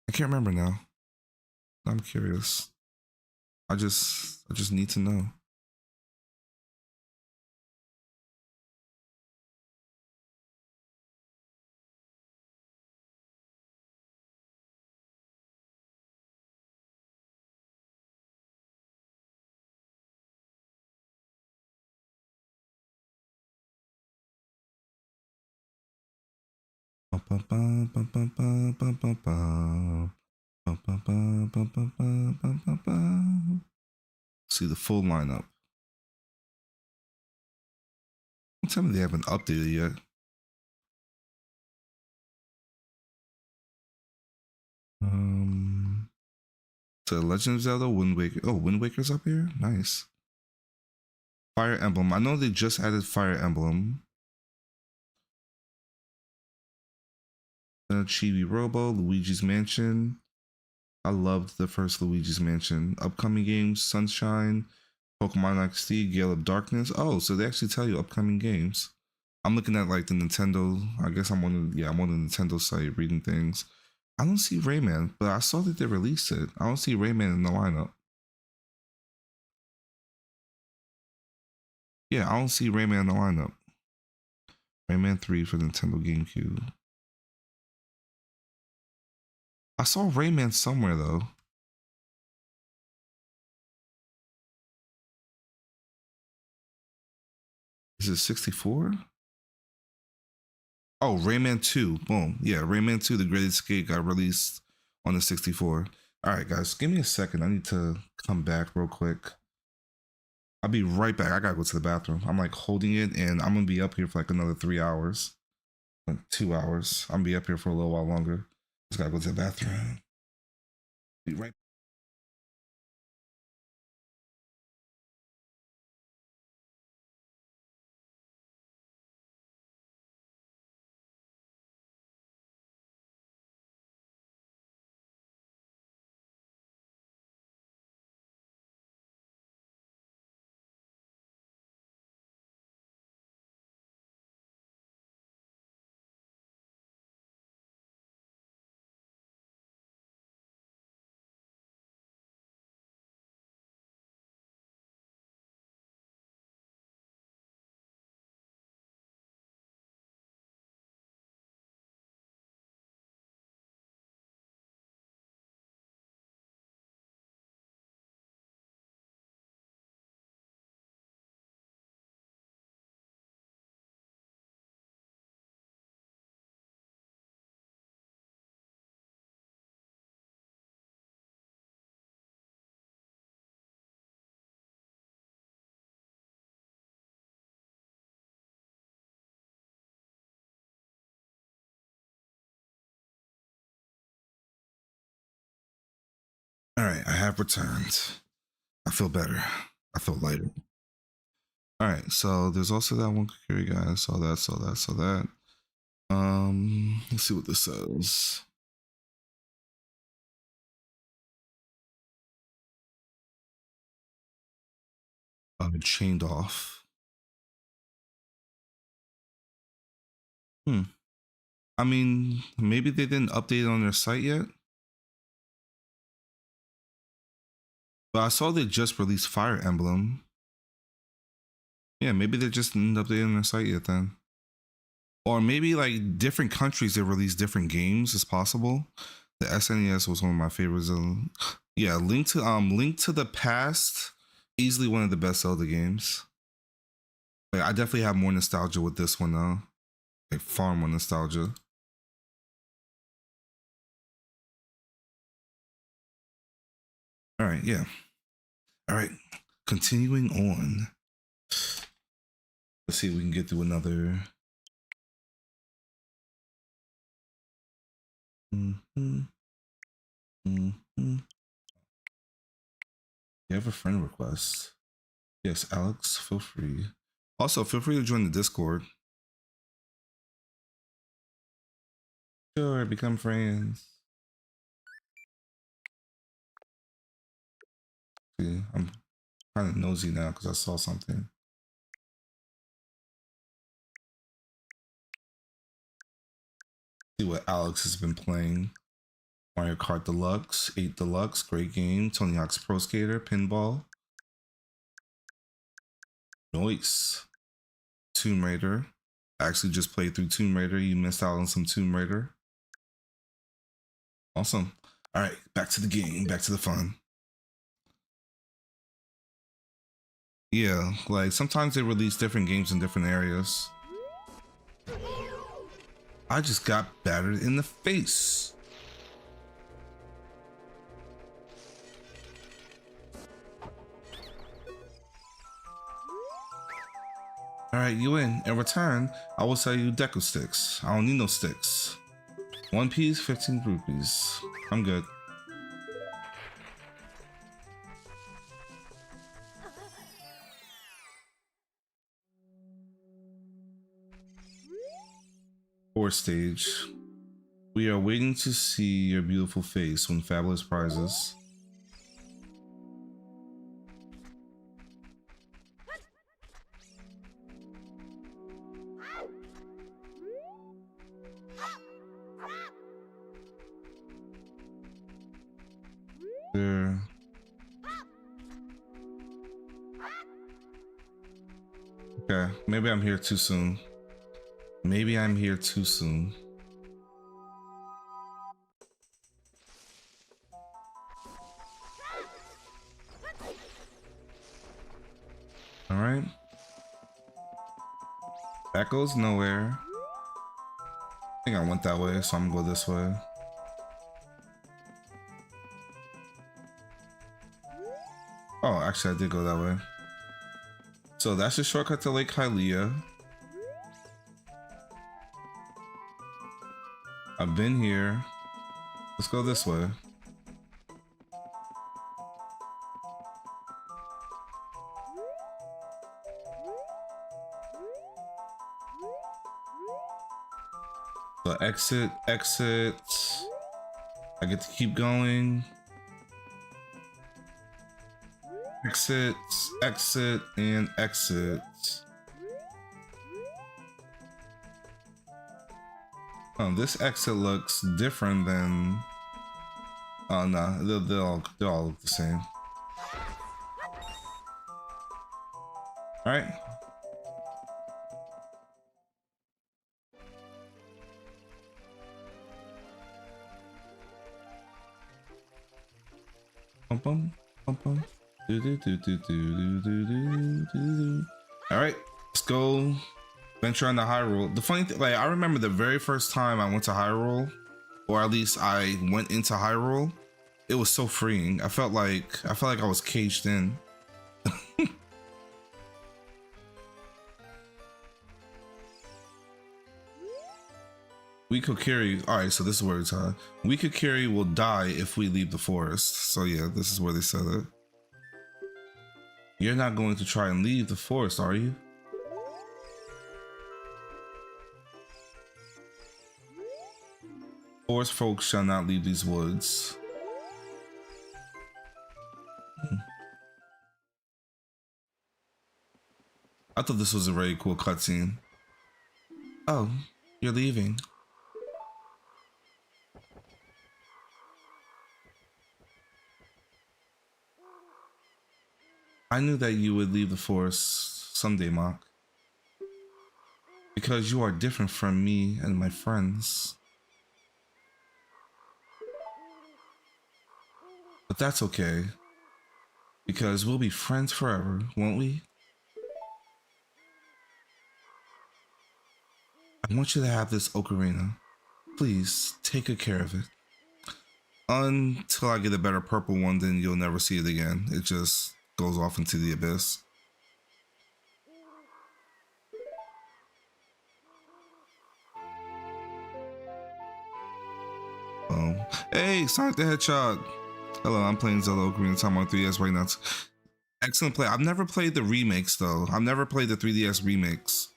I can't remember now. I'm curious. I just need to know. See the full lineup. Don't tell me they haven't updated yet. So Legend of Zelda, Wind Waker. Oh, Wind Waker's up here? Nice. Fire Emblem. I know they just added Fire Emblem. Chibi Robo, Luigi's Mansion. I loved the first Luigi's Mansion. Upcoming games, Sunshine, Pokemon XD, Gale of Darkness. Oh, so they actually tell you upcoming games. I'm looking at like the Nintendo. I guess I'm on the Nintendo site reading things. I don't see Rayman, but I saw that they released it. I don't see Rayman in the lineup. Yeah, I don't see Rayman in the lineup. Rayman 3 for Nintendo GameCube. I saw Rayman somewhere though. Is it 64? Oh, Rayman 2. Boom. Yeah, Rayman 2, The Great Escape got released on the 64. All right, guys, give me a second. I need to come back real quick. I'll be right back. I gotta go to the bathroom. I'm like holding it, and I'm gonna be up here for like another 3 hours, like 2 hours. I'm gonna be up here for a little while longer. Just gotta go to the bathroom. Be right. All right, I have returned. I feel better. I feel lighter. All right, so there's also that one Kokiri guy. Saw that. Let's see what this says. Chained off. I mean, maybe they didn't update it on their site yet. But I saw they just released Fire Emblem. Yeah, maybe they just didn't update on their site yet then. Or maybe like different countries they release different games. It's possible. The SNES was one of my favorites. Yeah, Link to the Past, easily one of the best Zelda games. Like, I definitely have more nostalgia with this one though. Like far more nostalgia. All right, yeah. All right, continuing on. Let's see if we can get through another. You have a friend request. Yes, Alex, feel free. Also, feel free to join the Discord. Sure, become friends. See, I'm kind of nosy now because I saw something. See what Alex has been playing. Mario Kart Deluxe, 8 Deluxe, great game. Tony Hawk's Pro Skater, Pinball. Noise. Tomb Raider. I actually just played through Tomb Raider. You missed out on some Tomb Raider. Awesome. All right, back to the game, back to the fun. Yeah, like sometimes they release different games in different areas. I just got battered in the face. All right, you win. In return, I will sell you deco sticks. I don't need no sticks. One piece, 15 rupees. I'm good. Fourth stage. We are waiting to see your beautiful face win fabulous prizes. There. Okay, maybe I'm here too soon. Maybe I'm here too soon. All right. That goes nowhere. I think I went that way, so I'm gonna go this way. Oh, actually I did go that way. So that's the shortcut to Lake Hylia. I've been here. Let's go this way. So exit, exit. I get to keep going. Exit, exit, and exit. Oh, this exit looks different than. Oh no, they all look the same. All right. Bum bum bum bum. Do do do do do do do do. All right, let's go. Venture on the Hyrule. The funny thing, like I remember the very first time I went to Hyrule, or at least I went into Hyrule, it was so freeing. I felt like I was caged in. We could carry. All right, so this is where it's at. We could carry will die if we leave the forest. So yeah, this is where they said it. You're not going to try and leave the forest, are you? Forest folk shall not leave these woods. I thought this was a very cool cutscene. Oh, you're leaving. I knew that you would leave the forest someday, Mach. Because you are different from me and my friends. But that's okay. Because we'll be friends forever, won't we? I want you to have this ocarina. Please, take good care of it. Until I get a better purple one, then you'll never see it again. It just goes off into the abyss. Hey, Sonic the Hedgehog. Hello, I'm playing Zelda Ocarina of Time on 3DS right now. Excellent play. I've never played the remakes though. I've never played the 3DS remakes.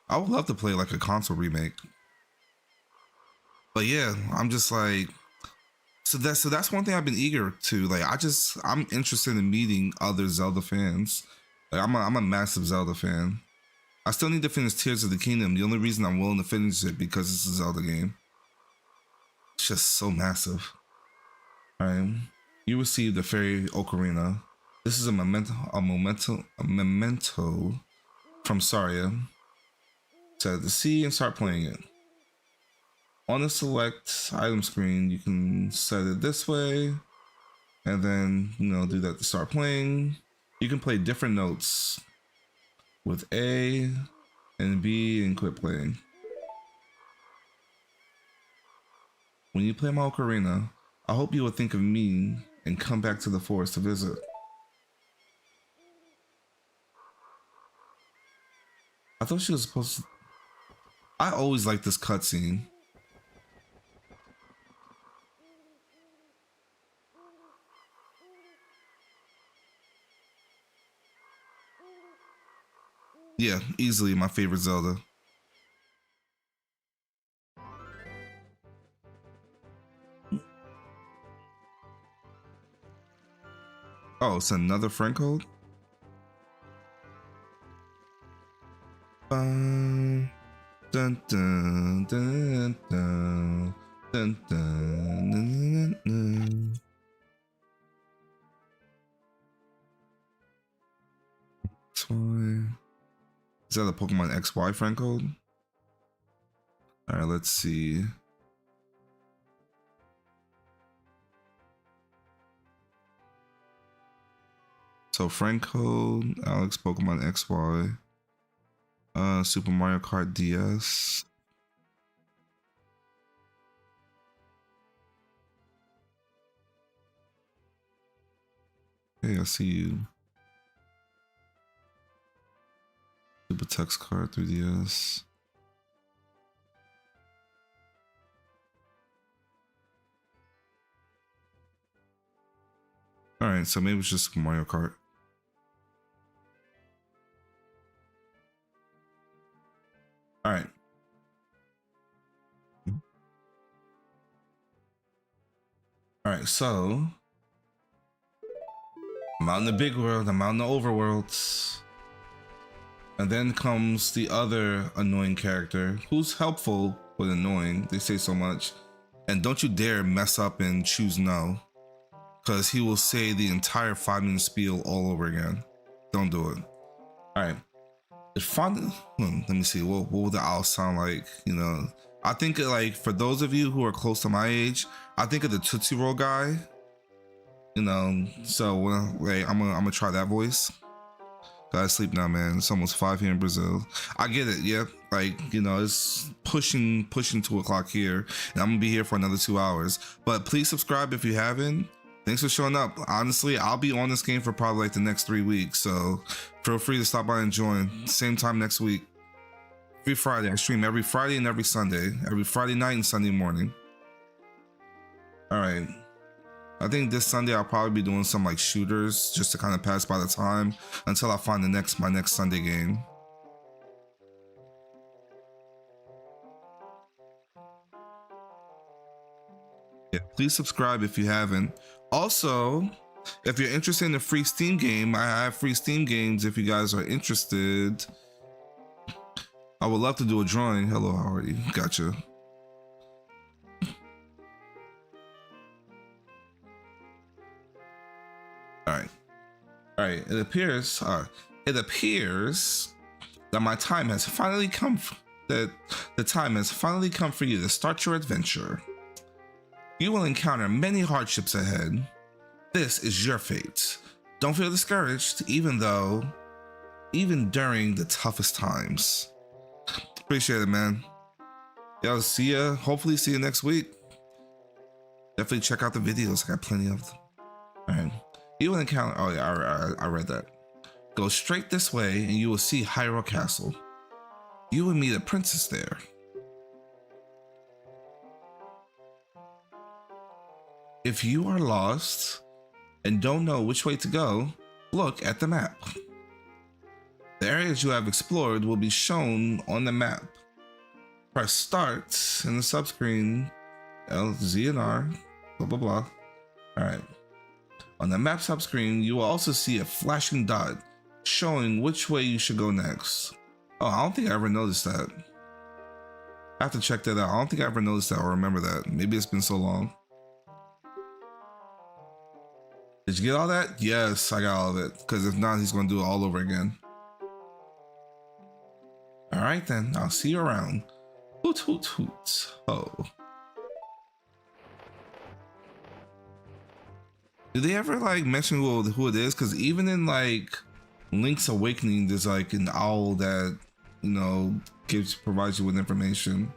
I would love to play like a console remake. But yeah, I'm just like, so that's one thing I've been eager to. Like, I'm interested in meeting other Zelda fans. Like, I'm a massive Zelda fan. I still need to finish Tears of the Kingdom. The only reason I'm willing to finish it because it's a Zelda game. It's just so massive. Alright. You received the fairy ocarina. This is a memento from Saria. Set the sea and start playing it. On the select item screen, you can set it this way, and then do that to start playing. You can play different notes with A and B and quit playing. When you play my ocarina, I hope you will think of me and come back to the forest to visit. I thought she was supposed to. I always like this cutscene. Yeah, easily my favorite Zelda. Oh, it's another friend code? Dun, dun, dun, dun, dun, dun, dun, dun, dun. Is that a Pokemon XY friend code? Alright, let's see. So friend code, Alex, Pokemon XY, Super Mario Kart DS. Hey, I see you. Super Text Card 3DS. Alright, so maybe it's just Mario Kart. Alright. Alright, so I'm out in the big world, I'm out in the overworld. And then comes the other annoying character who's helpful but annoying. They say so much. And don't you dare mess up and choose no, because he will say the entire 5-minute spiel all over again. Don't do it. Alright. Let me see. What would the owl sound like? I think like for those of you who are close to my age, I think of the Tootsie Roll guy. So like I'm gonna try that voice. Gotta sleep now, man. It's almost 5 here in Brazil. I get it, yeah. Like, it's pushing 2 o'clock here, and I'm gonna be here for another 2 hours. But please subscribe if you haven't. Thanks for showing up. Honestly, I'll be on this game for probably like the next 3 weeks, so feel free to stop by and join. Same time next week. Every Friday. I stream every Friday and every Sunday. Every Friday night and Sunday morning. Alright. I think this Sunday I'll probably be doing some like shooters just to kind of pass by the time until I find my next Sunday game. Yeah, please subscribe if you haven't. Also, if you're interested in the free Steam game, I have free Steam games if you guys are interested. I would love to do a drawing. Hello, how are you? Gotcha. All right. It appears that my time has finally come. That the time has finally come for you to start your adventure. You will encounter many hardships ahead. This is your fate. Don't feel discouraged, even during the toughest times. Appreciate it, man. Y'all see ya. Hopefully see you next week. Definitely check out the videos. I got plenty of them. All right. You will encounter, oh yeah, I read that. Go straight this way and you will see Hyrule Castle. You will meet a princess there. If you are lost and don't know which way to go, look at the map. The areas you have explored will be shown on the map. Press start in the subscreen, L, Z, and R, blah, blah, blah. All right. On the map subscreen, you will also see a flashing dot showing which way you should go next. Oh, I don't think I ever noticed that. I have to check that out. I don't think I ever noticed that or remember that. Maybe it's been so long. Did you get all that? Yes, I got all of it. Because if not, he's going to do it all over again. All right, then. I'll see you around. Hoot, hoot, hoot. Oh. Do they ever like mention who it is? Because even in like Link's Awakening, there's like an owl that, you know, provides you with information.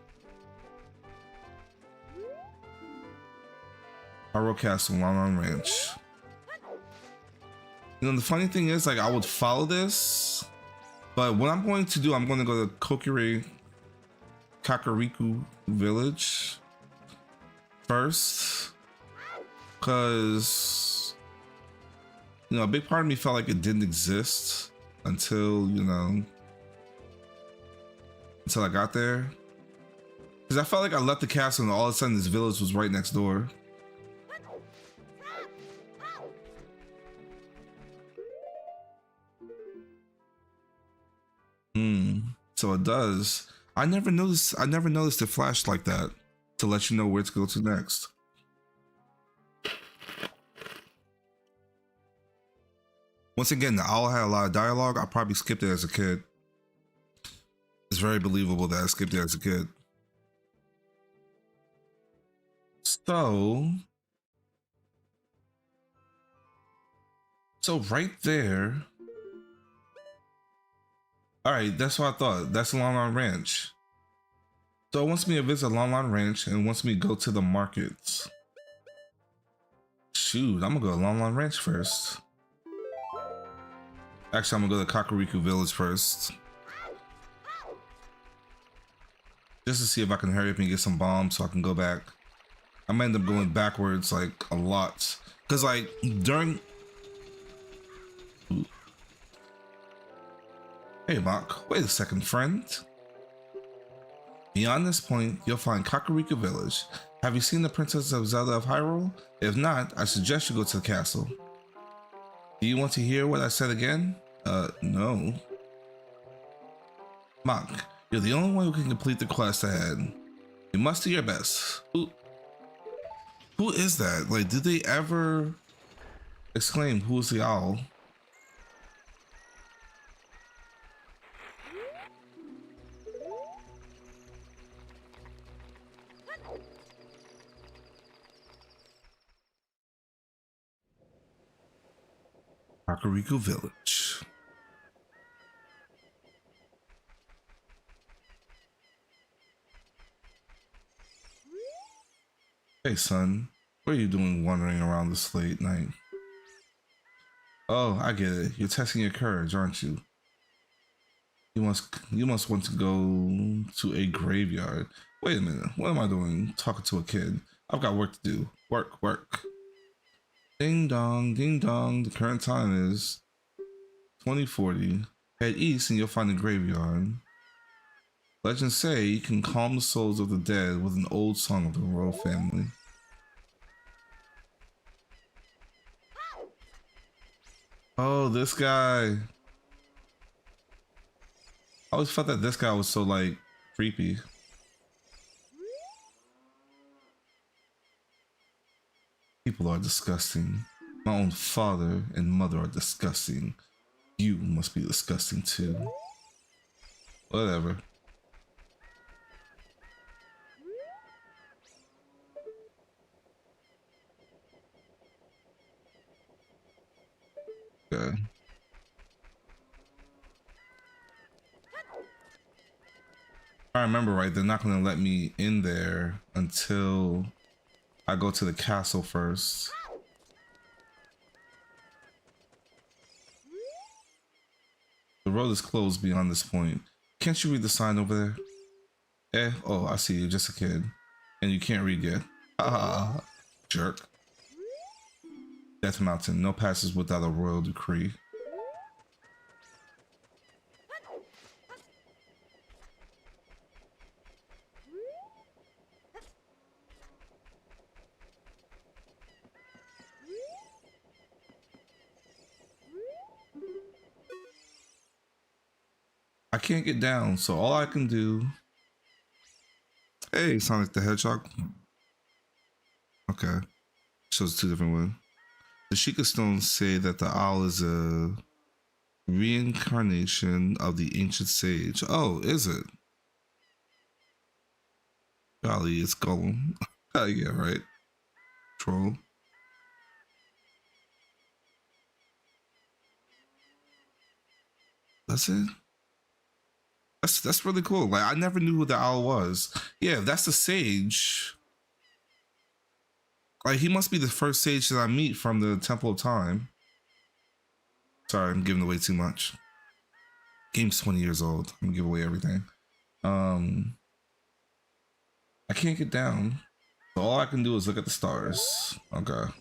Hyrule Castle, Lon Ranch. You know, the funny thing is, like, I would follow this, but what I'm going to do, I'm going to go to Kakariko Village first, because, you know, a big part of me felt like it didn't exist until, you know, until I got there. Because I felt like I left the castle and all of a sudden this village was right next door. So it does. I never noticed it flashed like that to let you know where to go to next. Once again, the owl had a lot of dialogue. I probably skipped it as a kid. It's very believable that I skipped it as a kid. So right there. All right, that's what I thought. That's Lon Ranch. So it wants me to visit Lon Ranch and wants me to go to the markets. Shoot, I'm gonna go to Lon Ranch first. Actually, I'm gonna go to Kakariko Village first. Just to see if I can hurry up and get some bombs so I can go back. I might end up going backwards like a lot. Cause like during... Ooh. Hey Mach, wait a second, friend. Beyond this point, you'll find Kakariko Village. Have you seen the Princess of Zelda of Hyrule? If not, I suggest you go to the castle. Do you want to hear what I said again? No. Mach, you're the only one who can complete the quest ahead. You must do your best. Who is that? Like, did they ever exclaim, who's the owl? Kakariko Village. Hey son, what are you doing wandering around this late night? Oh, I get it. You're testing your courage, aren't you? You must want to go to a graveyard. Wait a minute, what am I doing talking to a kid? I've got work to do. Work. Ding dong, ding dong. The current time is 2040. Head east and you'll find a graveyard. Legends say you can calm the souls of the dead with an old song of the royal family. Oh, this guy. I always felt that this guy was so like creepy. People are disgusting. My own father and mother are disgusting. You must be disgusting too. Whatever. Okay. If I remember right, they're not gonna let me in there until I go to the castle first. The road is closed beyond this point. Can't you read the sign over there? Eh? Oh, I see. You're just a kid. And you can't read yet. Ah, jerk. Death Mountain. No passes without a royal decree. I can't get down, so all I can do... Hey, Sonic the Hedgehog. Okay. Shows two different ones. The Sheikah Stones say that the owl is a reincarnation of the ancient sage. Oh, is it? Golly, it's Gollum. Oh, yeah, right. Troll. That's it? That's really cool. Like, I never knew who the owl was. Yeah, that's the sage. Like, he must be the first sage that I meet from the Temple of Time. Sorry, I'm giving away too much. Game's 20 years old. I'm gonna give away everything. I can't get down. So all I can do is look at the stars. Okay.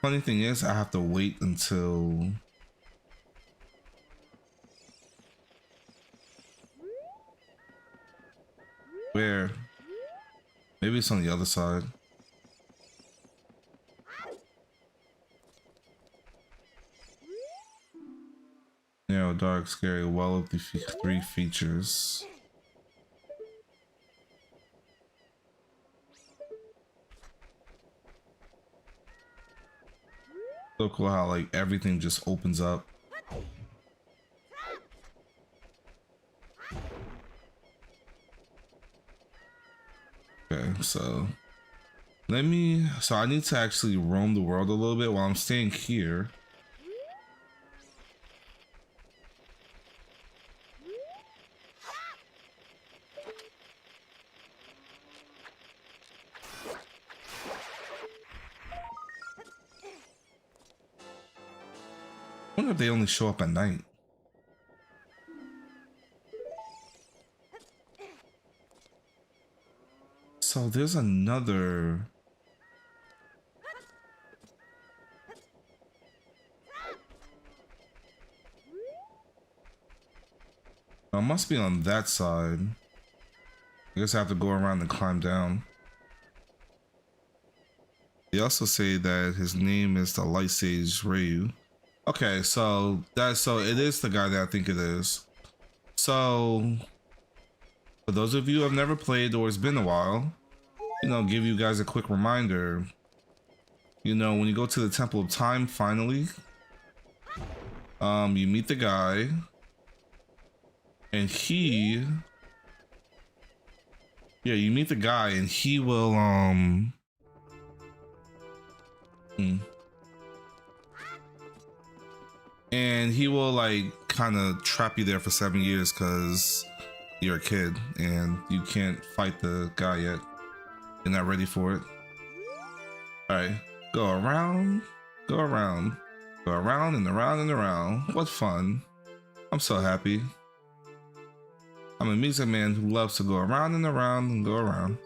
Funny thing is, I have to wait until where? Maybe it's on the other side. Narrow, dark, scary, well of the three features. So cool how like everything just opens up. Okay, so I need to actually roam the world a little bit while I'm staying here. I wonder if they only show up at night. So there's another... Oh, it must be on that side. I guess I have to go around and climb down. They also say that his name is the Light Sage Ryu. Okay, so it is the guy that I think it is. So for those of you who have never played or it's been a while, you know, give you guys a quick reminder. You know, when you go to the Temple of Time, finally, you meet the guy, and he will and he will like kind of trap you there for 7 years because you're a kid and you can't fight the guy yet. You're not ready for it. All right, go around. Go around. Go around and around and around. What fun. I'm so happy. I'm a music man who loves to go around and around and go around.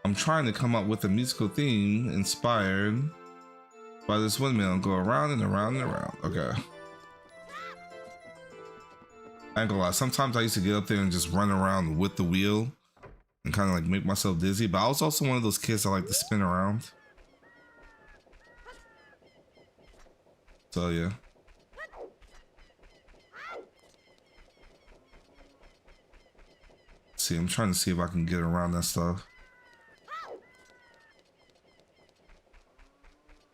I'm trying to come up with a musical theme inspired by this windmill. Go around and around and around. Okay. I ain't gonna lie, sometimes I used to get up there and just run around with the wheel and kind of like make myself dizzy, but I was also one of those kids that like to spin around. So yeah. See, I'm trying to see if I can get around that stuff.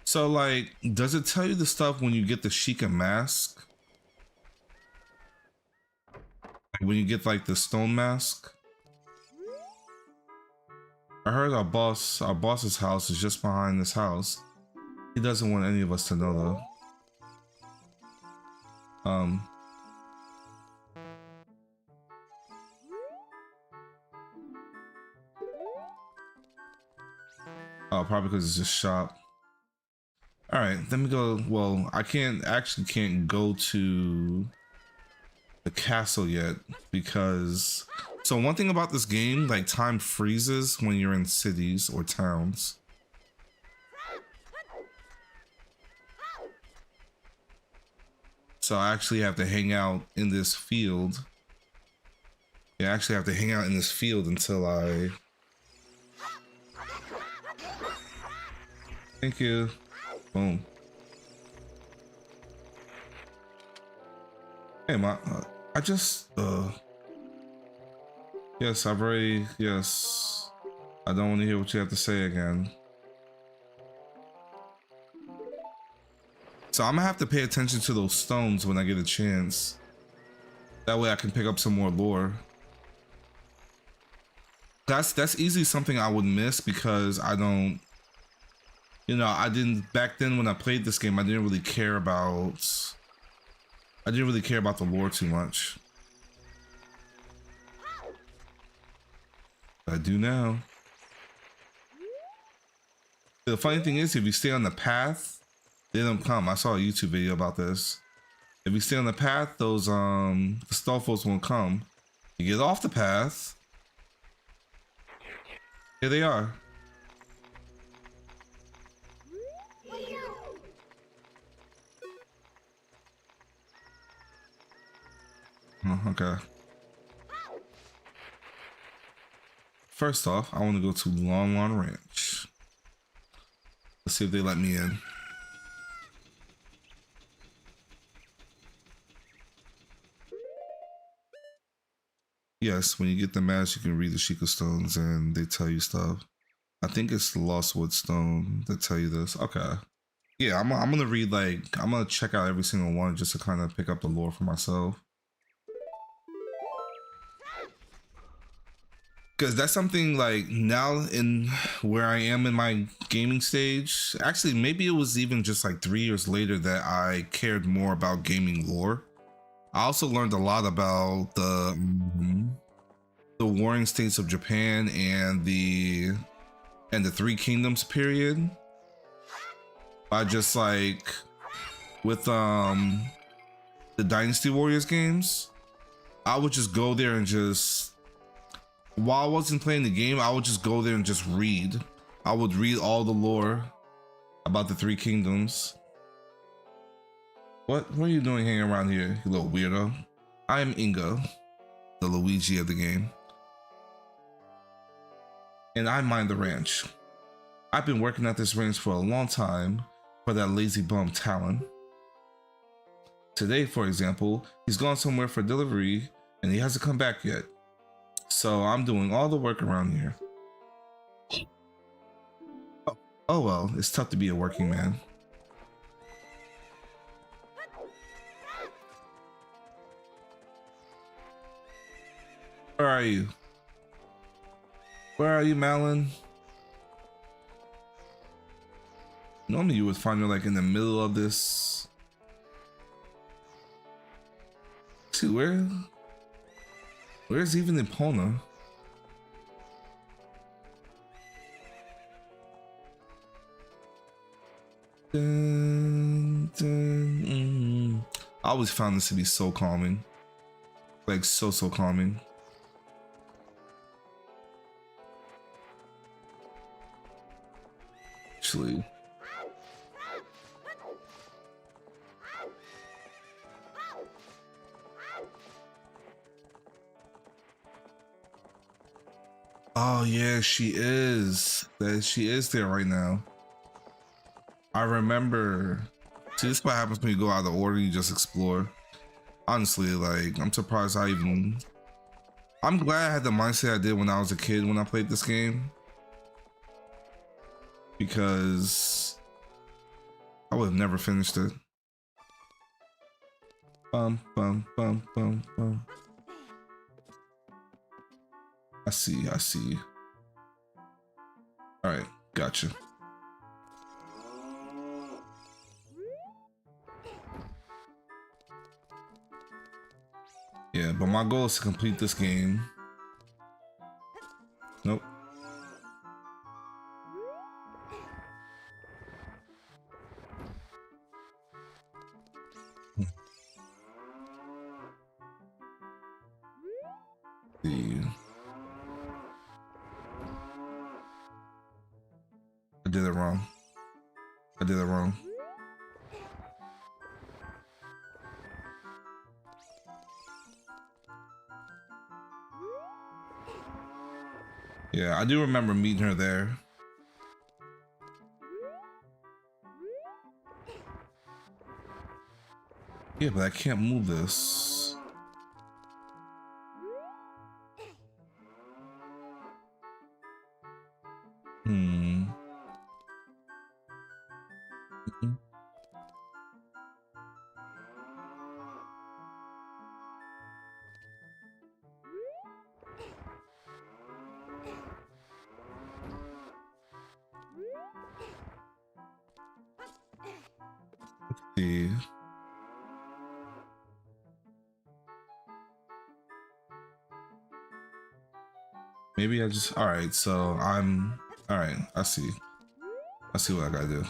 So like, does it tell you the stuff when you get the Sheikah mask? Like when you get like the stone mask? I heard our boss's house is just behind this house. He doesn't want any of us to know though. Oh, probably because it's a shop. All right, let me go. Well, I can't go to the castle yet because. So one thing about this game, like time freezes when you're in cities or towns. So I actually have to hang out in this field. Yeah, I actually have to hang out in this field until I. Thank you. Boom. Hey, I just, yes, I've already, yes. I don't want to hear what you have to say again. So I'm gonna have to pay attention to those stones when I get a chance. That way I can pick up some more lore. That's easily something I would miss because I don't, you know, I didn't, back then when I played this game, I didn't really care about the lore too much. I do now. The funny thing is, if you stay on the path, they don't come. I saw a YouTube video about this. If you stay on the path, those the Stolfos won't come. You get off the path, here they are. Oh, okay. First off, I want to go to Long Lawn Ranch. Let's see if they let me in. Yes, when you get the mask, you can read the Sheikah stones and they tell you stuff. I think it's the Lostwood Stone that tell you this. Okay. Yeah, I'm gonna read, like, I'm gonna check out every single one just to kind of pick up the lore for myself. Because that's something like now in where I am in my gaming stage, actually maybe it was even just like 3 years later that I cared more about gaming lore. I also learned a lot about the warring states of Japan and the Three Kingdoms period. By just like with the Dynasty Warriors games, I would just go there and just, while I wasn't playing the game, I would just go there and just read. I would read all the lore about the Three Kingdoms. What are you doing hanging around here, you little weirdo? I am Ingo, the Luigi of the game. And I mind the ranch. I've been working at this ranch for a long time for that lazy bum Talon. Today, for example, he's gone somewhere for delivery and he hasn't come back yet. So I'm doing all the work around here. Oh well, it's tough to be a working man. Where are you? Where are you, Malin? Normally you would find her like in the middle of this. See, where's even Epona? Dun, dun, I always found this to be so calming. Like so calming. Actually. Oh yeah, she is. She is there right now. I remember. See, this is what happens when you go out of order. You just explore. Honestly, like I'm surprised I'm glad I had the mindset I did when I was a kid when I played this game, because I would have never finished it. Bum bum bum bum bum. I see. All right, gotcha. Yeah, but my goal is to complete this game. Nope. See. I did it wrong. Yeah, I do remember meeting her there. Yeah, but I can't move this. See. Maybe I just, all right, so I'm, all right, I see what I gotta do.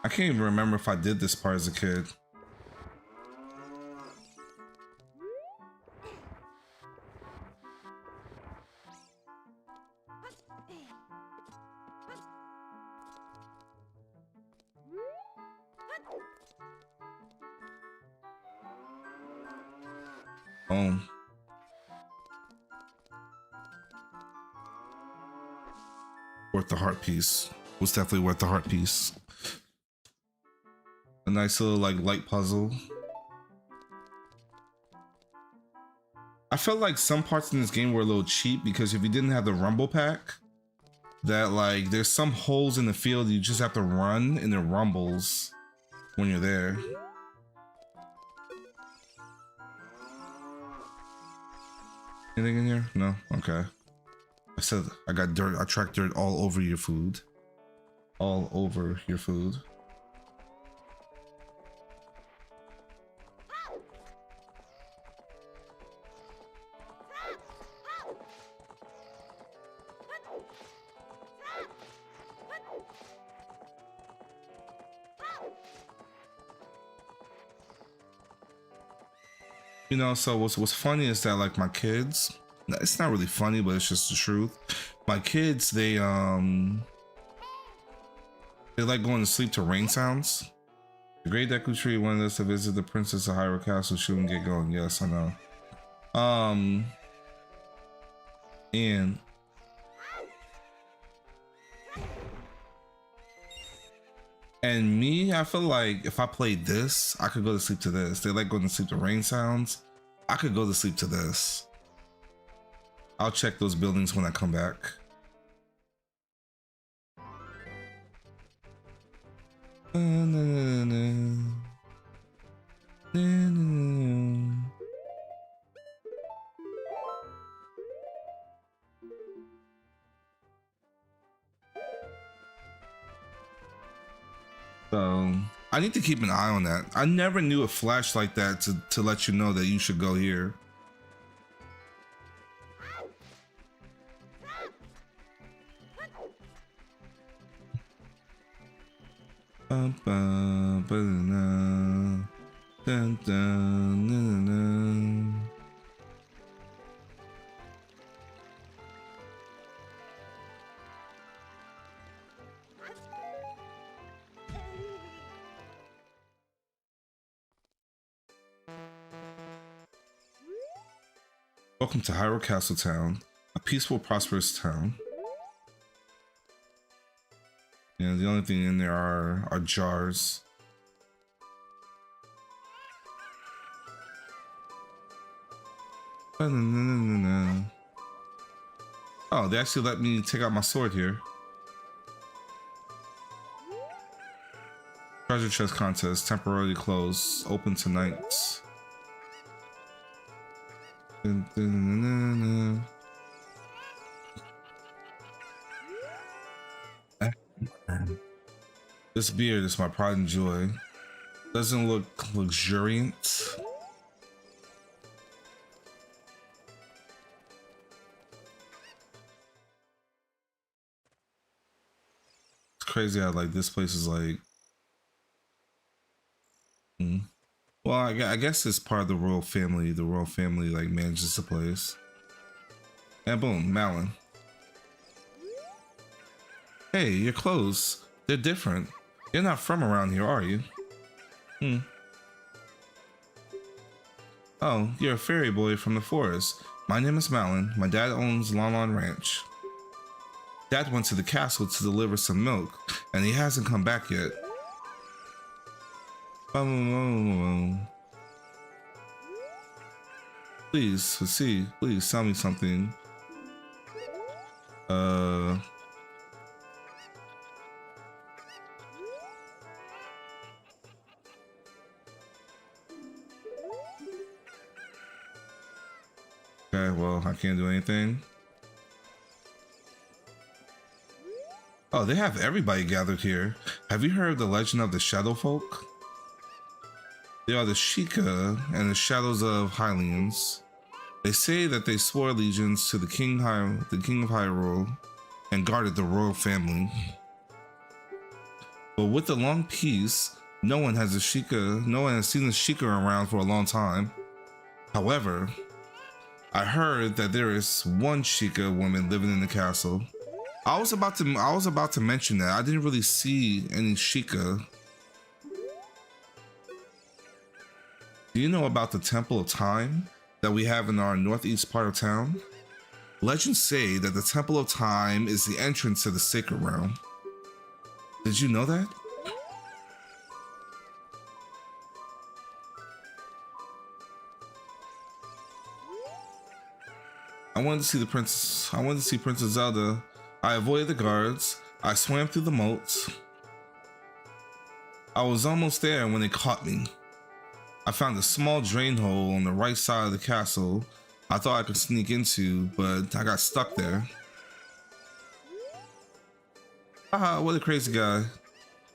I can't even remember if I did this part as a kid. Worth the heart piece. Was definitely worth the heart piece. A nice little like light puzzle. I felt like some parts in this game were a little cheap, because if you didn't have the rumble pack, that like there's some holes in the field you just have to run and it rumbles when you're there. Anything in here? No? Okay. I said I got dirt. I tracked dirt all over your food. All over your food. You know, so what's funny is that like my kids, it's not really funny, but it's just the truth. My kids, they like going to sleep to rain sounds. The Great Deku Tree wanted us to visit the Princess of Hyrule Castle. She wouldn't get going. Yes, I know. And me, I feel like if I played this, I could go to sleep to this. They like going to sleep to rain sounds. I could go to sleep to this. I'll check those buildings when I come back. So I need to keep an eye on that. I never knew it flashed like that to let you know that you should go here. Dun, dun, dun, dun. Welcome to Hyrule Castle Town, a peaceful, prosperous town. And the only thing in there are jars. Oh, they actually let me take out my sword here. Treasure chest contest temporarily closed. Open tonight. This beard is my pride and joy. Doesn't look luxuriant. It's crazy how like this place is like. Well, I guess it's part of the royal family. The royal family like manages the place. And boom, Malin. Hey, your clothes. They're different. You're not from around here, are you? Oh, you're a fairy boy from the forest. My name is Malin. My dad owns Lon Lon Ranch. Dad went to the castle to deliver some milk, and he hasn't come back yet. Please tell me something. Okay, well, I can't do anything. Oh, they have everybody gathered here. Have you heard the legend of the Shadow Folk? They are the Sheikah and the Shadows of Hylians. They say that they swore allegiance to the King of Hyrule and guarded the royal family. But with the long peace, no one has seen the Sheikah around for a long time. However, I heard that there is one Sheikah woman living in the castle. I was about to mention that. I didn't really see any Sheikah. Do you know about the Temple of Time that we have in our northeast part of town? Legends say that the Temple of Time is the entrance to the Sacred Realm. Did you know that? I wanted to see Princess Zelda. I avoided the guards. I swam through the moat. I was almost there when they caught me. I found a small drain hole on the right side of the castle I thought I could sneak into, but I got stuck there. Haha, what a crazy guy.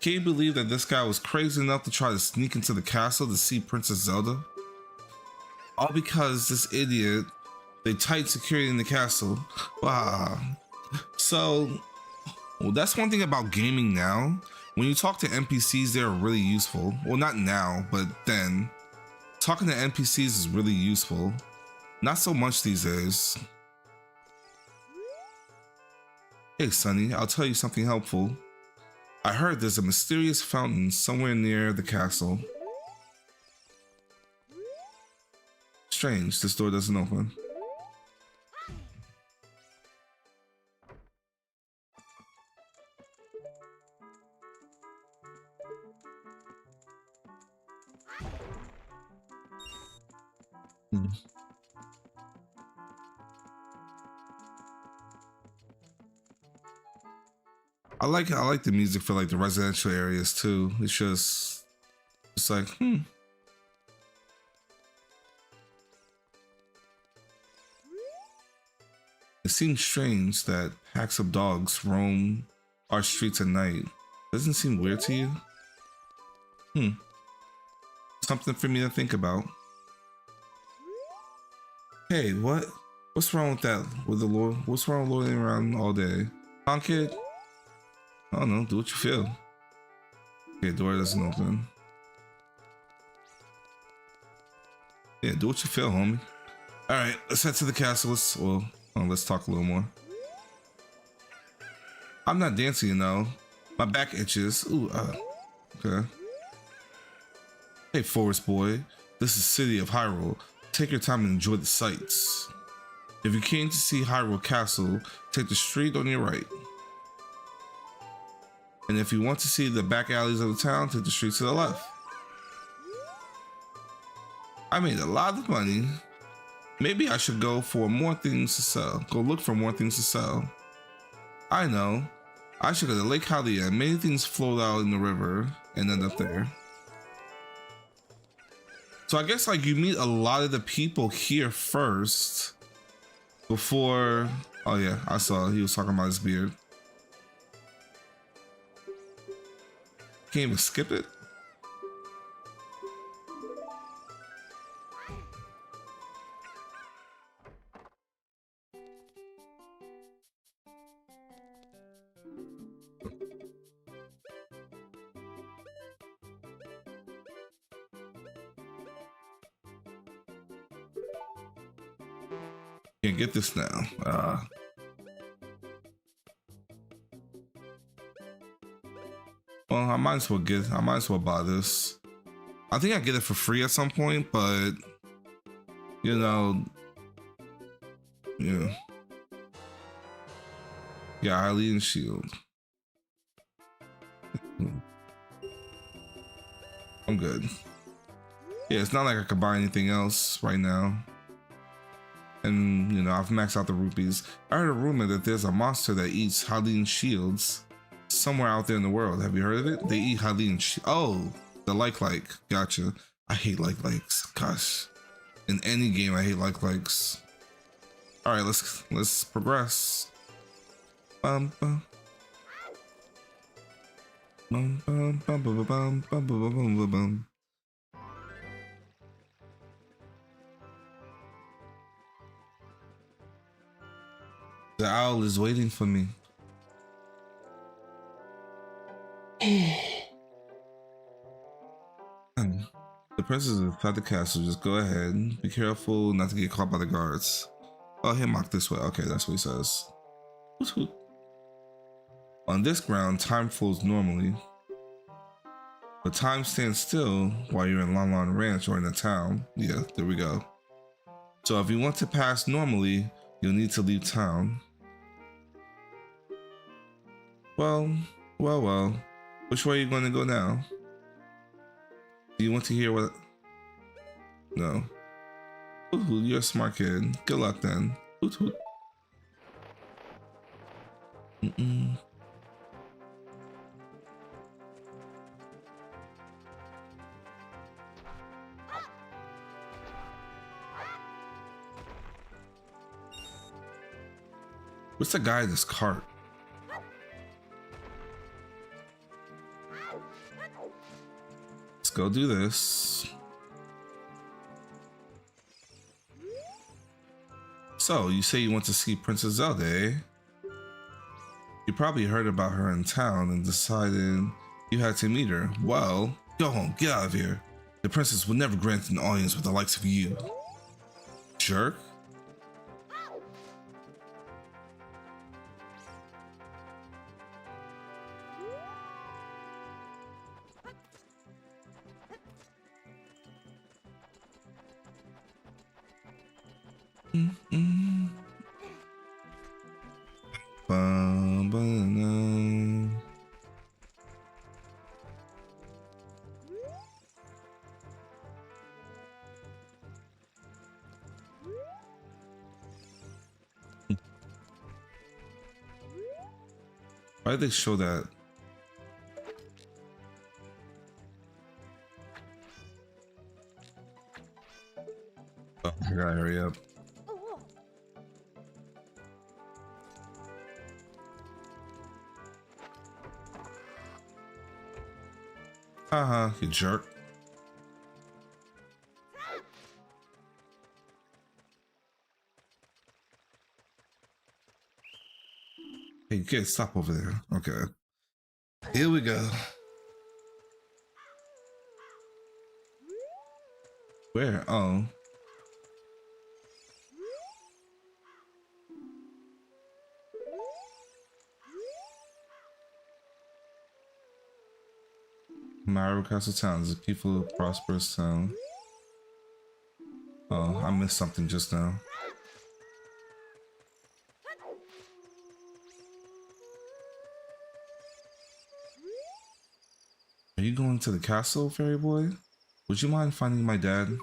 Can you believe that this guy was crazy enough to try to sneak into the castle to see Princess Zelda? All because this idiot, they tight security in the castle. Wow. So, well, that's one thing about gaming now. When you talk to NPCs, they're really useful. Well, not now, but then. Talking to NPCs is really useful. Not so much these days. Hey, Sonny, I'll tell you something helpful. I heard there's a mysterious fountain somewhere near the castle. Strange, this door doesn't open. I like the music for like the residential areas too. It's like It seems strange that packs of dogs roam our streets at night. Doesn't seem weird to you? Something for me to think about. Hey, what? What's wrong with that? With the Lord? What's wrong with loitering around all day? Huh, kid? I don't know. Do what you feel. Okay, door doesn't open. Yeah, do what you feel, homie. All right, let's head to the castle. Let's talk a little more. I'm not dancing, you know. My back itches. Ooh, okay. Hey, Forest Boy. This is City of Hyrule. Take your time and enjoy the sights. If you came to see Hyrule Castle, take the street on your right. And if you want to see the back alleys of the town, take the street to the left. I made a lot of money. Maybe I should go for more things to sell. Go look for more things to sell. I know. I should go to Lake Hylia. Many things float out in the river and end up there. So I guess like you meet a lot of the people here first before. Oh yeah, I saw he was talking about his beard. Can't even skip it. Can't get this now. Well, I might as well buy this. I think I get it for free at some point, but you know, yeah. Yeah, Hylian shield. I'm good. Yeah, it's not like I could buy anything else right now. And you know, I've maxed out the rupees. I heard a rumor that there's a monster that eats Hylian shields somewhere out there in the world. Have you heard of it? They eat Hylian Oh, the like. Gotcha. I hate likes. Gosh. In any game, I hate likes. All right, let's progress. Bum bum. Bum bum bum bum bum bum bum bum bum. The owl is waiting for me. The princess is inside the castle. Just go ahead. Be careful not to get caught by the guards. Oh, hey, Mach this way. Okay, that's what he says. Hoot, hoot. On this ground, time flows normally. But time stands still while you're in Lon Lon Ranch or in the town. Yeah, there we go. So if you want to pass normally, you'll need to leave town. Well. Which way are you going to go now? Do you want to hear what? No. Ooh, you're a smart kid. Good luck then. Hoot, hoot. What's the guy in this cart? Let's go do this. So, you say you want to see Princess Zelda, eh? You probably heard about her in town and decided you had to meet her. Well, go home, get out of here. The princess would never grant an audience with the likes of you. Jerk. Why did they show that? Oh, I gotta hurry up. Haha, you jerk. Hey, kid, stop over there. Okay. Here we go. Where? Oh. Mario Castle Town is a peaceful, prosperous town. Oh, I missed something just now. Are you going to the castle, fairy boy? Would you mind finding my dad?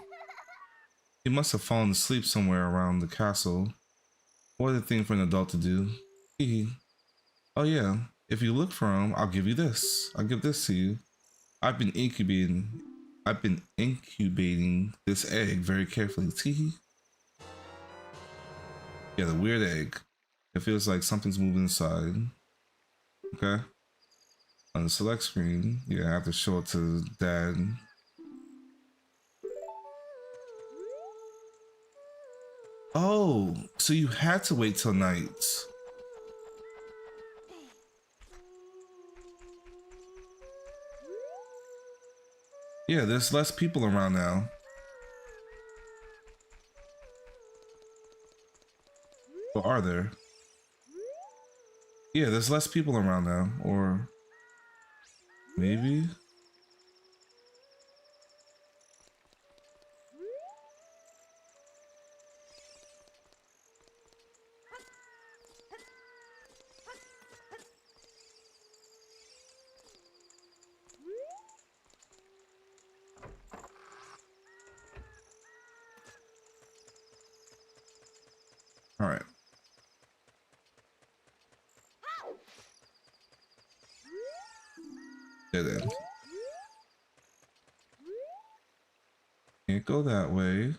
He must have fallen asleep somewhere around the castle. What a thing for an adult to do. Hee. Oh yeah, if you look for him, I'll give you this. I'll give this to you. I've been incubating this egg very carefully. Teehee. Yeah, the weird egg. It feels like something's moving inside. Okay. On the select screen, yeah, I have to show it to dad. Oh, so you had to wait till night. Yeah, there's less people around now. Or are there? Yeah, there's less people around now. Or maybe? All right. Dead end. Can't go that way.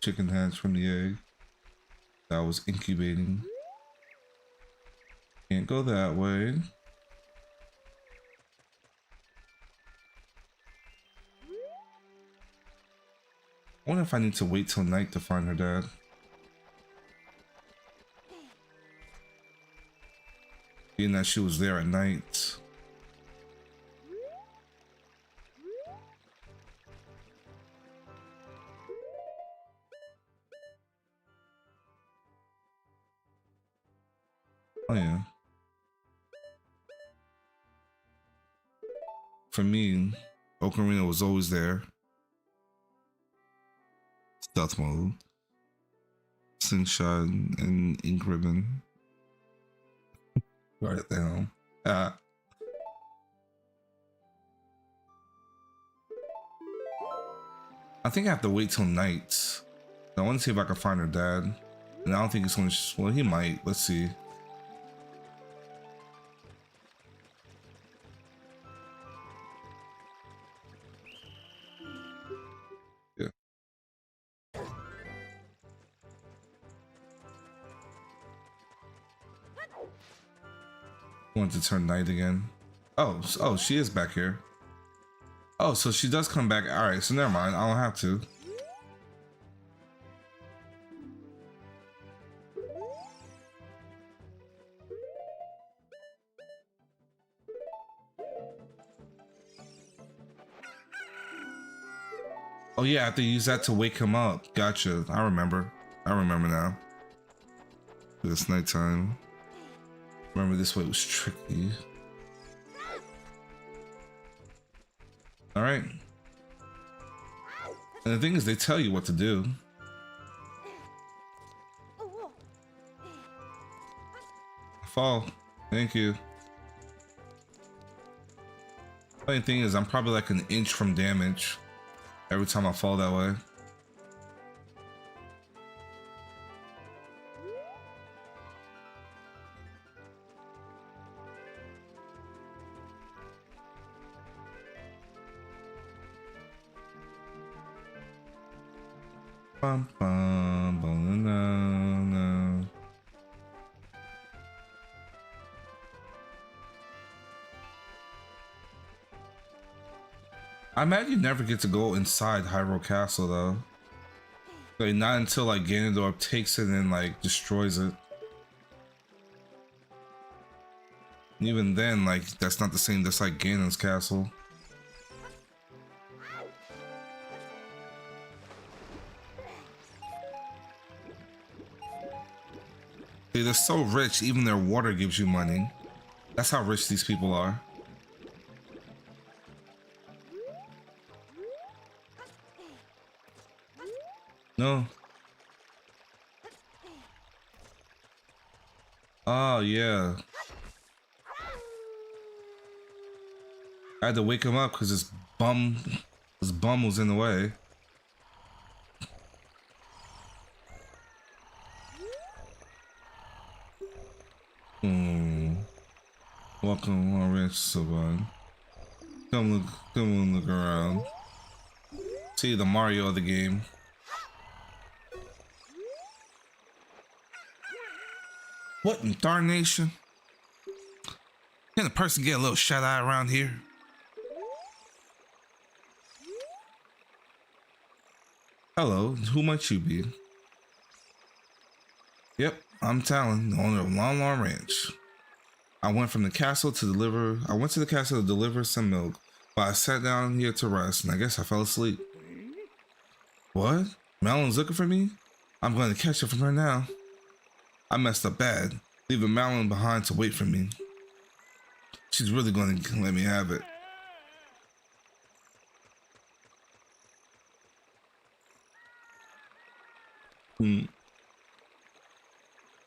Chicken hatch from the egg that was incubating. Can't go that way. I wonder if I need to wait till night to find her dad. Being that she was there at night. Oh yeah. For me, Ocarina was always there. Stealth mode. Slingshot and ink ribbon. Write it down. I think I have to wait till night. I want to see if I can find her dad. And I don't think it's going to... Well, he might. Let's see. Yeah. Want to turn night again. Oh, she is back here. Oh, so she does come back. All right, so never mind. I don't have to. Oh yeah, I have to use that to wake him up. Gotcha. I remember. I remember now. It's nighttime. Remember this way was tricky. All right. And the thing is, they tell you what to do. Fall. Thank you. Funny thing is, I'm probably like an inch from damage every time I fall that way. Bum, bum, bum, no, no. I imagine you never get to go inside Hyrule Castle though. Like not until like Ganondorf takes it and like destroys it. Even then, like that's not the same. That's like Ganon's castle. They're so rich, even their water gives you money. That's how rich these people are. No. Oh yeah. I had to wake him up because this bum was in the way. Welcome, our ranch, Sylvan. Come look around. See the Mario of the game. What in darnation? Can a person get a little shut eye around here? Hello, who might you be? Yep, I'm Talon, the owner of Lon Lon Ranch. I went to the castle to deliver some milk, but I sat down here to rest, and I guess I fell asleep. What? Malon's looking for me? I'm going to catch her from her now. I messed up bad, leaving Malon behind to wait for me. She's really going to let me have it.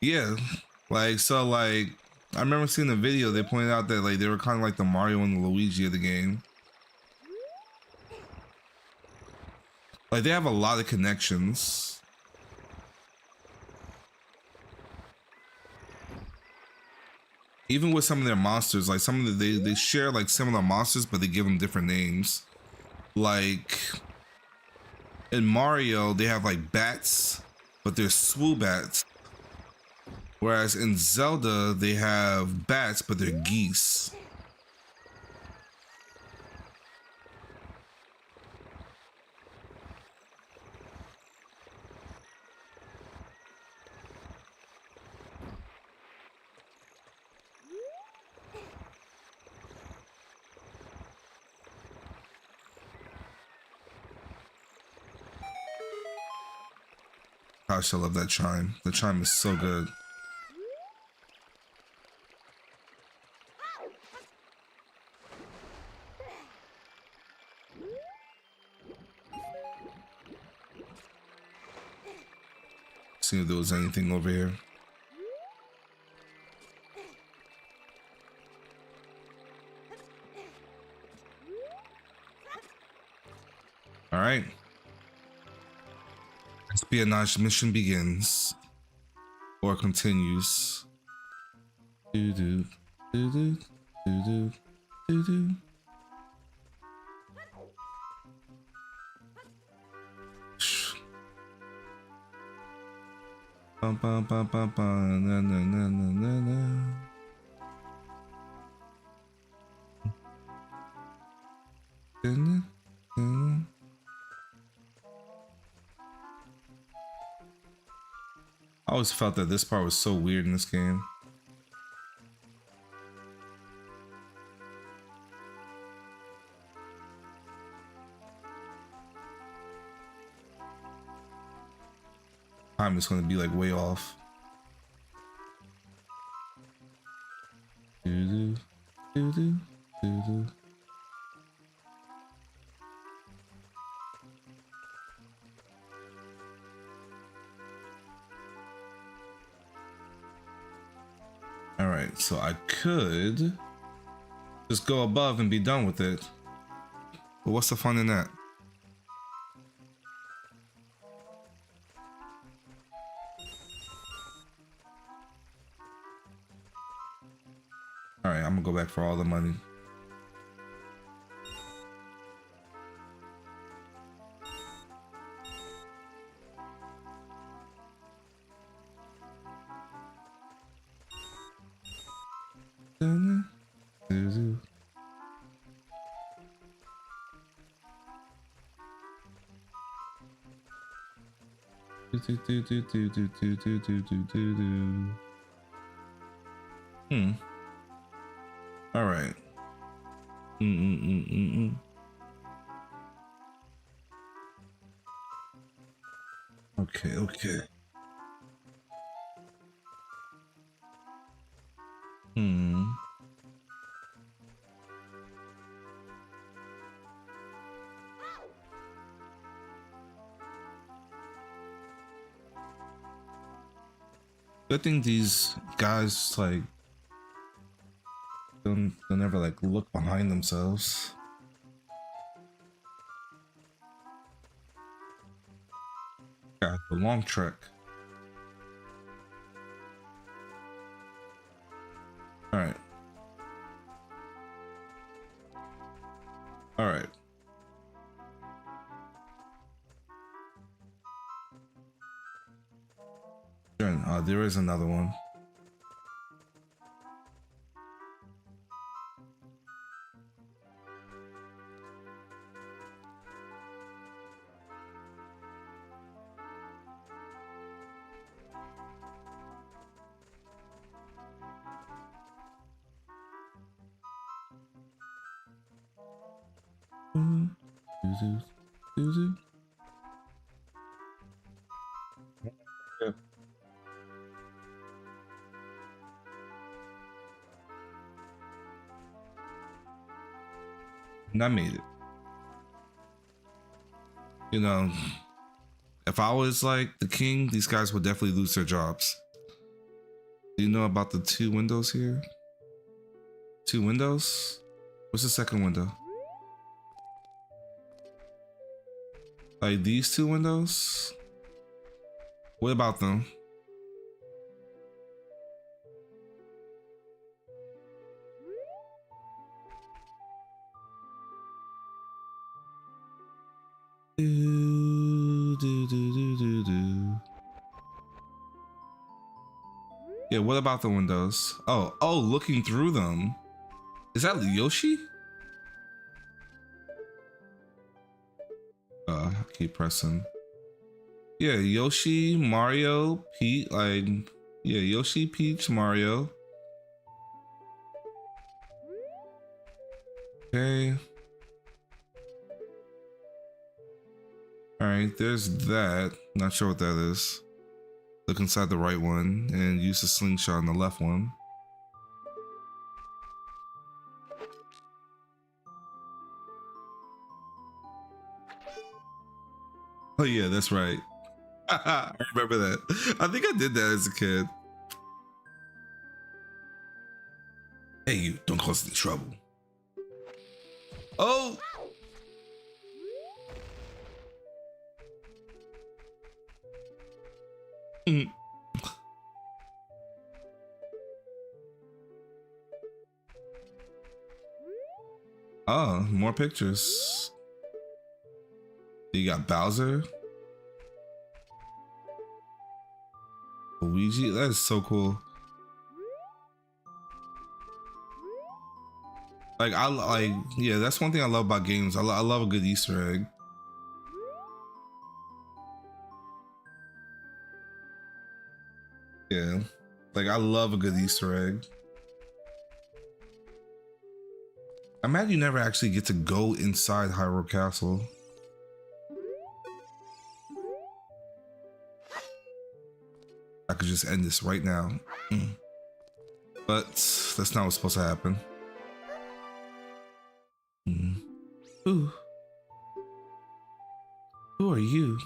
Yeah, like, so, like, I remember seeing the video, they pointed out that, like, they were kind of like the Mario and the Luigi of the game. Like, they have a lot of connections. Even with some of their monsters, like, some of they share, like, similar monsters, but they give them different names. Like, in Mario, they have, like, bats, but they're swoo bats. Whereas in Zelda, they have bats, but they're geese. Gosh, I love that chime. The chime is so good. See if there was anything over here. All right. Espionage mission begins or continues. Do do do do do do do do. Bum bum bum bum bum na na na na na na. I always felt that this part was so weird in this game. Time is going to be like way off. Do do do do do. All right, so I could just go above and be done with it. But what's the fun in that? All right, I'm gonna go back for all the money. All right. Okay, okay. Good thing these guys like don't ever like look behind themselves. Got the long trek. All right. All right. There is another one. And I made it. You know, if I was like the king, these guys would definitely lose their jobs. Do you know about the 2 windows here? 2 windows? What's the second window? Like these 2 windows? What about them? Yeah, what about the windows? Oh, looking through them. Is that Yoshi? Keep pressing. Yeah, Yoshi, Mario, Pete, like, yeah, Yoshi, Peach, Mario. Okay. All right, there's that. Not sure what that is. Look inside the right one and use the slingshot on the left one. Oh yeah, that's right. I remember that. I think I did that as a kid. Hey, you, don't cause any trouble. Oh! Oh, more pictures. You got Bowser. Luigi, that is so cool. Like yeah, that's one thing I love about games. I love a good Easter egg. Yeah, like I love a good Easter egg. I'm mad you never actually get to go inside Hyrule Castle. I could just end this right now. But that's not what's supposed to happen. Who are you?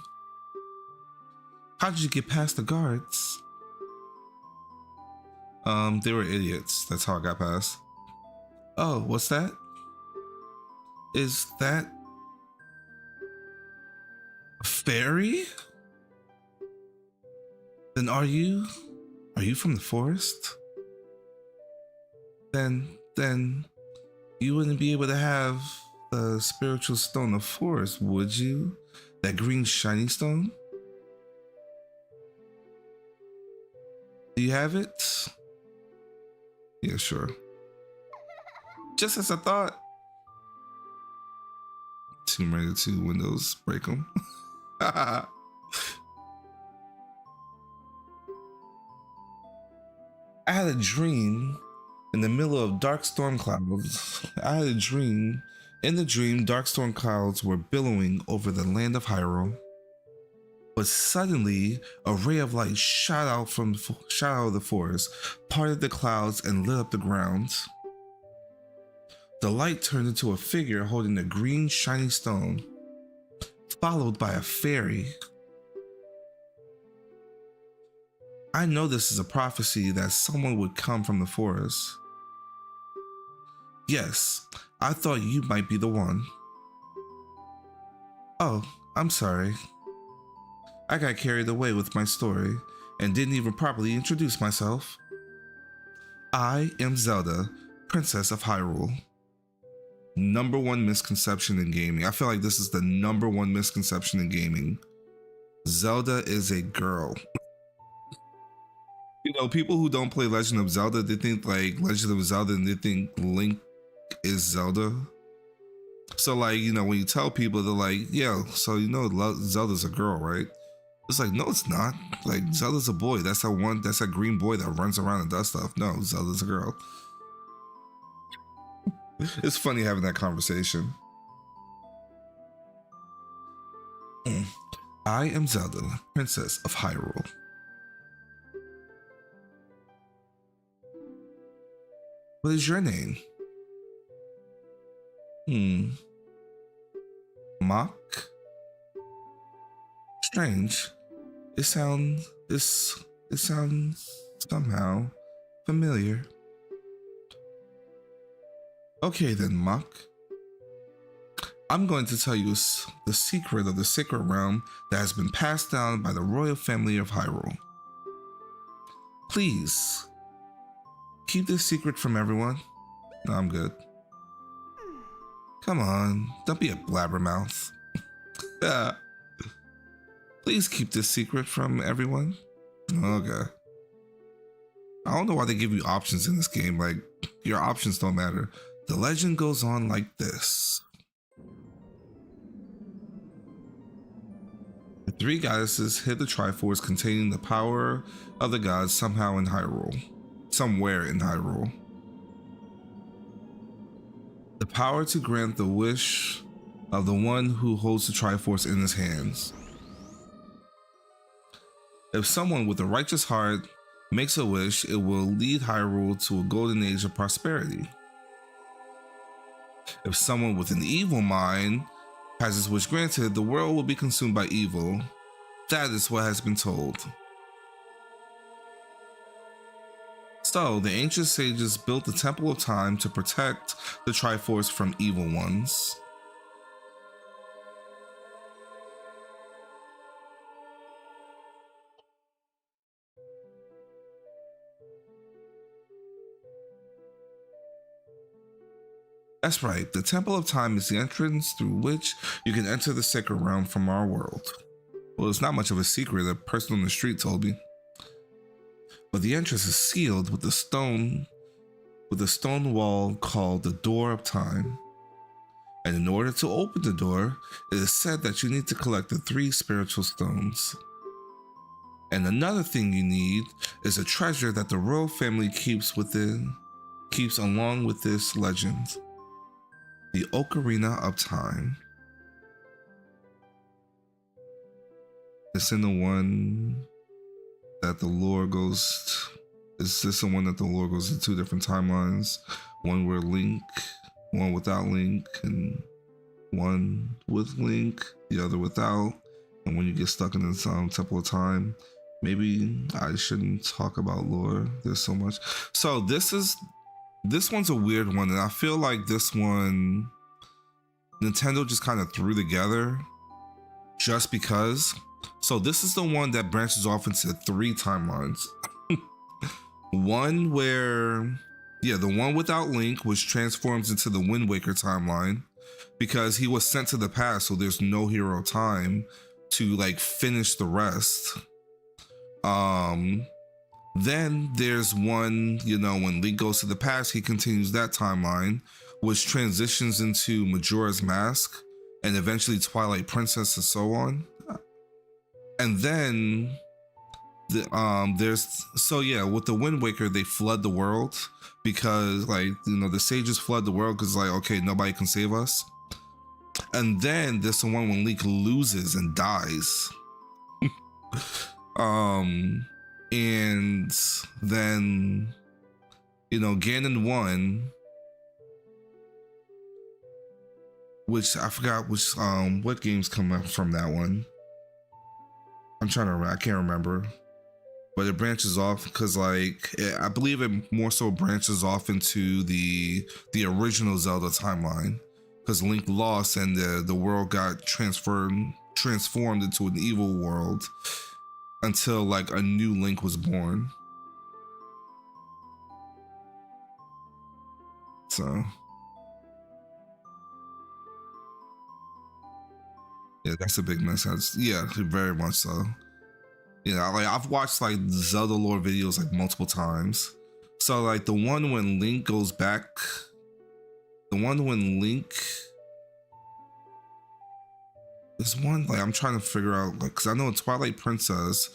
How did you get past the guards? They were idiots. That's how I got past. Oh, what's that? Is that a fairy? Then are you from the forest? Then you wouldn't be able to have the spiritual stone of forest, would you? That green shiny stone? Do you have it? Yeah, sure. Just as I thought. Tomb Raider 2 Windows, break them. I had a dream in the middle of dark storm clouds. I had a dream. In the dream, dark storm clouds were billowing over the land of Hyrule. But suddenly, a ray of light shot out of the forest, parted the clouds, and lit up the ground. The light turned into a figure holding a green, shiny stone, followed by a fairy. I know this is a prophecy that someone would come from the forest. Yes, I thought you might be the one. Oh, I'm sorry. I got carried away with my story and didn't even properly introduce myself. I am Zelda, Princess of Hyrule. Number one misconception in gaming. I feel like this is the number one misconception in gaming. Zelda is a girl. You know, people who don't play Legend of Zelda, they think like Legend of Zelda and they think Link is Zelda. So like, you know, when you tell people, they're like, yeah, so you know Zelda's a girl, right? It's like, no, it's not. Like, Zelda's a boy. That's that green boy that runs around and does stuff. No, Zelda's a girl. It's funny having that conversation. I am Zelda, Princess of Hyrule. What is your name? Mach? Strange. It sounds somehow familiar. Okay then, Mach. I'm going to tell you the secret of the sacred realm that has been passed down by the royal family of Hyrule. Please, keep this secret from everyone. No, I'm good. Come on, don't be a blabbermouth. Please keep this secret from everyone. Okay. I don't know why they give you options in this game. Like, your options don't matter. The legend goes on like this. The three goddesses hid the Triforce containing the power of the gods somewhere in Hyrule. The power to grant the wish of the one who holds the Triforce in his hands. If someone with a righteous heart makes a wish, it will lead Hyrule to a golden age of prosperity. If someone with an evil mind has his wish granted, the world will be consumed by evil. That is what has been told. So, the ancient sages built the Temple of Time to protect the Triforce from evil ones. That's right, the Temple of Time is the entrance through which you can enter the sacred realm from our world. Well, it's not much of a secret, a person on the street told me. But the entrance is sealed with a stone wall called the Door of Time. And in order to open the door, it is said that you need to collect the 3 spiritual stones. And another thing you need is a treasure that the royal family keeps along with this legend. The Ocarina of Time. It's in the one that the lore goes. Is this the one that the lore goes to 2 different timelines? One where Link, one without Link, and one with Link, the other without. And when you get stuck in this Temple of Time, maybe I shouldn't talk about lore. There's so much. So this one's a weird one, and I feel like this one Nintendo just kind of threw together just because. So this is the one that branches off into 3 timelines. One where, the one without Link, which transforms into the Wind Waker timeline because he was sent to the past, so there's no hero time to like finish the rest. Then there's one, when Link goes to the past, he continues that timeline, which transitions into Majora's Mask and eventually Twilight Princess and so on. And then with the Wind Waker, they flood the world because the sages flood the world because okay, nobody can save us. And then there's the one when Link loses and dies. And then Ganon won, which I forgot what games come up from that one. I can't remember, but it branches off because I believe it more so branches off into the original Zelda timeline, because Link lost and the world got transformed into an evil world until a new Link was born. So yeah, that's a big mess. Yeah, very much so. I've watched Zelda lore videos multiple times. So the one when Link goes back, there's one I'm trying to figure out because I know Twilight Princess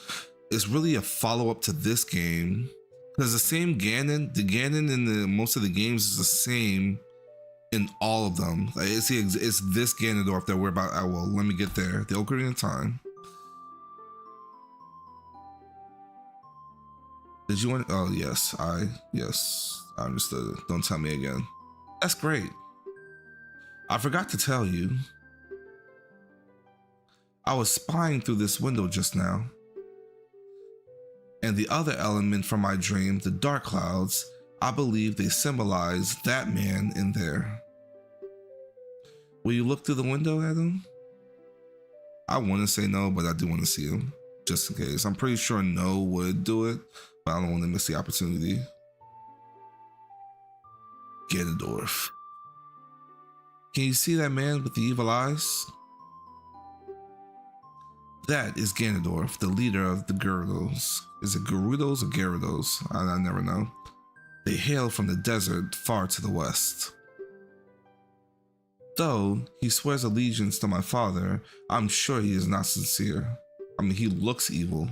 is really a follow-up to this game, because the same Ganon, the Ganon in the most of the games is the same in all of them. It's this Ganondorf that we're about. Well, let me get there. The Ocarina of Time. Did you want? Oh yes, I understood it. Don't tell me again. That's great. I forgot to tell you. I was spying through this window just now, and the other element from my dream, the dark clouds, I believe they symbolize that man in there. Will you look through the window at him? I want to say no, but I do want to see him, just in case. I'm pretty sure no would do it, but I don't want to miss the opportunity. Ganondorf. Can you see that man with the evil eyes? That is Ganondorf, the leader of the Gerudos. Is it Gerudos or Gyarados? I never know. They hail from the desert far to the west. Though he swears allegiance to my father, I'm sure he is not sincere. I mean, he looks evil.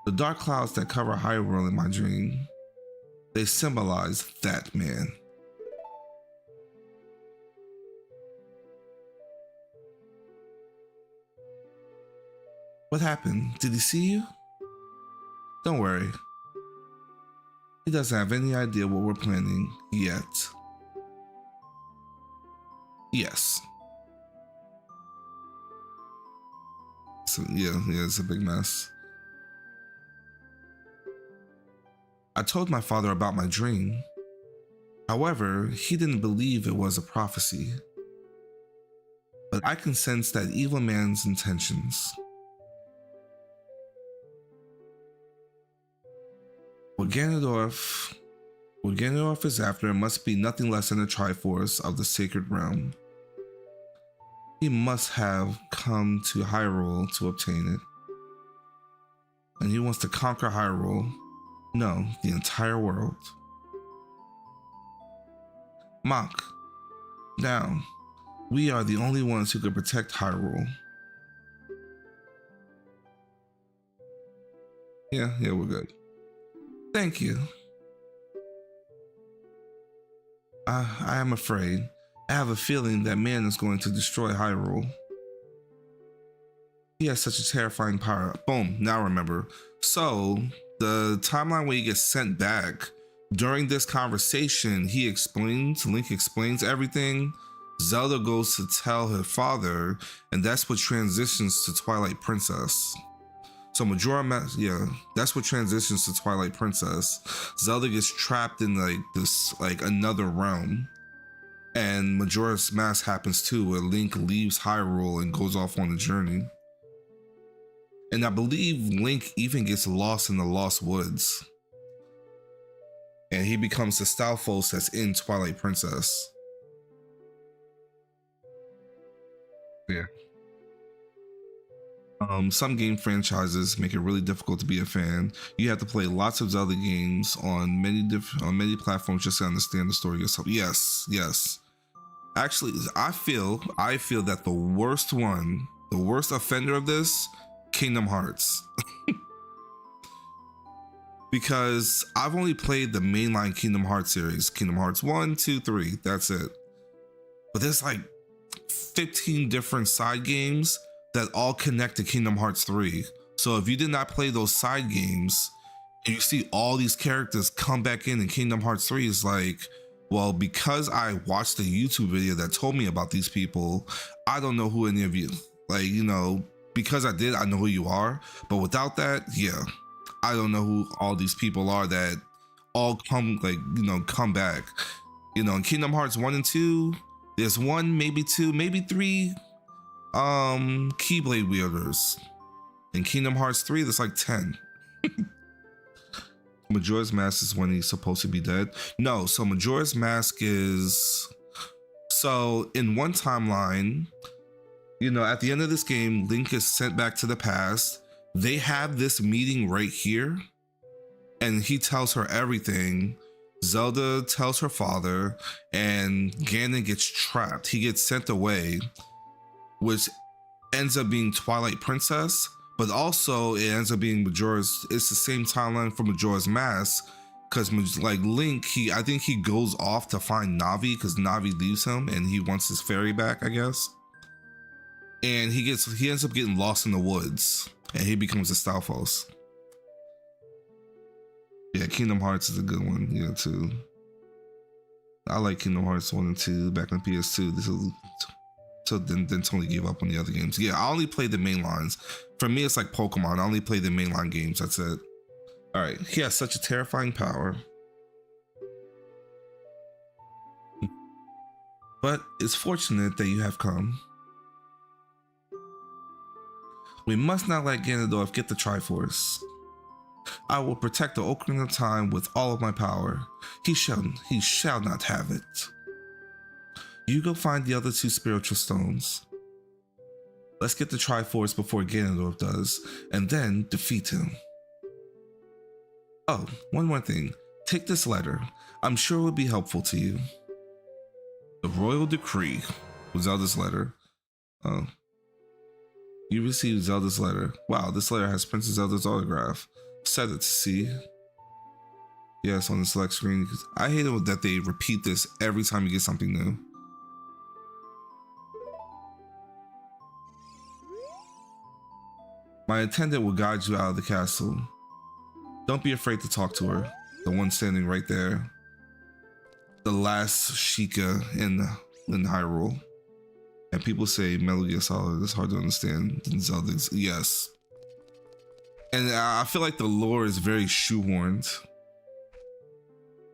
The dark clouds that cover Hyrule in my dream, they symbolize that man. What happened? Did he see you? Don't worry. He doesn't have any idea what we're planning yet. Yes. So yeah, it's a big mess. I told my father about my dream. However, he didn't believe it was a prophecy. But I can sense that evil man's intentions. What Ganondorf is after must be nothing less than a Triforce of the sacred realm. He must have come to Hyrule to obtain it. And he wants to conquer Hyrule. No, the entire world. Mach, now, we are the only ones who can protect Hyrule. Yeah, we're good. Thank you. I am afraid. I have a feeling that man is going to destroy Hyrule. He has such a terrifying power. Boom, now remember. So, the timeline where he gets sent back, during this conversation, Link explains everything. Zelda goes to tell her father, and that's what transitions to Twilight Princess. So that's what transitions to Twilight Princess. Zelda gets trapped in this another realm. And Majora's Mask happens too, where Link leaves Hyrule and goes off on a journey. And I believe Link even gets lost in the Lost Woods. And he becomes the Stalfos that's in Twilight Princess. Yeah. Some game franchises make it really difficult to be a fan. You have to play lots of Zelda games on many platforms just to understand the story yourself. Yes, yes. Actually, I feel that the worst offender of this, Kingdom Hearts. Because I've only played the mainline Kingdom Hearts series, Kingdom Hearts 1, 2, 3, that's it. But there's like 15 different side games that all connect to Kingdom Hearts 3. So if you did not play those side games and you see all these characters come back in Kingdom Hearts 3, is like, well, because I watched a YouTube video that told me about these people, I don't know who any of you, like, you know, because I did, I know who you are. But without that, yeah, I don't know who all these people are that all come, like, you know, come back. You know, in Kingdom Hearts 1 and 2, there's one, maybe two, maybe three Keyblade wielders. In Kingdom Hearts 3, there's like 10. Majora's Mask is when he's supposed to be dead. No, so Majora's Mask is, so in one timeline, you know, at the end of this game, Link is sent back to the past. They have this meeting right here, and he tells her everything. Zelda tells her father, and Ganon gets trapped. He gets sent away, which ends up being Twilight Princess, but also it ends up being Majora's. It's the same timeline for Majora's Mask, because like Link, I think he goes off to find Navi because Navi leaves him, and he wants his fairy back, I guess. And he ends up getting lost in the woods, and he becomes a Stalfos. Yeah, Kingdom Hearts is a good one, yeah, too. I like Kingdom Hearts 1 and 2 back on PS2. So then totally gave up on the other games. Yeah, I only play the main lines. For me, it's like Pokemon. I only play the mainline games. That's it. All right. He has such a terrifying power. But it's fortunate that you have come. We must not let Ganondorf get the Triforce. I will protect the Ocarina of Time with all of my power. He shall not have it. You go find the other 2 spiritual stones. Let's get the Triforce before Ganondorf does, and then defeat him. Oh, one more thing. Take this letter. I'm sure it will be helpful to you. The Royal Decree was Zelda's letter. Oh. You received Zelda's letter. Wow, this letter has Princess Zelda's autograph. Set it to see. Yes, on the select screen. I hate it that they repeat this every time you get something new. My attendant will guide you out of the castle. Don't be afraid to talk to her. The one standing right there. The last Sheikah in Hyrule. And people say Metal Gear Solid is hard to understand in Zelda's. Yes. And I feel like the lore is very shoehorned.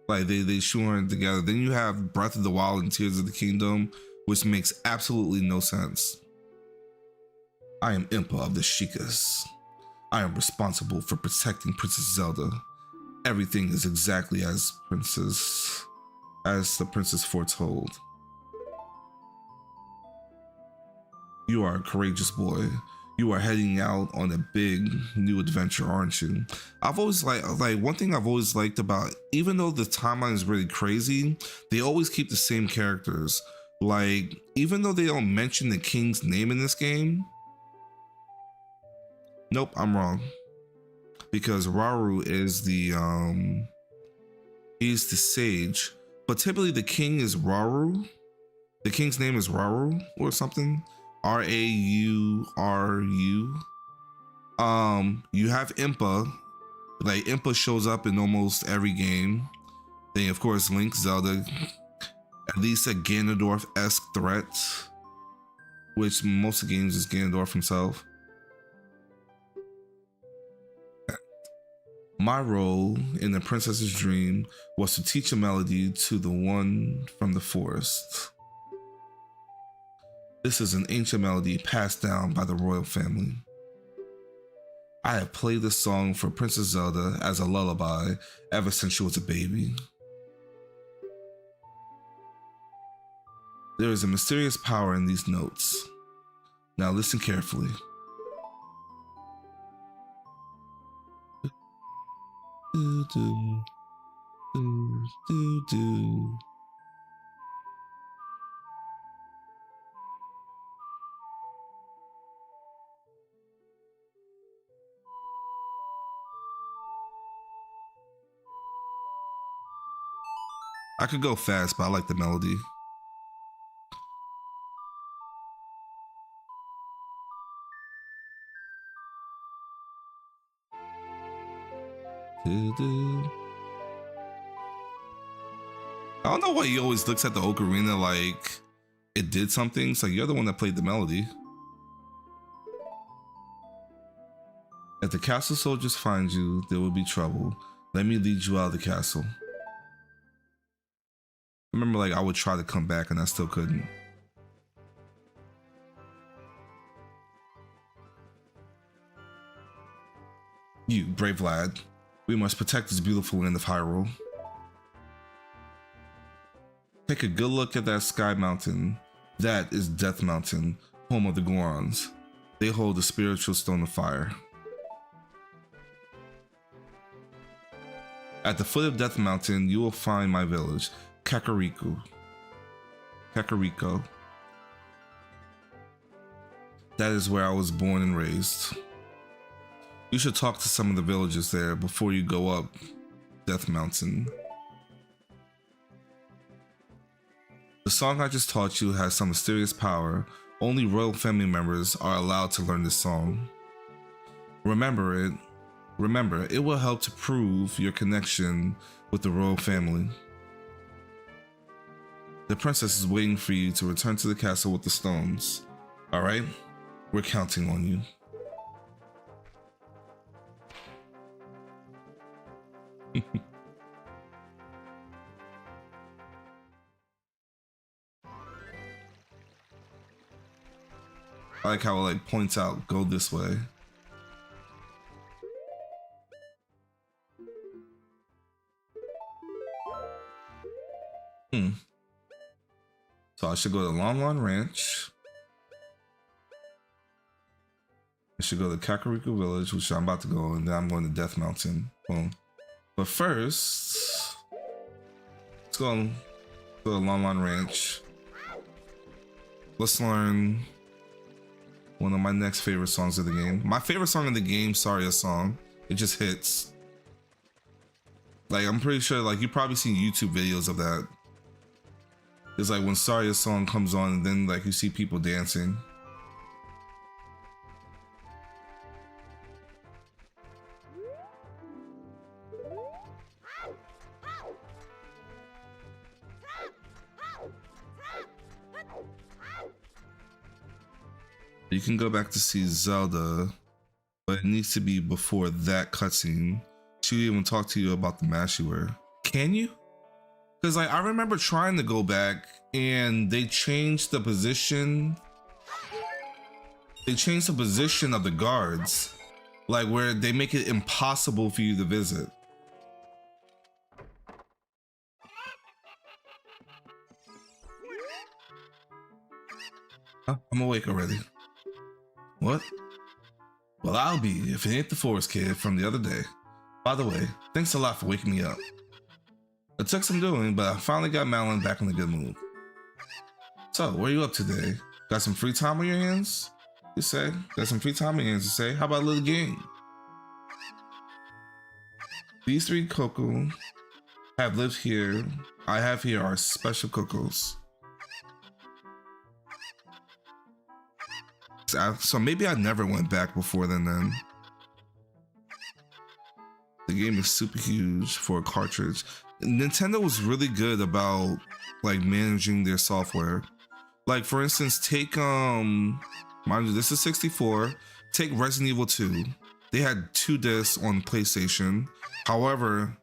Like they shoehorned together. Then you have Breath of the Wild and Tears of the Kingdom, which makes absolutely no sense. I am Impa of the Sheikahs. I am responsible for protecting Princess Zelda. Everything is exactly as the princess foretold. You are a courageous boy. You are heading out on a big new adventure, aren't you? I've always like one thing I've always liked about, even though the timeline is really crazy, they always keep the same characters. Like, even though they don't mention the king's name in this game, nope, I'm wrong. Because Rauru is he's the sage, but typically the king is Rauru. The king's name is Rauru or something. Rauru. You have Impa. Like, Impa shows up in almost every game. Then of course Link, Zelda, at least a Ganondorf-esque threat, which most of the games is Ganondorf himself. My role in the princess's dream was to teach a melody to the one from the forest. This is an ancient melody passed down by the royal family. I have played this song for Princess Zelda as a lullaby ever since she was a baby. There is a mysterious power in these notes. Now listen carefully. Do, do, do, do, do. I could go fast, but I like the melody. Do, do. I don't know why he always looks at the ocarina like it did something. It's like you're the one that played the melody. If the castle soldiers find you, there will be trouble. Let me lead you out of the castle. I remember, like, I would try to come back and I still couldn't. You, brave lad. We must protect this beautiful land of Hyrule. Take a good look at that sky mountain. That is Death Mountain, home of the Gorons. They hold the spiritual stone of fire. At the foot of Death Mountain, you will find my village, Kakariko. That is where I was born and raised. You should talk to some of the villagers there before you go up Death Mountain. The song I just taught you has some mysterious power. Only royal family members are allowed to learn this song. Remember, it will help to prove your connection with the royal family. The princess is waiting for you to return to the castle with the stones. All right? We're counting on you. I like how it like points out, go this way. So I should go to Long Lawn Ranch. I should go to Kakariko Village, which I'm about to go, and then I'm going to Death Mountain. Boom. But first, let's go to Long Lawn Ranch. Let's learn one of my next favorite songs of the game. My favorite song in the game, Saria song. It just hits. Like, I'm pretty sure, like, you've probably seen YouTube videos of that. It's like when Saria's song comes on and then like you see people dancing. You can go back to see Zelda, but it needs to be before that cutscene. She'll even talk to you about the mask you wear. Can you? Because like I remember trying to go back and they changed the position. They changed the position of the guards, like where they make it impossible for you to visit. Huh? I'm awake already. What? Well, I'll be if it ain't the forest kid from the other day. By the way, thanks a lot for waking me up. It took some doing, but I finally got Malin back in a good mood. So, what are you up to today? Got some free time on your hands? You say? Got some free time on your hands, you say? How about a little game? These three Coco have lived here. I have here are special Cocos. So maybe I never went back before then. The game is super huge for a cartridge. Nintendo was really good about like managing their software. Like for instance, take mind you, this is 64. Take Resident Evil 2. They had 2 discs on PlayStation. However,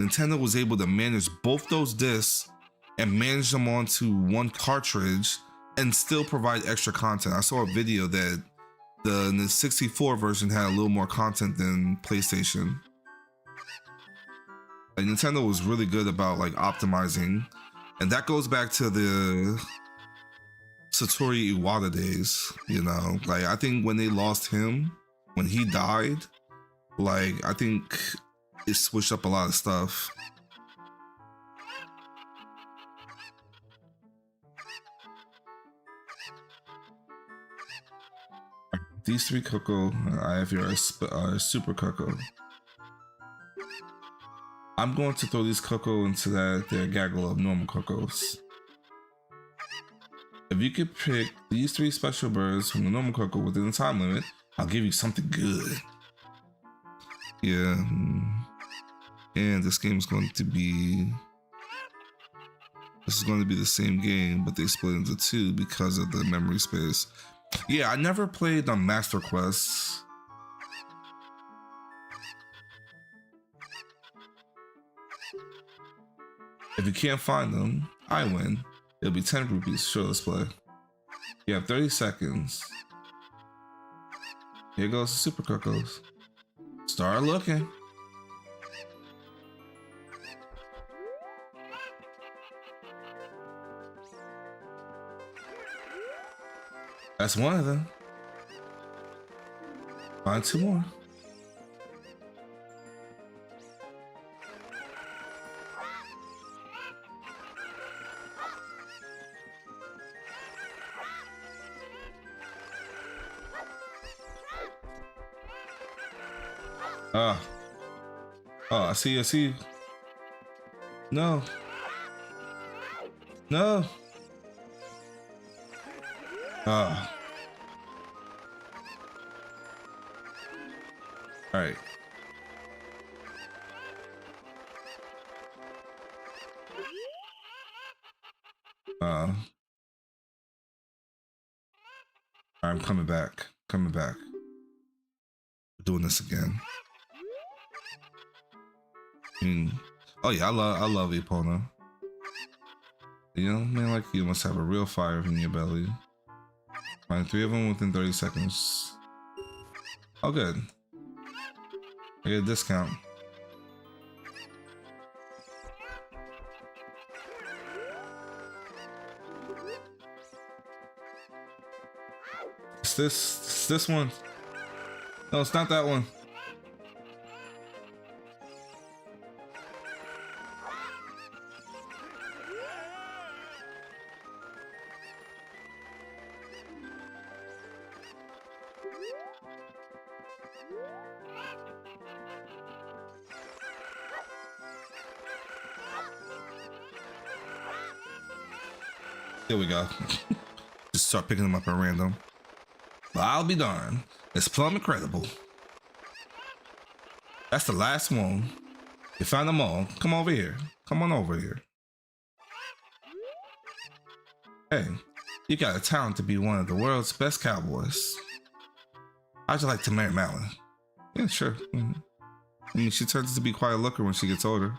Nintendo was able to manage both those discs and manage them onto one cartridge and still provide extra content. I saw a video that the 64 version had a little more content than PlayStation. Like, Nintendo was really good about like optimizing, and that goes back to the Satoru Iwata days, you know. Like I think when they lost him, when he died, like I think it switched up a lot of stuff. These 3 cocoa, I have here are super cocoa. I'm going to throw these cocoa into their gaggle of normal cocos. If you could pick these 3 special birds from the normal cocoa within the time limit, I'll give you something good. Yeah. And this game is going to be... This is going to be the same game, but they split into 2 because of the memory space. Yeah, I never played on Master Quest. If you can't find them, I win. It'll be 10 rupees. Sure, let's play. You have 30 seconds. Here goes the Super Cocos. Start looking. That's one of them. Find 2 more. Oh, I see you. No. No. All right. I'm coming back. We're doing this again. Oh yeah, I love Epona. You know, man like you must have a real fire in your belly. Find 3 of them within 30 seconds. Oh good. I get a discount. It's this one. No, it's not that one. Here we go. Just start picking them up at random. But I'll be darned. It's plumb incredible. That's the last one. You found them all. Come over here. Come on over here. Hey, you got a talent to be one of the world's best cowboys. How'd you like to marry Malin? Yeah, sure. I mean, she turns to be quite a looker when she gets older.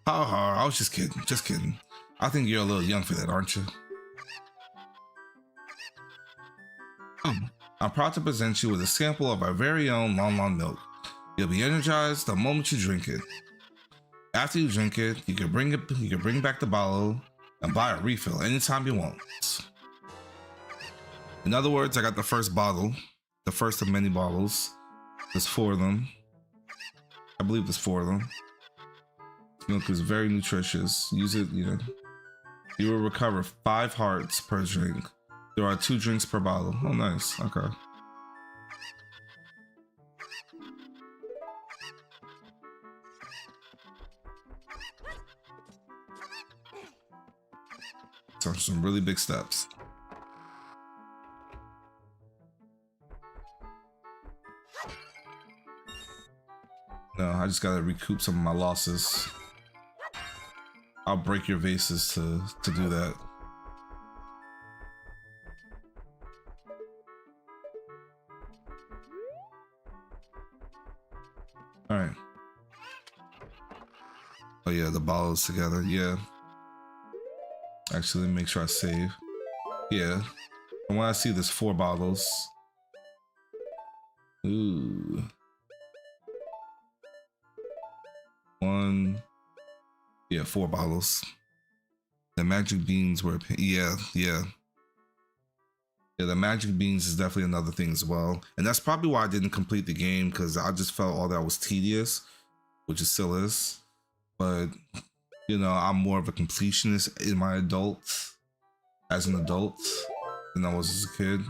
I was just kidding. I think you're a little young for that, aren't you? I'm proud to present you with a sample of our very own Long milk. You'll be energized the moment you drink it. After you drink it, you can bring back the bottle and buy a refill anytime you want. In other words, I got the first bottle, the first of many bottles. There's 4 of them. I believe there's 4 of them. Milk is very nutritious. Use it, you will recover 5 hearts per drink. There are 2 drinks per bottle. Oh, nice. Okay. So some really big steps. No, I just gotta recoup some of my losses. I'll break your vases to do that. All right. Oh yeah, the bottles together. Yeah. Actually, make sure I save. Yeah. And when I see there's 4 bottles. Ooh. 1. Yeah, 4 bottles. The magic beans were, yeah. Yeah, the magic beans is definitely another thing as well. And that's probably why I didn't complete the game, because I just felt all that was tedious. which it still is. But you know, I'm more of a completionist in my as an adult than I was as a kid.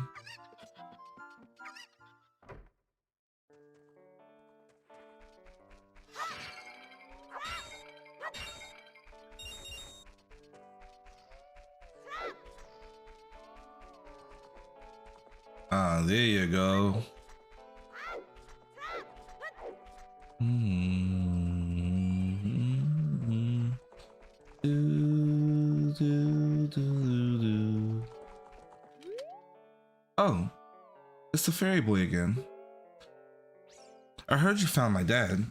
Ah, there you go. Oh, it's the fairy boy again. I heard you found my dad.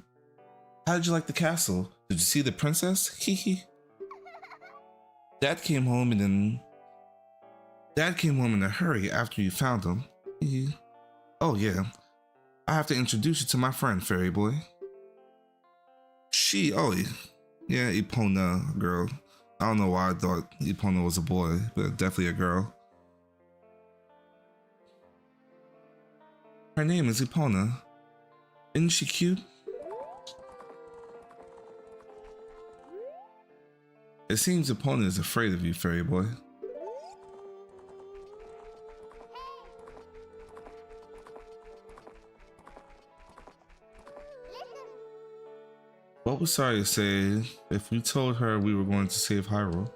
How did you like the castle? Did you see the princess? Hee. Dad came home in a hurry after you found him. Hee. Oh yeah, I have to introduce you to my friend, fairy boy. Oh yeah, Epona girl. I don't know why I thought Epona was a boy, but definitely a girl. Her name is Epona. Isn't she cute? It seems Epona is afraid of you, fairy boy. What was Saria say if we told her we were going to save Hyrule?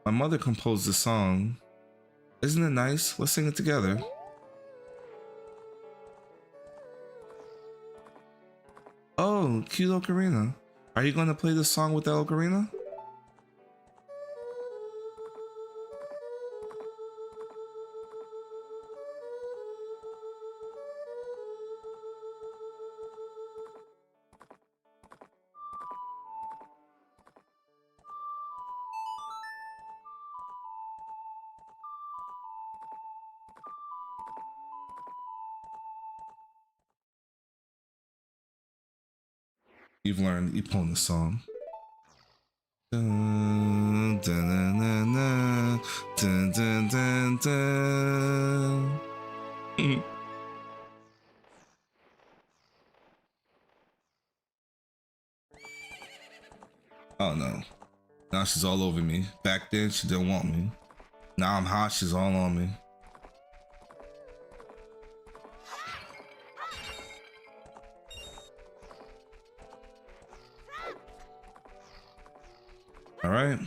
My mother composed the song. Isn't it nice? Let's sing it together. Oh, cute Ocarina. Are you going to play this song with the Ocarina? You've learned Epona's song. Dun, dun, dun, dun, dun, dun, dun, dun. Oh no. Now she's all over me. Back then she didn't want me. Now I'm hot, she's all on me. All right.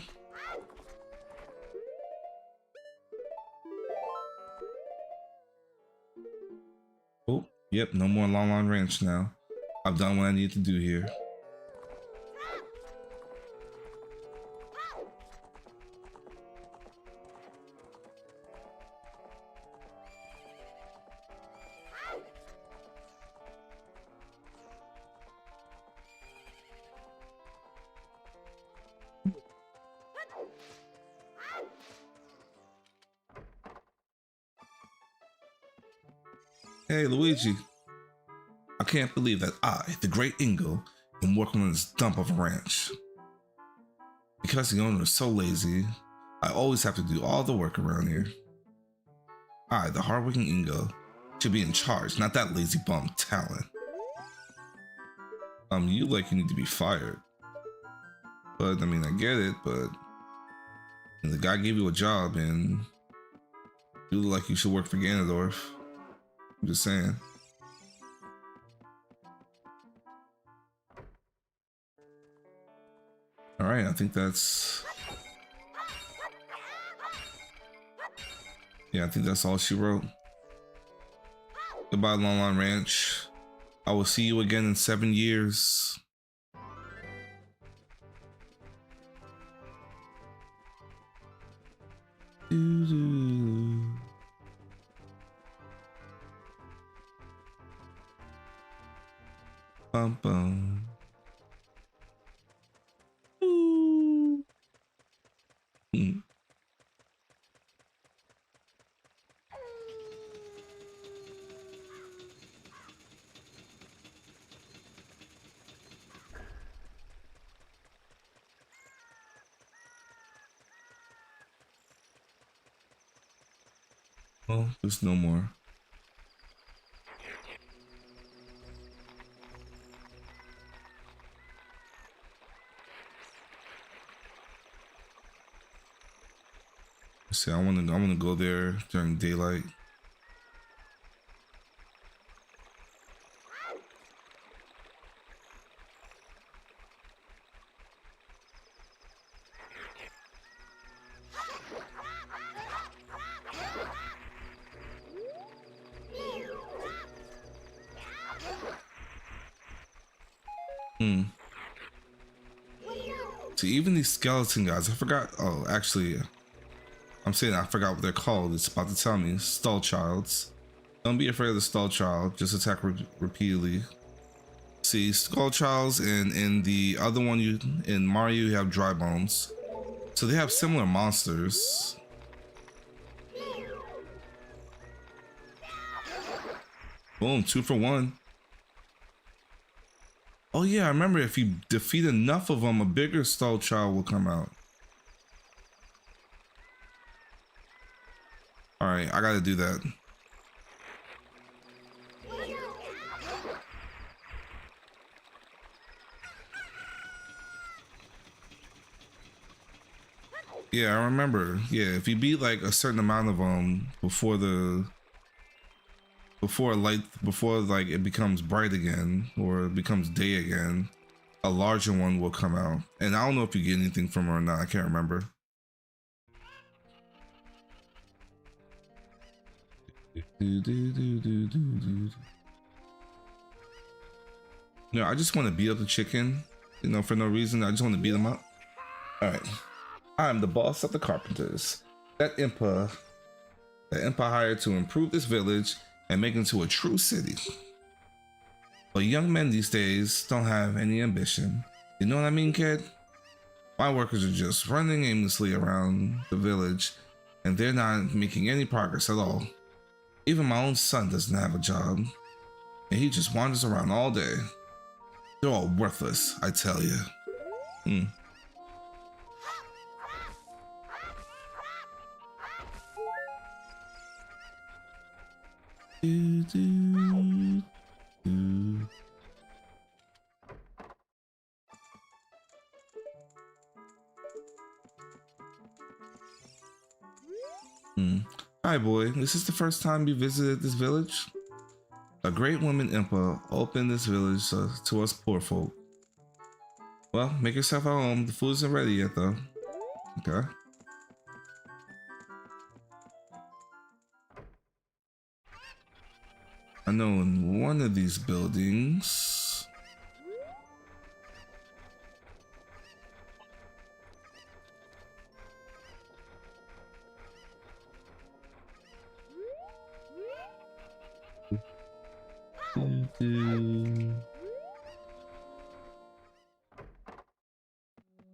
Oh, yep, no more Long Long Ranch now. I've done what I need to do here. Hey, Luigi. I can't believe that I, the great Ingo, am working on this dump of a ranch. Because the owner is so lazy, I always have to do all the work around here. I, the hardworking Ingo, should be in charge, not that lazy bum Talon. You like you need to be fired. But, I mean, I get it, but the guy gave you a job and you look like you should work for Ganondorf. I'm just saying. All right, I think that's... Yeah, I think that's all she wrote. Goodbye, Long Long Ranch. I will see you again in 7 years. Bum bum. Well, there's no more. See, I wanna go there during daylight. See, even these skeleton guys, I forgot. Oh, actually, I'm saying I forgot what they're called. It's about to tell me. Stall childs. Don't be afraid of the stall child. Just attack repeatedly. See, skull childs, and in the other one, in Mario, you have dry bones. So they have similar monsters. Boom, 2 for 1. Oh yeah, I remember if you defeat enough of them, a bigger stall child will come out. All right, I gotta do that. Yeah, I remember. Yeah, if you beat like a certain amount of them before like it becomes bright again or it becomes day again, a larger one will come out. And I don't know if you get anything from her or not. I can't remember. No, I just want to beat up the chicken, for no reason. I just want to beat him up. All right. I'm the boss of the carpenters. That Impa hired to improve this village and make it into a true city. But young men these days don't have any ambition. You know what I mean, kid? My workers are just running aimlessly around the village and they're not making any progress at all. Even my own son doesn't have a job and he just wanders around all day. They're all worthless, I tell you. Hi boy, this is the first time you visited this village? A great woman Impa opened this village to us poor folk. Well, make yourself at home. The food isn't ready yet though. Okay. I know in one of these buildings.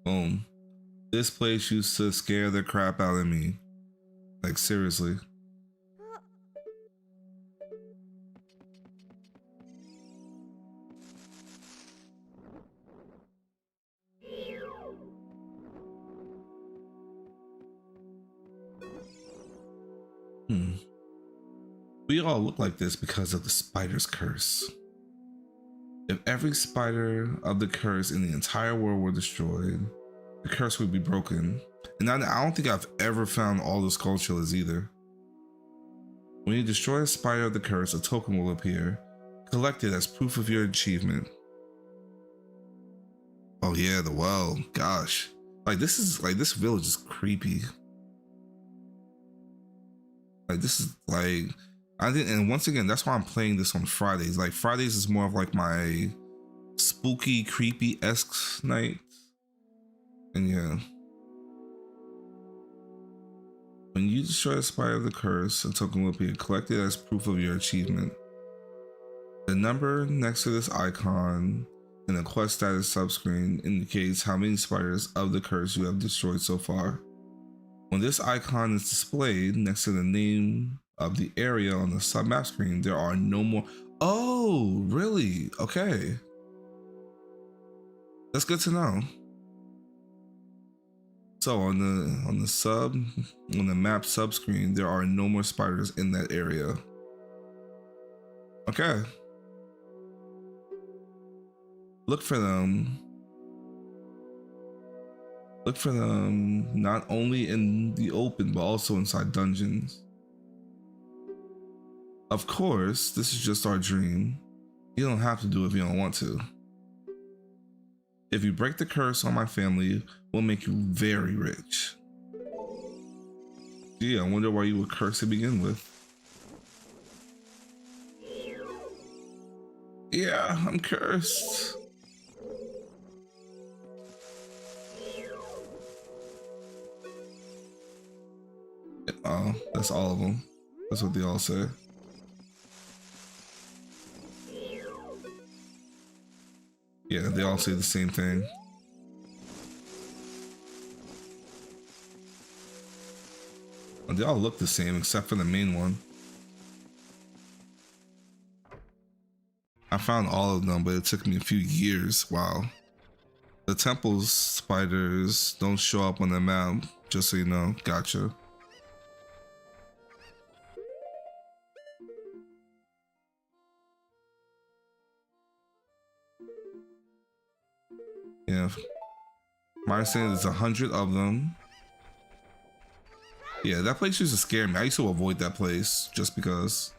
Boom. This place used to scare the crap out of me. Like seriously. We all look like this because of the spider's curse. If every spider of the curse in the entire world were destroyed, the curse would be broken. And I don't think I've ever found all the sculptures either. When you destroy a spider of the curse, a token will appear. Collect it as proof of your achievement. Oh yeah, the well. Gosh. This village is creepy. I think, and once again, that's why I'm playing this on Fridays. Like Fridays is more of like my spooky, creepy-esque night. And yeah. When you destroy a spider of the curse, a token will be collected as proof of your achievement. The number next to this icon in the quest status subscreen indicates how many spiders of the curse you have destroyed so far. When this icon is displayed next to the name of the area on the sub-map screen, there are no more. Oh, really? Okay. That's good to know. So on the map subscreen, there are no more spiders in that area. Okay. Look for them. Look for them not only in the open, but also inside dungeons. Of course, this is just our dream. You don't have to do it if you don't want to. If you break the curse on my family, we'll make you very rich. Gee, I wonder why you were cursed to begin with. Yeah, I'm cursed. Oh, that's all of them. That's what they all say. Yeah, they all say the same thing. They all look the same except for the main one. I found all of them, but it took me a few years. Wow. The temple spiders don't show up on the map, just so you know. Gotcha. Yeah. My understanding is 100 of them. Yeah, that place used to scare me. I used to avoid that place just because.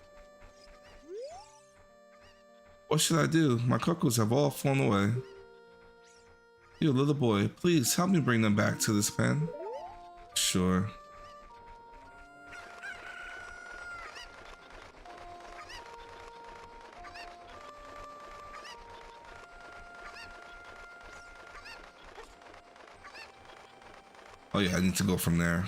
What should I do? My cuckoos have all flown away. You little boy, please help me bring them back to this pen. Sure. Oh yeah, I need to go from there.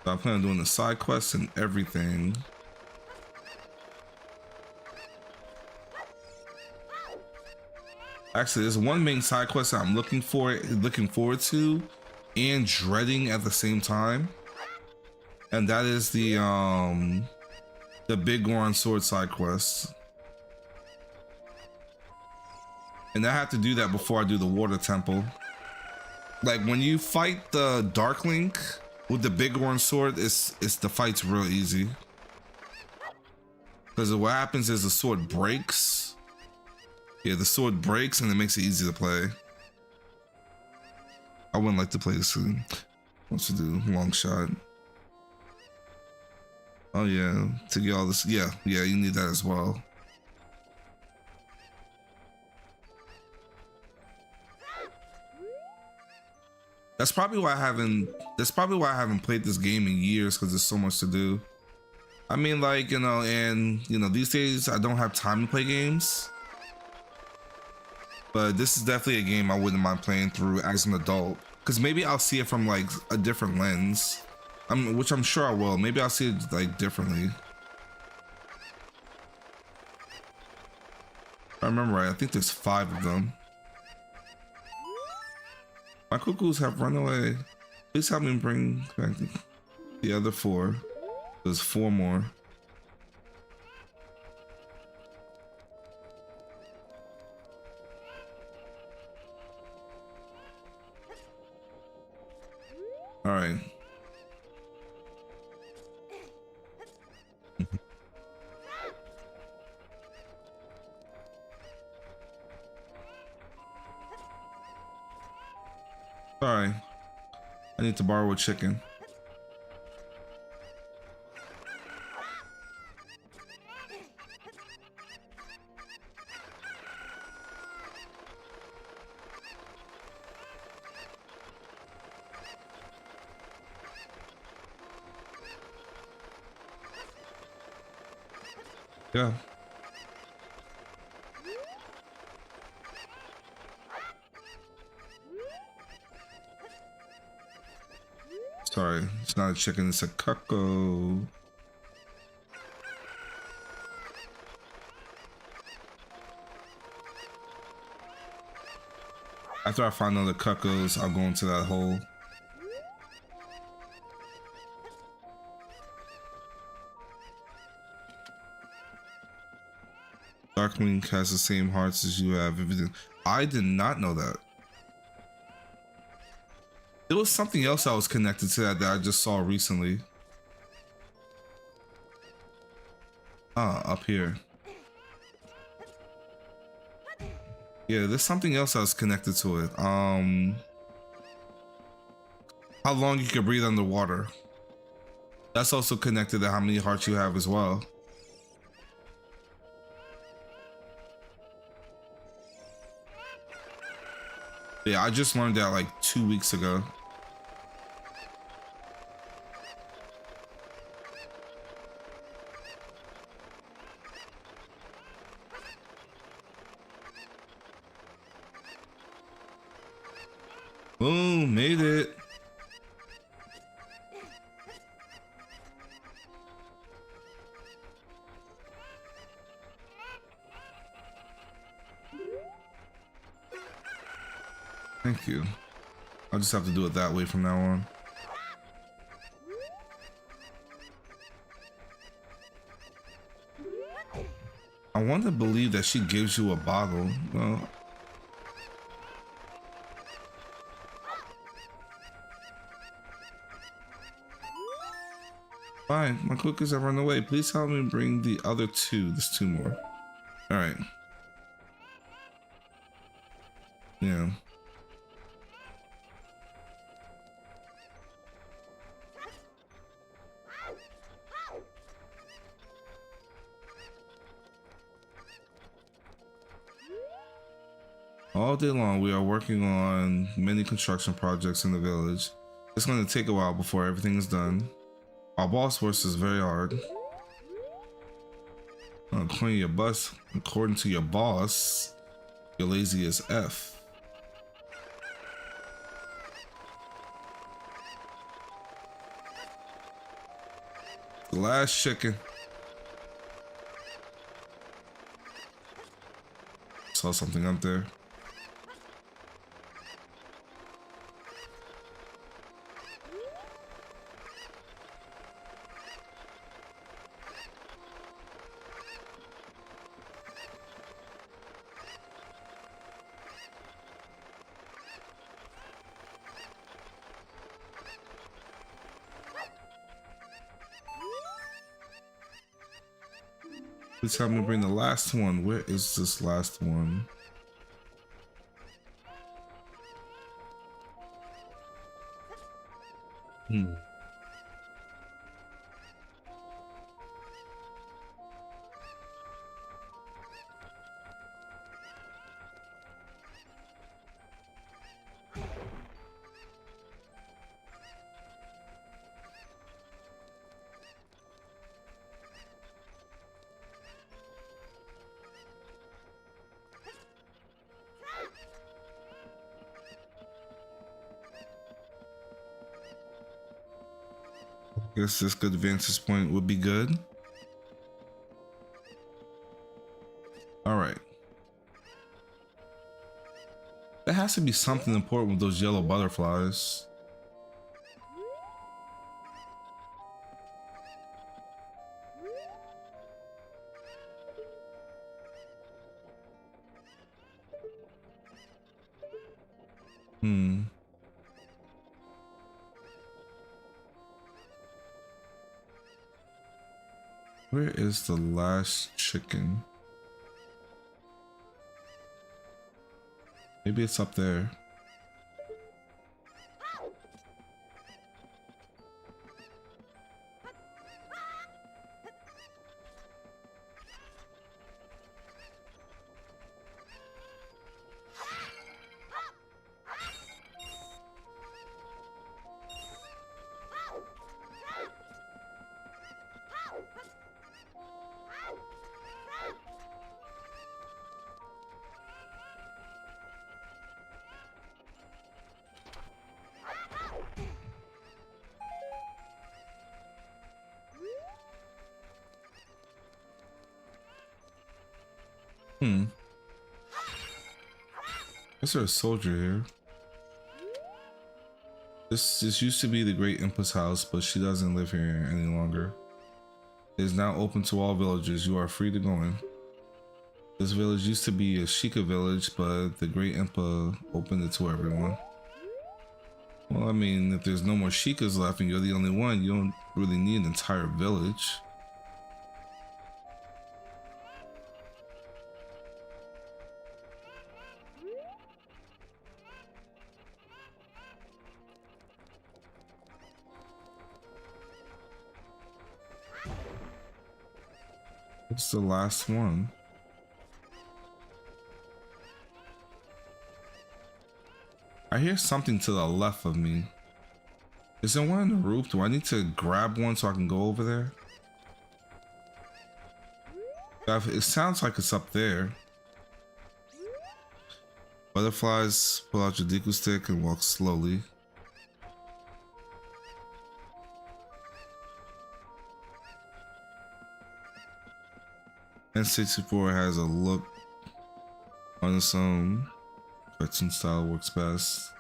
So I plan on doing the side quests and everything. Actually, there's one main side quest that I'm looking forward to, and dreading at the same time, and that is the Big Goron Sword side quest. And I have to do that before I do the Water Temple. Like when you fight the Dark Link with the Big Goron Sword, the fight's real easy. Because what happens is the sword breaks. Yeah, the sword breaks and it makes it easy to play. I wouldn't like to play this soon. What to do? Long shot. Oh yeah, to get all this. Yeah, you need that as well. That's probably why I haven't played this game in years, because there's so much to do. I mean, like, these days I don't have time to play games. But this is definitely a game I wouldn't mind playing through as an adult, because maybe I'll see it from like a different lens. Which I'm sure I will. Maybe I'll see it like differently. If I remember right, I think there's 5 of them. My cuckoos have run away. Please help me bring back the other 4. There's 4 more. All right. Sorry, I need to borrow a chicken. Yeah. Sorry, it's not a chicken, it's a cuckoo. After I find all the cuckoos, I'll go into that hole. Darkwing has the same hearts as you have. Everything. I did not know that. There was something else I was connected to that I just saw recently. Ah, up here. Yeah, there's something else that's connected to it. How long you can breathe underwater. That's also connected to how many hearts you have as well. Yeah, I just learned that like 2 weeks ago. Boom, made it. Thank you. I'll just have to do it that way from now on. I want to believe that she gives you a bottle. Well, fine, my cookies have run away. Please help me bring the other two. There's two more. All right. Yeah. All day long, we are working on many construction projects in the village. It's going to take a while before everything is done. Our boss works is very hard. According to your boss, you're lazy as F. The last chicken. Saw something up there. Please help me bring the last one. Where is this last one? Guess this good vantage point would be good. All right. There has to be something important with those yellow butterflies. Where is the last chicken? Maybe it's up there. Is there a soldier here? This used to be the great Impa's house, but she doesn't live here any longer. It is now open to all villagers. You are free to go in. This village used to be a Sheikah village, but the great Impa opened it to everyone. Well, I mean, if there's no more Sheikahs left and you're the only one, you don't really need an entire village. It's the last one. I hear something to the left of me. Is there one on the roof? Do I need to grab one so I can go over there? It sounds like it's up there. Butterflies, pull out your Deku stick and walk slowly. N64 has a look on its own. Cartoon style works best.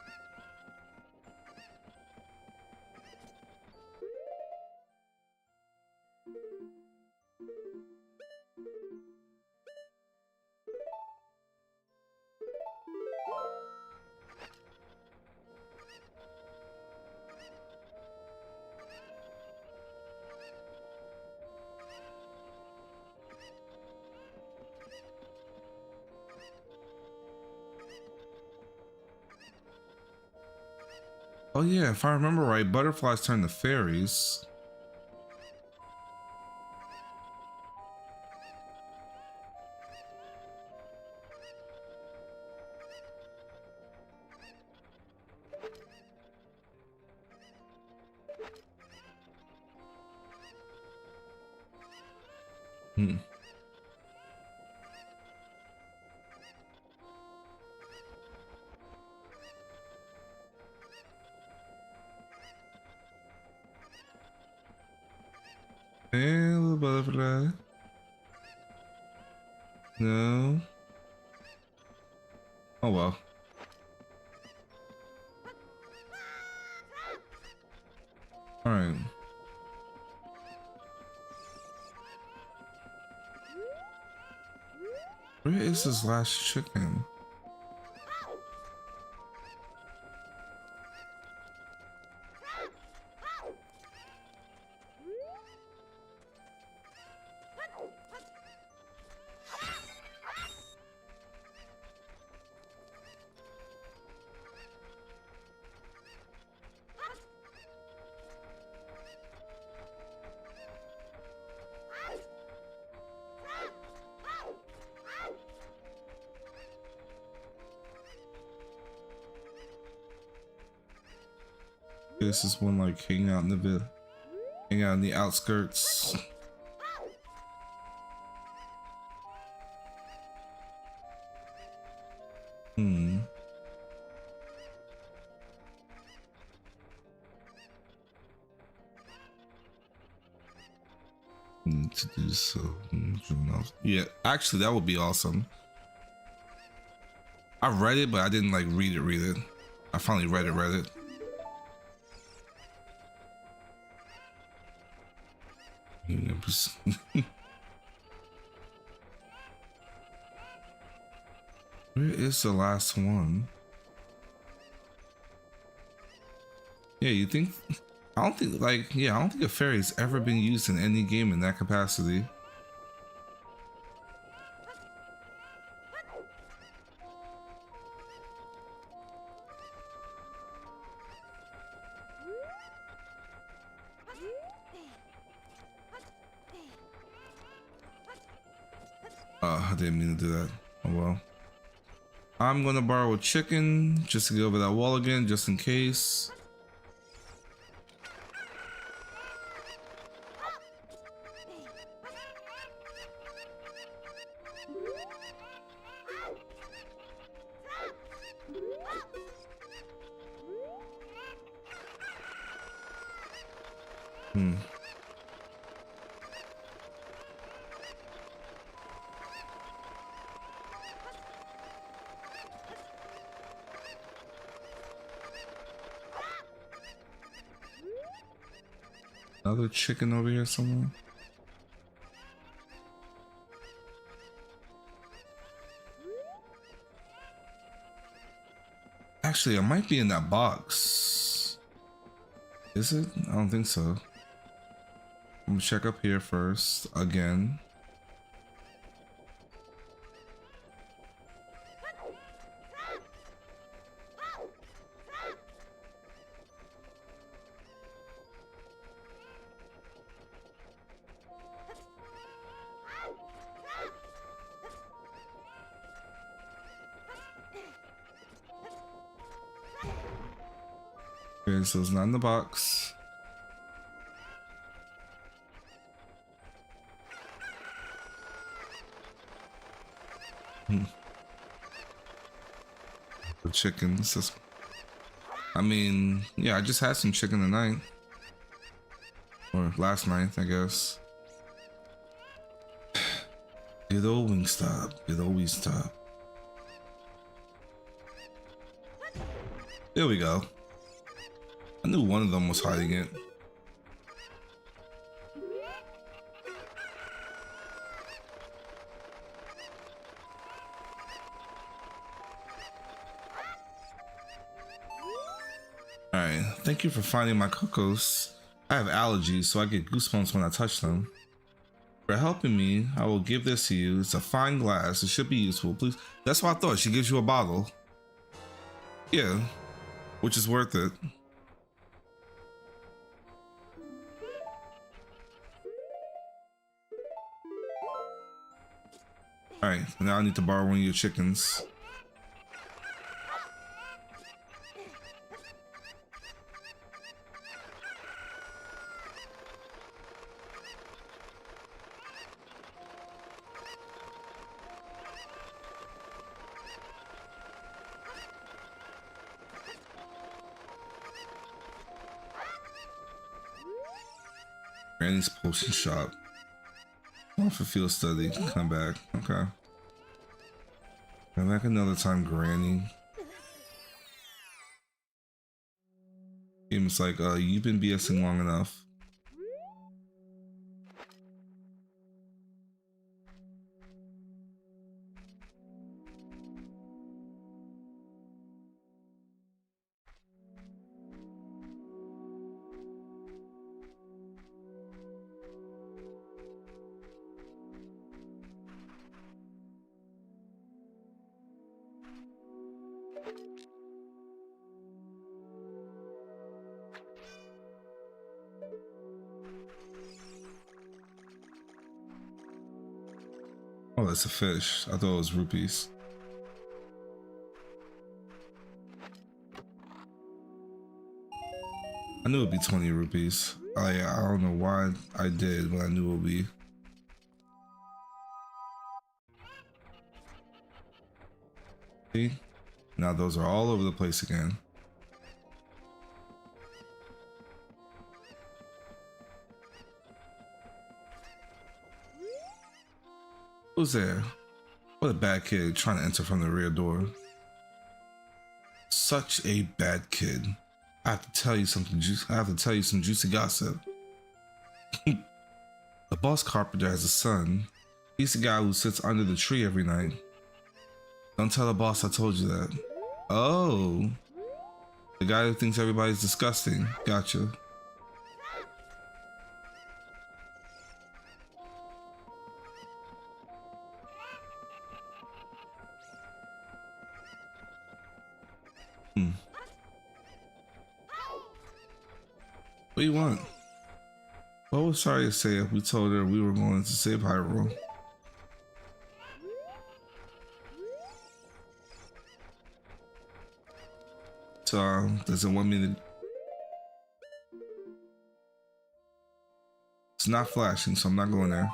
Oh yeah, if I remember right, butterflies turn to fairies. Hmm. Hey, little butterfly. No. Oh well. Alright. Where is this last chicken? This is one like hanging out in hanging out in the outskirts. Hmm. Need to do so. Yeah, actually, that would be awesome. I read it, but I didn't like read it. I finally read it. Where is the last one? Yeah, you think? I don't think I don't think a fairy's ever been used in any game in that capacity. I didn't mean to do that. Oh well. I'm gonna borrow a chicken just to get over that wall again, just in case. Another chicken over here somewhere. Actually, I might be in that box. Is it? I don't think so. I'm gonna check up here first again. Okay, so it's not in the box. The chickens. I mean, yeah, I just had some chicken tonight. Or last night, I guess. Good old Wingstop. Good old Wingstop. There we go. I knew one of them was hiding it. Alright, thank you for finding my cocos. I have allergies, so I get goosebumps when I touch them. For helping me, I will give this to you. It's a fine glass. It should be useful. Please. That's what I thought. She gives you a bottle. Yeah, which is worth it. Alright, now I need to borrow one of your chickens. Granny's potion shop. Off a field study. Come back. Okay. Come back another time, Granny. Game's like, you've been BSing long enough. Oh, that's a fish. I thought it was rupees. I knew it'd be 20 rupees. I don't know why I did, but I knew it would be. See? Now those are all over the place again. Who's there? What a bad kid trying to enter from the rear door. Such a bad kid. I have to tell you something. I have to tell you some juicy gossip. The boss carpenter has a son. He's the guy who sits under the tree every night. Don't tell the boss I told you that. Oh, the guy who thinks everybody's disgusting. Gotcha. What do you want? What was sorry to say if we told her we were going to save Hyrule? So, doesn't want me to... It's not flashing, so I'm not going there.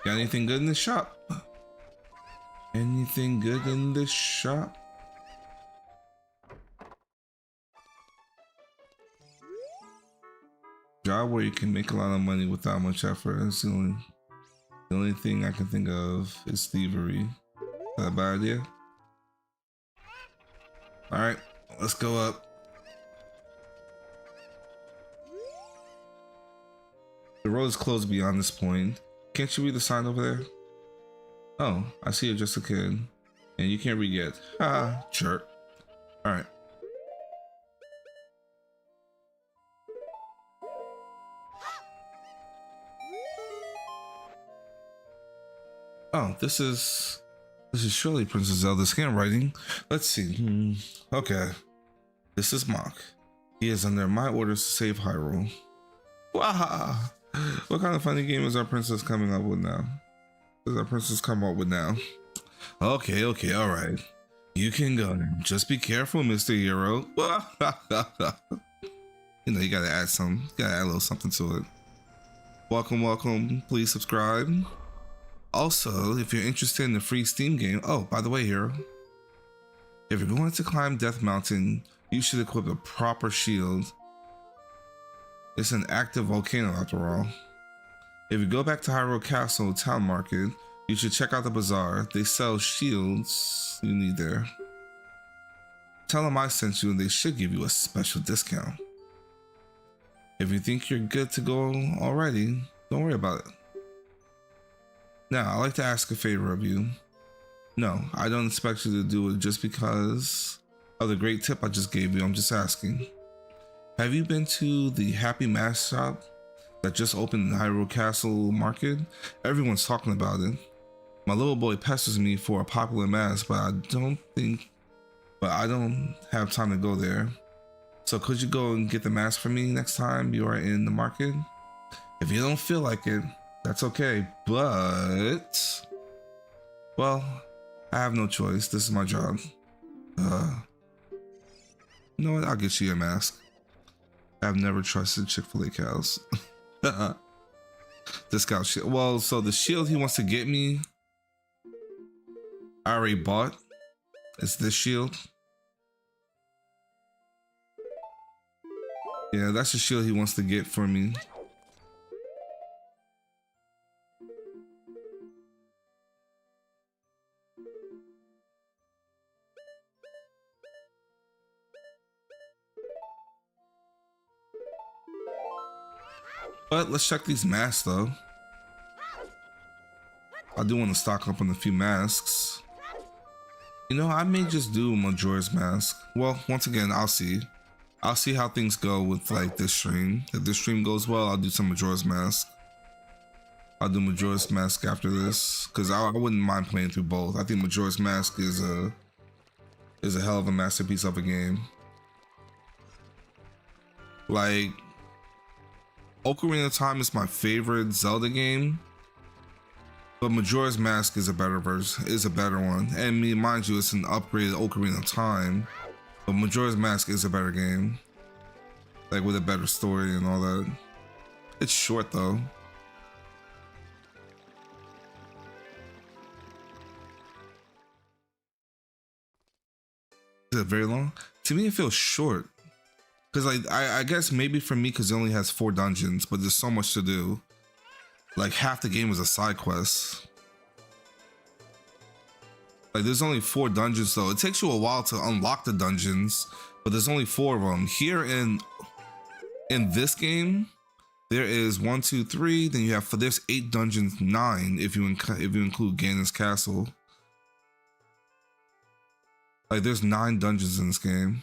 Got anything good in this shop? Anything good in this shop? Job where you can make a lot of money without much effort. That's the only thing I can think of is thievery. Is that a bad idea? Alright, let's go up. The road is closed beyond this point. Can't you read the sign over there? Oh, I see you're just a kid. And you can't read yet. Ha, jerk. Alright. Oh, this is surely Princess Zelda's handwriting. Let's see. Okay. This is Mach. He is under my orders to save Hyrule. Wow. What kind of funny game is our princess coming up with now? does our princess come up with now? Okay, all right. You can go now. Just be careful, Mr. Hero. You know, you gotta add a little something to it. Welcome. Please subscribe. Also, if you're interested in the free Steam game, oh, by the way, Hero, if you're going to climb Death Mountain, you should equip a proper shield. It's an active volcano after all. If you go back to Hyrule Castle Town Market, you should check out the bazaar. They sell shields you need there. Tell them I sent you and they should give you a special discount. If you think you're good to go already, don't worry about it. Now, I'd like to ask a favor of you. No, I don't expect you to do it just because of the great tip I just gave you. I'm just asking. Have you been to the Happy Mask shop that just opened in Hyrule Castle Market? Everyone's talking about it. My little boy pesters me for a popular mask, but I don't have time to go there. So could you go and get the mask for me next time you are in the market? If you don't feel like it, that's okay, but well, I have no choice. This is my job. You know what? I'll get you a mask. I've never trusted Chick-fil-A cows. This cow shit. Well, so the shield he wants to get me, I already bought. It's this shield. Yeah, that's the shield he wants to get for me. But let's check these masks though. I do want to stock up on a few masks. You know, I may just do Majora's Mask. Well, once again, I'll see. I'll see how things go with like this stream. If this stream goes well, I'll do some Majora's Mask. I'll do Majora's Mask after this, because I wouldn't mind playing through both. I think Majora's Mask is a hell of a masterpiece of a game. Like, Ocarina of Time is my favorite Zelda game, but Majora's Mask is a better one. And mind you, it's an upgraded Ocarina of Time, but Majora's Mask is a better game, like with a better story and all that. It's short though. Is it very long? To me, it feels short. Because like I guess maybe for me, because it only has 4 dungeons, but there's so much to do. Like half the game is a side quest. Like there's only 4 dungeons though. It takes you a while to unlock the dungeons, but there's only 4 of them. Here in this game, there is 1, 2, 3. Then you have there's 8 dungeons, 9 if you include Ganon's castle. Like there's 9 dungeons in this game.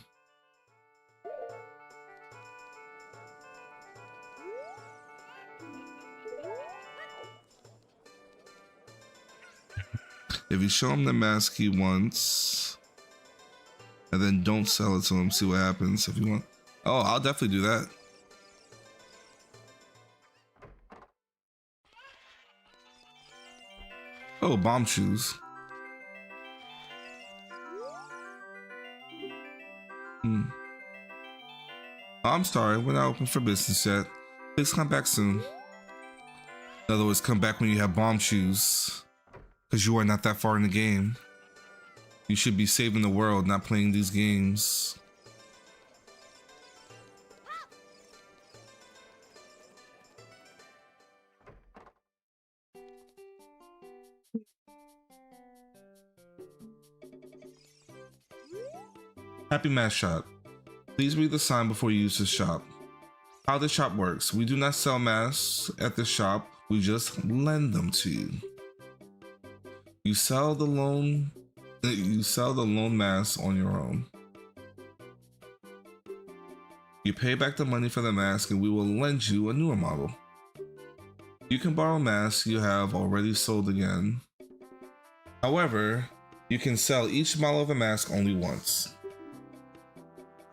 If you show him the mask he wants, and then don't sell it to him, see what happens. If you want, oh, I'll definitely do that. Oh, bomb shoes. Oh, I'm sorry, we're not open for business yet. Please come back soon. In other words, come back when you have bomb shoes. Because you are not that far in the game. You should be saving the world, not playing these games. Happy Mask Shop. Please read the sign before you use the shop. How the shop works. We do not sell masks at the shop. We just lend them to you. You sell the loan mask on your own. You pay back the money for the mask and we will lend you a newer model. You can borrow masks you have already sold again. However, you can sell each model of a mask only once.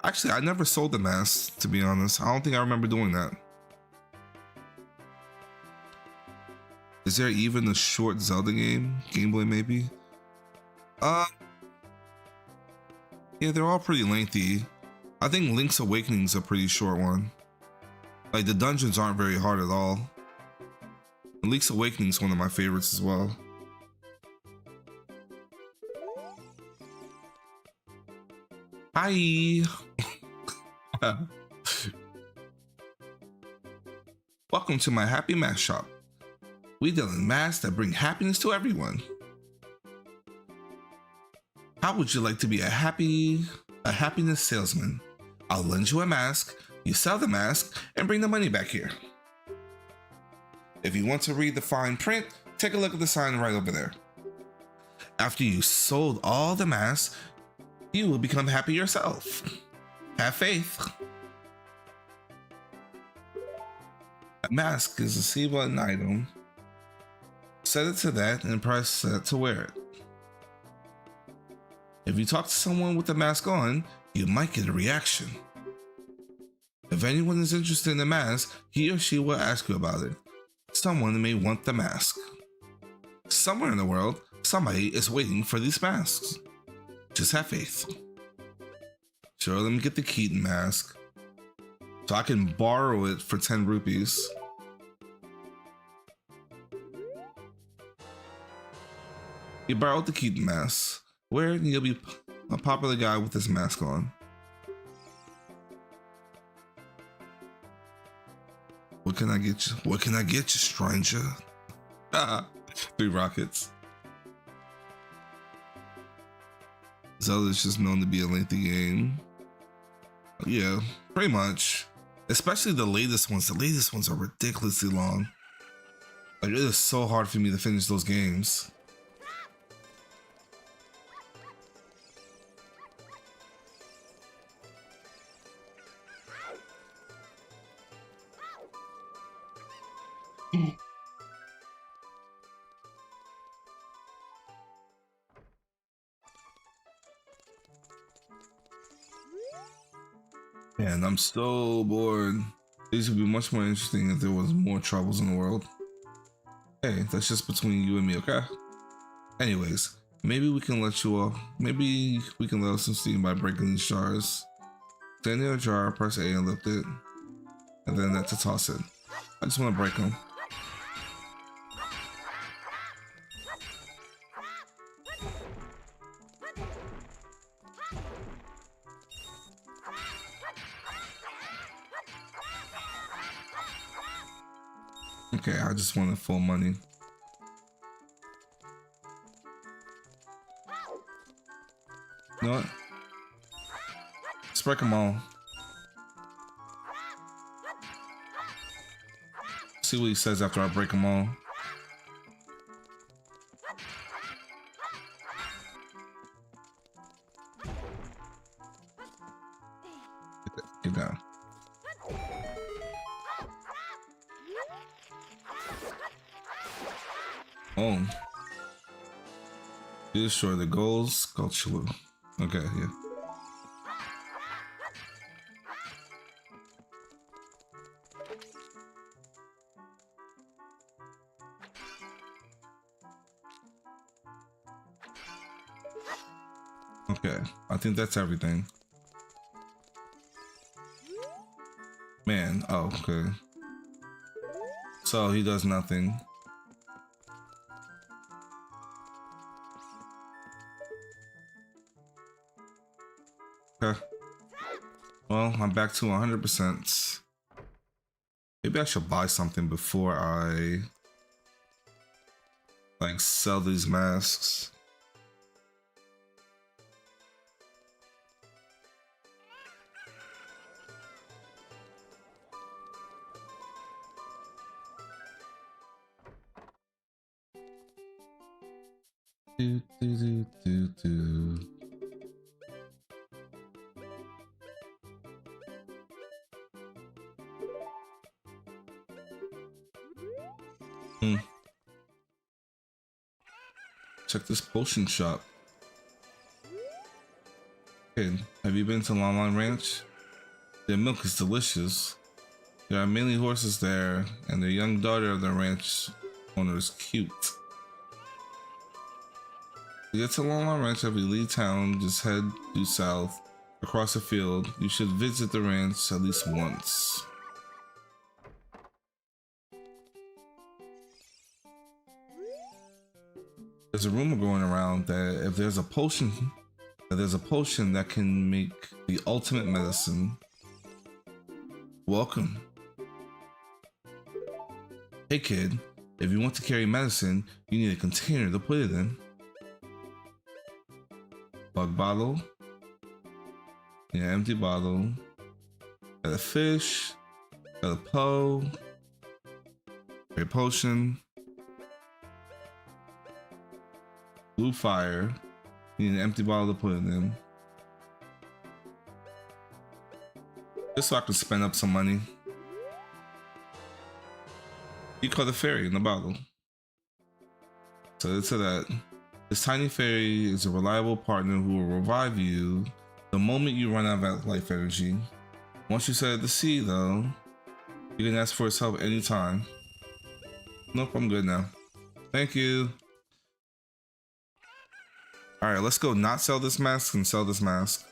Actually, I never sold the mask, to be honest. I don't think I remember doing that. Is there even a short Zelda game? Game Boy maybe? Yeah, they're all pretty lengthy. I think Link's Awakening's a pretty short one. Like, the dungeons aren't very hard at all. And Link's Awakening's one of my favorites as well. Hi! Welcome to my Happy Mask shop. We deal in masks that bring happiness to everyone. How would you like to be a happiness salesman? I'll lend you a mask, you sell the mask, and bring the money back here. If you want to read the fine print, take a look at the sign right over there. After you sold all the masks, you will become happy yourself. Have faith. A mask is a C button item. Set it to that and press set to wear it. If you talk to someone with the mask on, you might get a reaction. If anyone is interested in the mask, he or she will ask you about it. Someone may want the mask. Somewhere in the world, somebody is waiting for these masks. Just have faith. Sure, let me get the Keaton mask so I can borrow it for 10 rupees. You borrowed the Keaton mask. Wear it and you'll be a popular guy with this mask on. What can I get you? What can I get you, stranger? 3 rockets. Zelda is just known to be a lengthy game. Yeah, pretty much. Especially the latest ones. The latest ones are ridiculously long. Like, it is so hard for me to finish those games. Man, I'm so bored. These would be much more interesting if there was more troubles in the world. Hey, that's just between you and me, okay? Anyways, maybe we can let you off. Maybe we can let us some steam by breaking these jars. Stand near a jar, press A and lift it. And then that's to toss it. I just want to break them. Okay, I just wanted full money. You know what? Let's break them all. See what he says after I break them all. Get down. Oh. You destroy the goals, sculpture. Okay, yeah. Okay, I think that's everything. Man, oh, okay. So he does nothing. Okay. Well, I'm back to 100%. Maybe I should buy something before I like sell these masks. Do, do, do, do, do. Check this potion shop. Kid, have you been to Lon Ranch? Their milk is delicious. There are many horses there, and their young daughter of the ranch Owner is cute. To get to Long Ranch, after you leave town, just head due south across the field. You should visit the ranch at least once. There's a rumor going around that if there's a potion, that can make the ultimate medicine. Welcome. Hey kid, if you want to carry medicine, you need a container to put it in. Bug bottle. Yeah, empty bottle. Got a fish. Got a Poe. A potion. Blue fire. You need an empty bottle to put it in. Just so I can spend up some money. You caught a fairy in the bottle. So to that. This tiny fairy is a reliable partner who will revive you the moment you run out of life energy. Once you set it to sea though, you can ask for its help anytime. Nope, I'm good now. Thank you. Alright, let's go not sell this mask and sell this mask.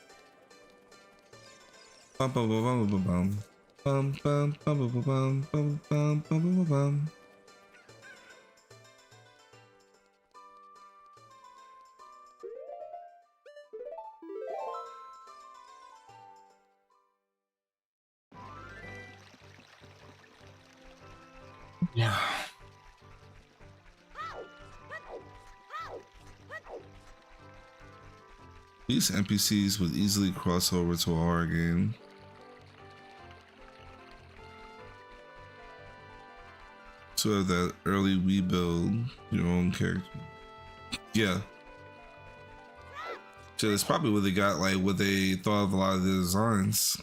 Bum bum bum bum bum bum. Bum bum bum bum bum bum bum bum bum bum. Yeah. These NPCs would easily cross over to a horror game. To have that early rebuild your own character. Yeah. So that's probably what they got, like what they thought of a lot of the designs.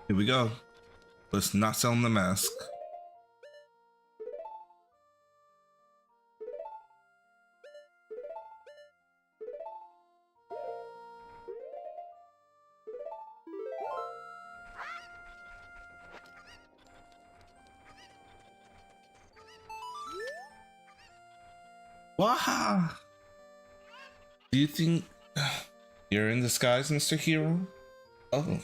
Here we go. Let's not sell him the mask. Wow. Do you think you're in disguise, Mr. Hero? Oh.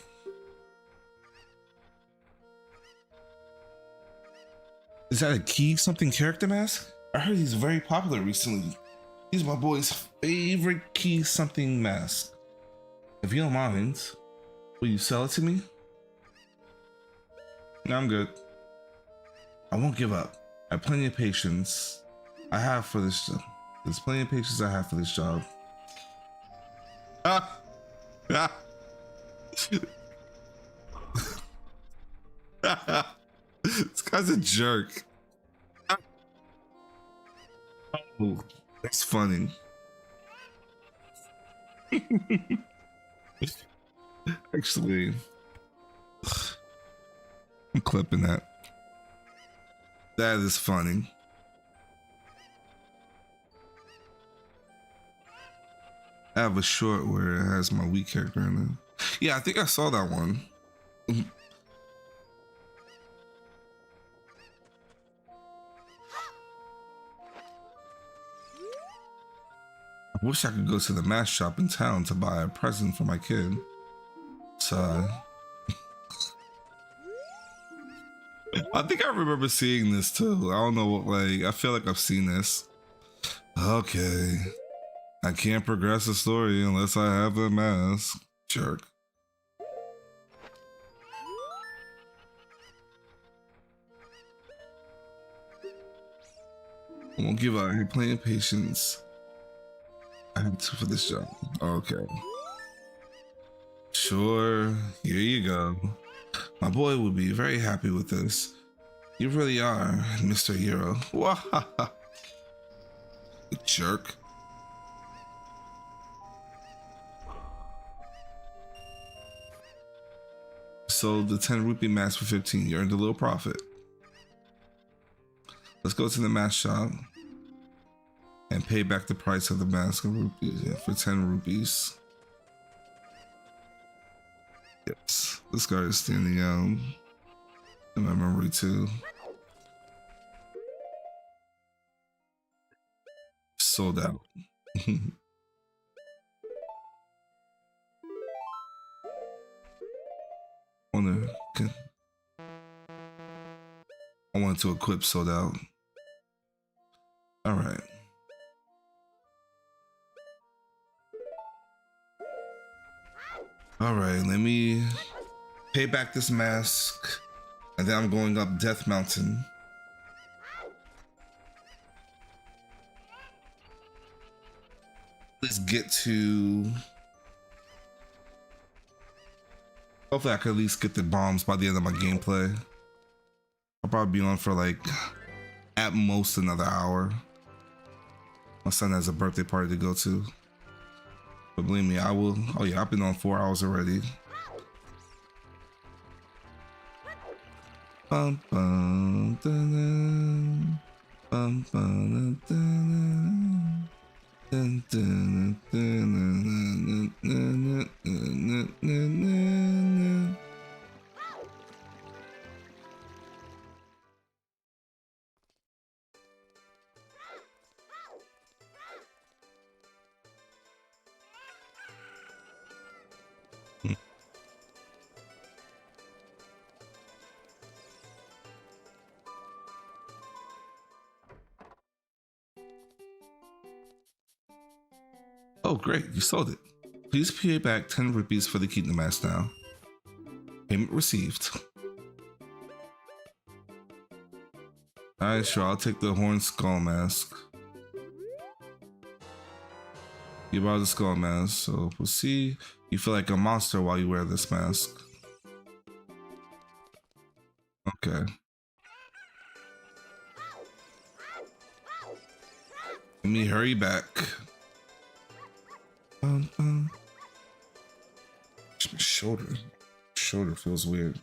Is that a key something character mask? I heard he's very popular recently. He's my boy's favorite key something mask. If you don't mind, will you sell it to me? No, I'm good. I won't give up. I have plenty of patience I have for this job. There's plenty of patience I have for this job. Ah! Ah! This guy's a jerk. Oh, that's funny. Actually, I'm clipping that. That is funny. I have a short where it has my weak character in it. Yeah, I think I saw that one. I wish I could go to the mask shop in town to buy a present for my kid. So, I think I remember seeing this too. I don't know what, like, I feel like I've seen this. Okay. I can't progress the story unless I have the mask. Jerk. I won't give up. I have plenty of patience. I have to for this job. Okay. Sure. Here you go. My boy would be very happy with this. You really are, Mr. Hero. Wahaha. Jerk. Sold the 10 rupee mask for 15. You earned a little profit. Let's go to the mask shop and pay back the price of the mask of rupees for 10 rupees. Yes, this guard is standing out in my memory too. Sold out. I wanted to equip sold out. All right. All right, let me pay back this mask, and then I'm going up Death Mountain. Let's get to... Hopefully I can at least get the bombs by the end of my gameplay. I'll probably be on for like, at most another hour. My son has a birthday party to go to. But believe me, I will... Oh yeah, I've been on 4 hours already. Bum, bum, dun, bum, bum, dun, dun, dun, dun, dun, dun, dun. Oh, great, you sold it. Please pay back 10 rupees for the keep the mask now. Payment received. Alright, sure, I'll take the horn skull mask. You bought the skull mask, so we'll see. You feel like a monster while you wear this mask. Okay. Let me hurry back. My shoulder feels weird.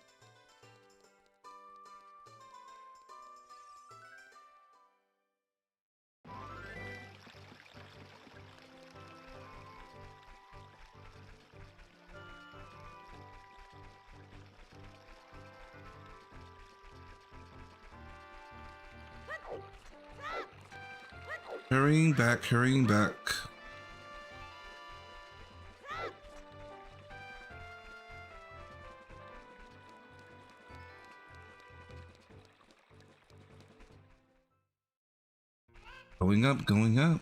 Hurrying back, hurrying back. Going up, going up.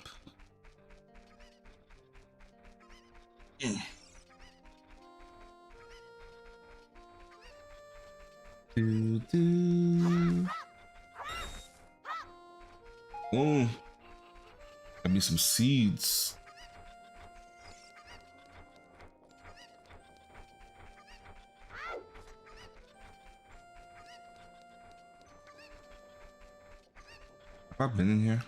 Do, do. Oh, got me some seeds. Have I been in here?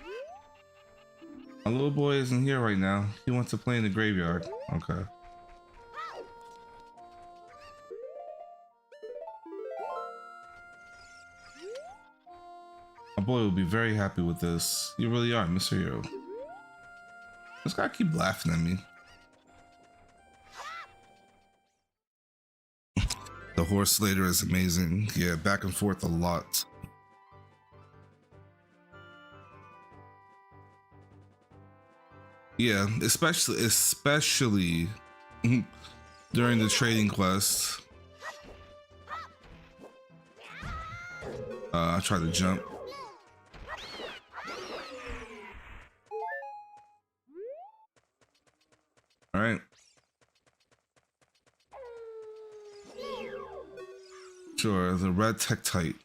My little boy isn't here right now. He wants to play in the graveyard. Okay. My boy will be very happy with this. You really are, Mr. Hero. This guy keep laughing at me. The horse Slater is amazing. Yeah, back and forth a lot. Yeah, especially during the trading quest. I tried to jump. All right. Sure, the red Tektite.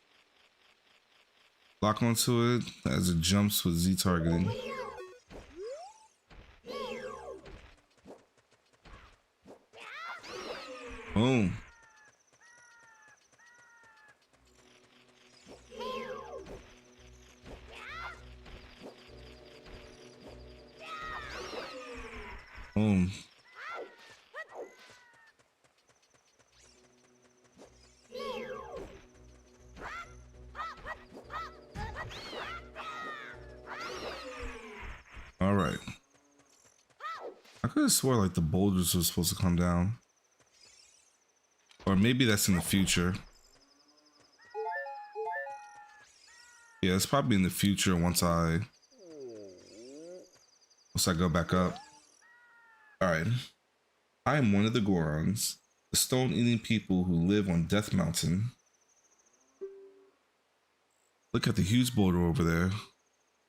Lock onto it as it jumps with Z targeting. Boom. Oh. All right. I could have swore like the boulders were supposed to come down. Or maybe that's in the future. Yeah, it's probably in the future once I go back up. Alright. I am one of the Gorons, the stone-eating people who live on Death Mountain. Look at the huge boulder over there.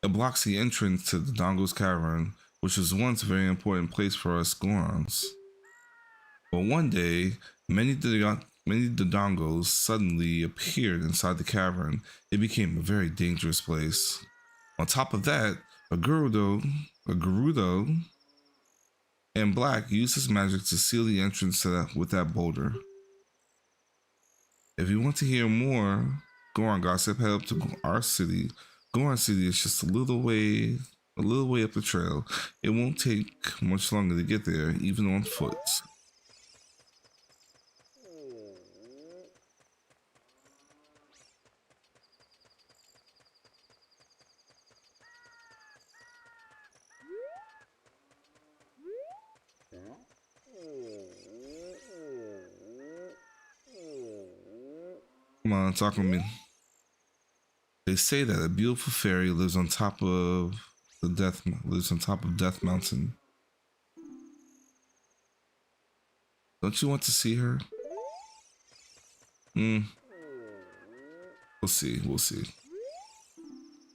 It blocks the entrance to the Dongo's Cavern, which was once a very important place for us Gorons. But one day, many Dodongos suddenly appeared inside the cavern. It became a very dangerous place. On top of that, a Gerudo, and Black used his magic to seal the entrance to with that boulder. If you want to hear more Goron gossip, head up to our city. Goron City is just a little way up the trail. It won't take much longer to get there, even on foot. Come on, talk with me. They say that a beautiful fairy lives on top of Death Mountain. Don't you want to see her? We'll see.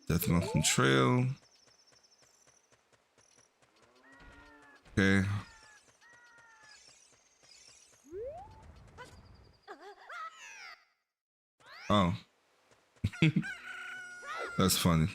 Death Mountain Trail. Okay. Oh. That's funny.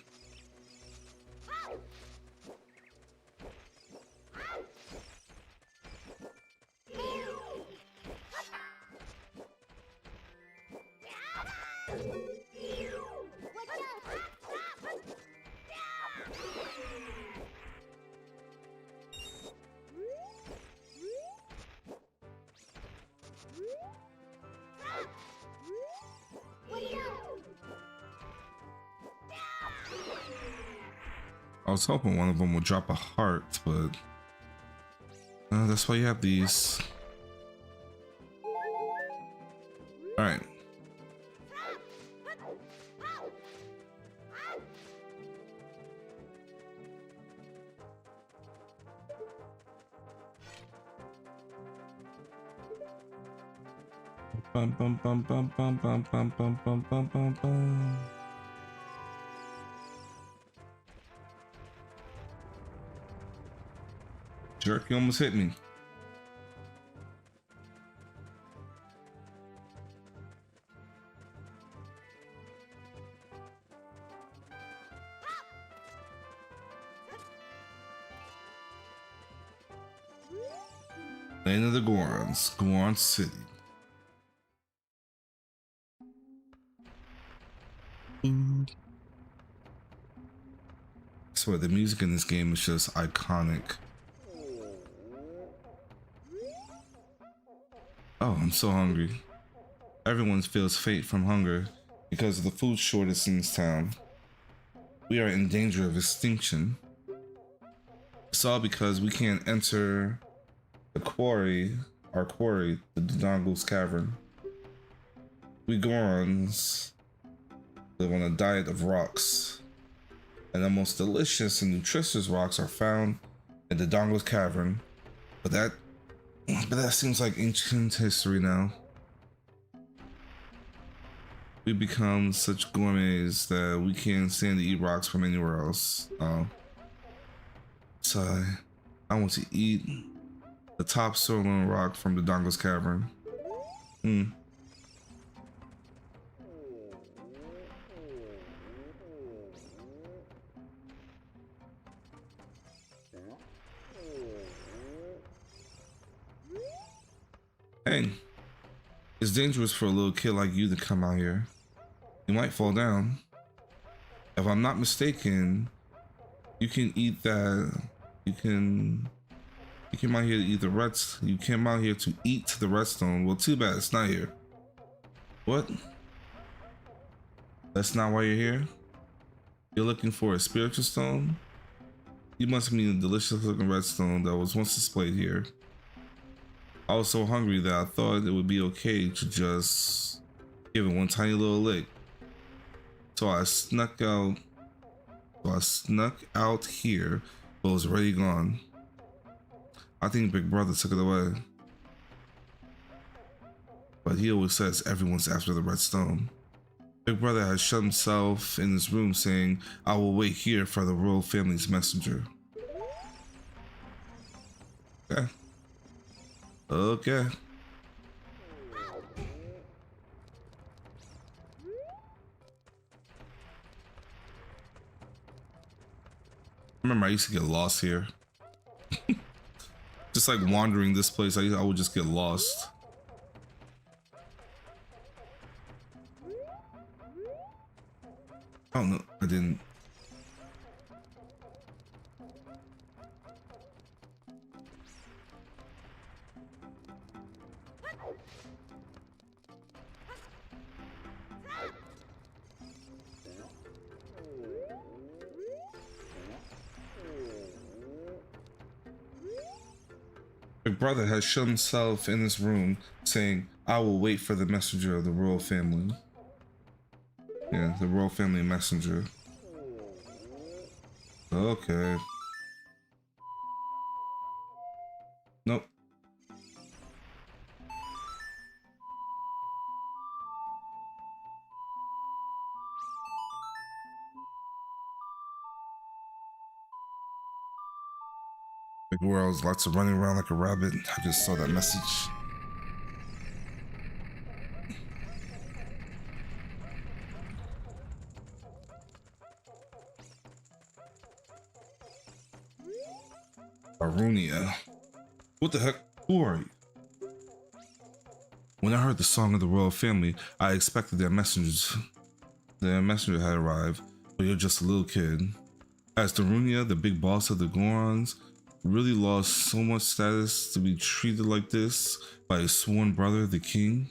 I was hoping one of them would drop a heart, but that's why you have these. All right. Bum bum bum bum bum bum bum bum bum bum bum bum. Jerk, you almost hit me. Land of the Gorons, Goron City. I swear the music in this game is just iconic. Oh, I'm so hungry. Everyone feels fate from hunger because of the food shortage in this town. We are in danger of extinction. It's all because we can't enter our quarry, the Dodongo's Cavern. We Gorons live on a diet of rocks, and the most delicious and nutritious rocks are found in the Dodongo's Cavern. But that seems like ancient history now. We become such gourmets that we can't stand to eat rocks from anywhere else. So I want to eat the top sirloin rock from the Dodongo's Cavern. Hey, it's dangerous for a little kid like you to come out here. You might fall down. If I'm not mistaken, you can eat that. You can You came out here to eat the You came out here to eat the redstone. Well, too bad it's not here. What? That's not why you're here? You're looking for a spiritual stone? You must mean the delicious looking redstone that was once displayed here. I was so hungry that I thought it would be okay to just give it one tiny little lick. So I snuck out here, but it was already gone. I think Big Brother took it away. But he always says everyone's after the red stone. Big Brother has shut himself in his room saying, I will wait here for the royal family's messenger. Okay. Okay. I remember I used to get lost here. Just like wandering this place, I would just get lost. Oh no, I didn't. Big Brother has shut himself in his room, saying, I will wait for the messenger of the royal family. Yeah, the royal family messenger. Okay. Nope. Big world's lots of running around like a rabbit. I just saw that message. Ocarina. What the heck? Who are you? When I heard the song of the royal family, I expected their messenger had arrived, but you're just a little kid. As Darunia, the big boss of the Gorons, really lost so much status to be treated like this by his sworn brother, the king?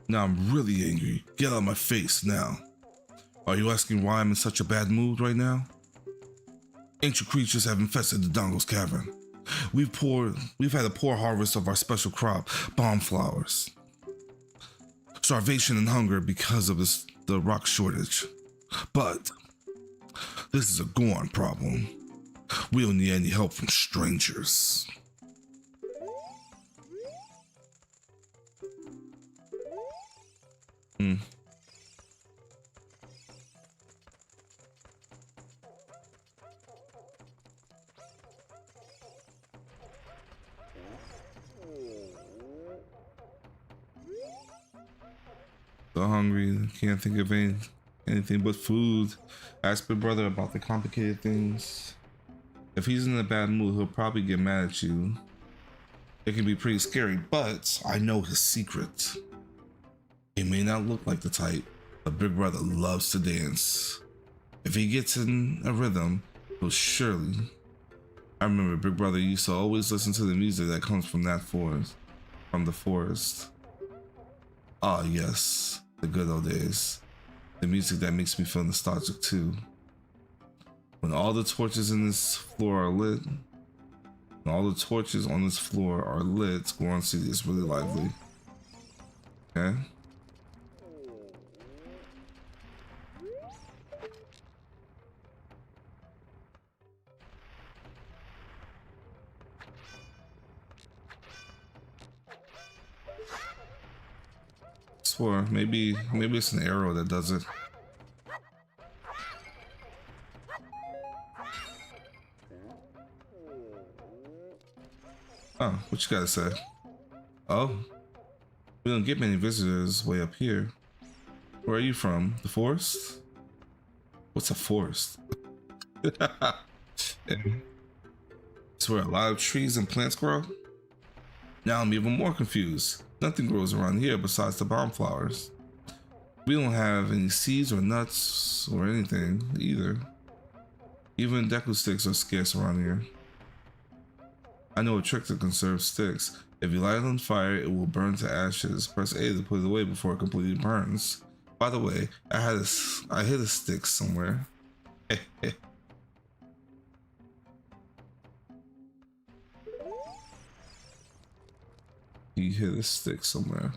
Now I'm really angry. Get out of my face now. Are you asking why I'm in such a bad mood right now? Ancient creatures have infested the Dongo's cavern. We've had a poor harvest of our special crop, bomb flowers. Starvation and hunger because of the rock shortage. But this is a Goron problem. We don't need any help from strangers. So hungry, can't think of anything but food. Ask Big Brother about the complicated things. If he's in a bad mood, he'll probably get mad at you. It can be pretty scary, but I know his secret. He may not look like the type, but Big Brother loves to dance. If he gets in a rhythm, he'll surely. I remember Big Brother used to always listen to the music that comes from the forest. Ah, yes, the good old days. The music that makes me feel nostalgic too. When all the torches in this floor are lit, Goron City is really lively. Okay. Swear, maybe it's an arrow that does it. Oh, what you gotta say? Oh, we don't get many visitors way up here. Where are you from? The forest? What's a forest? It's where a lot of trees and plants grow? Now I'm even more confused. Nothing grows around here besides the bomb flowers. We don't have any seeds or nuts or anything either. Even deku sticks are scarce around here. I know a trick to conserve sticks. If you light it on fire, it will burn to ashes. Press A to put it away before it completely burns. By the way, I hid a stick somewhere. You hit a stick somewhere.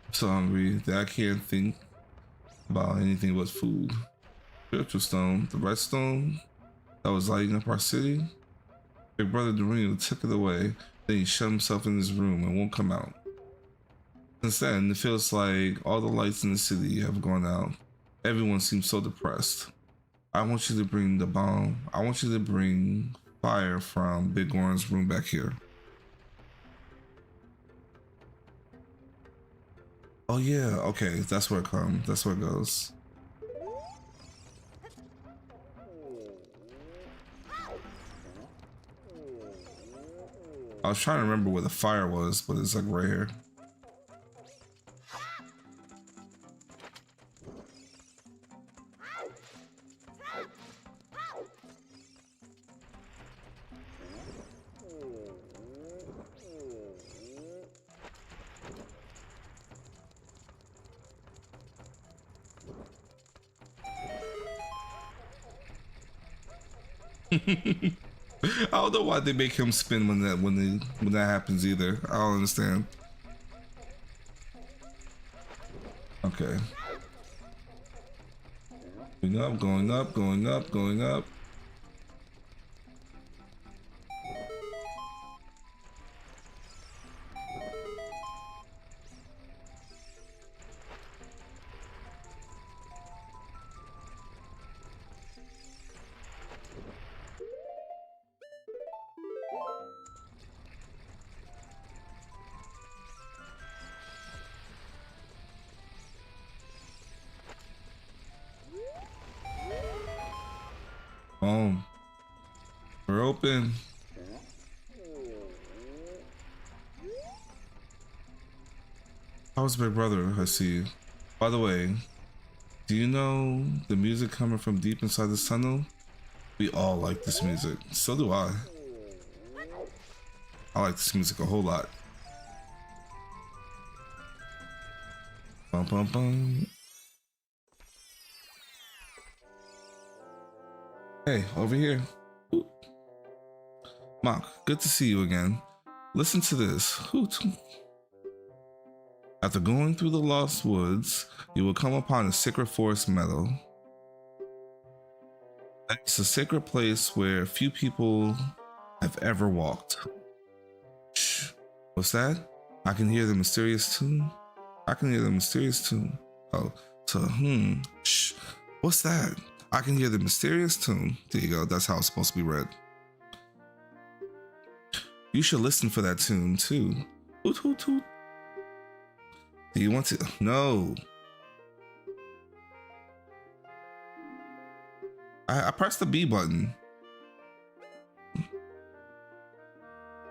I'm so hungry that I can't think about anything but food. Spiritual stone, the redstone that was lighting up our city. Big brother Dorino took it away, then he shut himself in his room and won't come out. Since then, it feels like all the lights in the city have gone out. Everyone seems so depressed. I want you to bring the bomb. I want you to bring fire from Big Goron's room back here. Oh yeah, okay, that's where it comes. That's where it goes. I was trying to remember where the fire was, but it's like right here. I don't know why they make him spin when that happens either. I don't understand. Okay. Going up, going up, going up, going up. Boom. We're open. How's Big Brother? I see you. By the way, do you know the music coming from deep inside this tunnel? We all like this music. So do I. I like this music a whole lot. Bum, bum, bum. Hey, over here. Ooh. Mach, good to see you again. Listen to this. Hoot. After going through the Lost Woods, you will come upon a sacred forest meadow. It's a sacred place where few people have ever walked. Shh. What's that? I can hear the mysterious tune. I can hear the mysterious tune. Oh, shh. What's that? I can hear the mysterious tune. There you go. That's how it's supposed to be read. You should listen for that tune too. Hoot, hoot, hoot. Do you want to? No. I pressed the B button.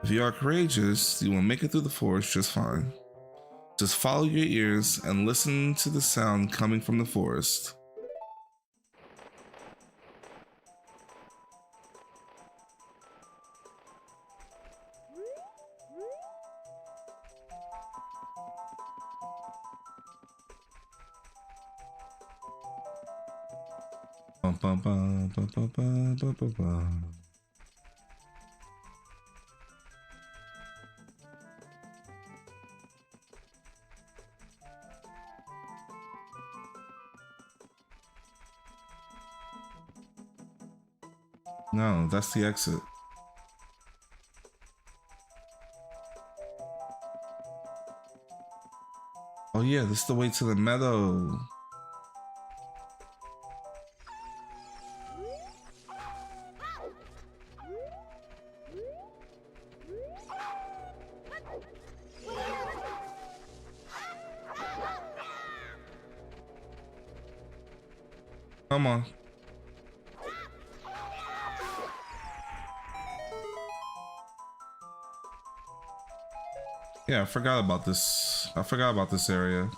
If you are courageous, you will make it through the forest just fine. Just follow your ears and listen to the sound coming from the forest. Bum, bum, bum, bum, bum, bum, bum, bum, bum. No, that's the exit. Oh yeah, this is the way to the meadow. Come on. Yeah, I forgot about this. I forgot about this area.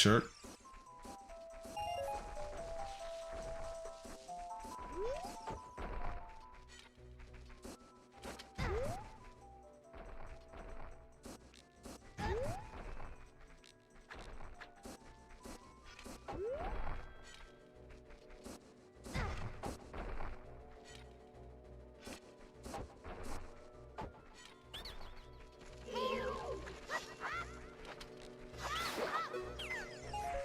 Jerk.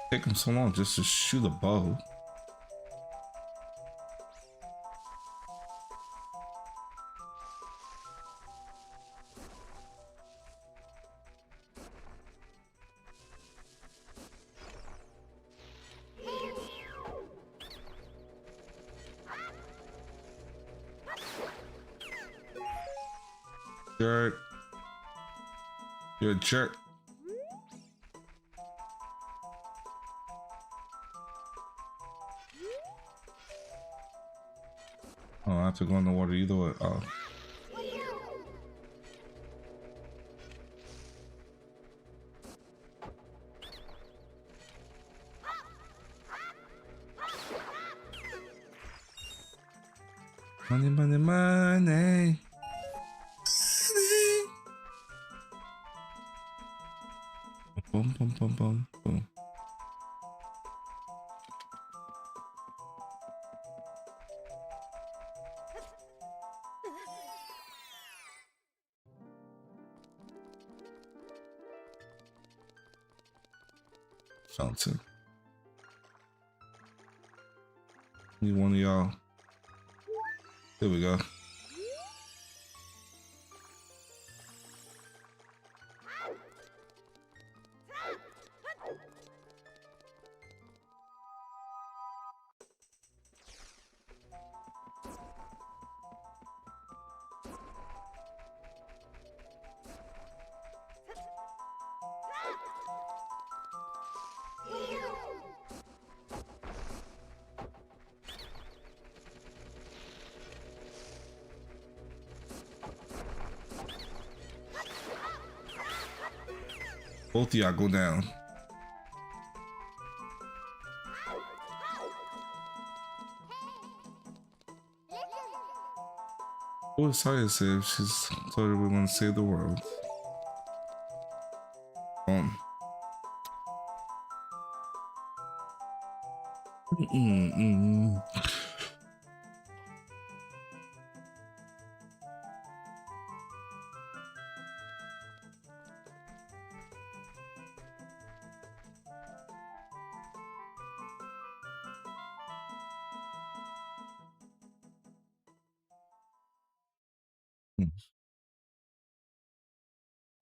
Taking so long just to shoot a bow. Jerk. You're a jerk. Oh, I have to go in the water either way. Oh. Money, money, money. Boom, boom, boom, boom, boom. Fountain. Need one of y'all. There we go. Both of y'all go down. What was Saya say? She's told her we're gonna save the world.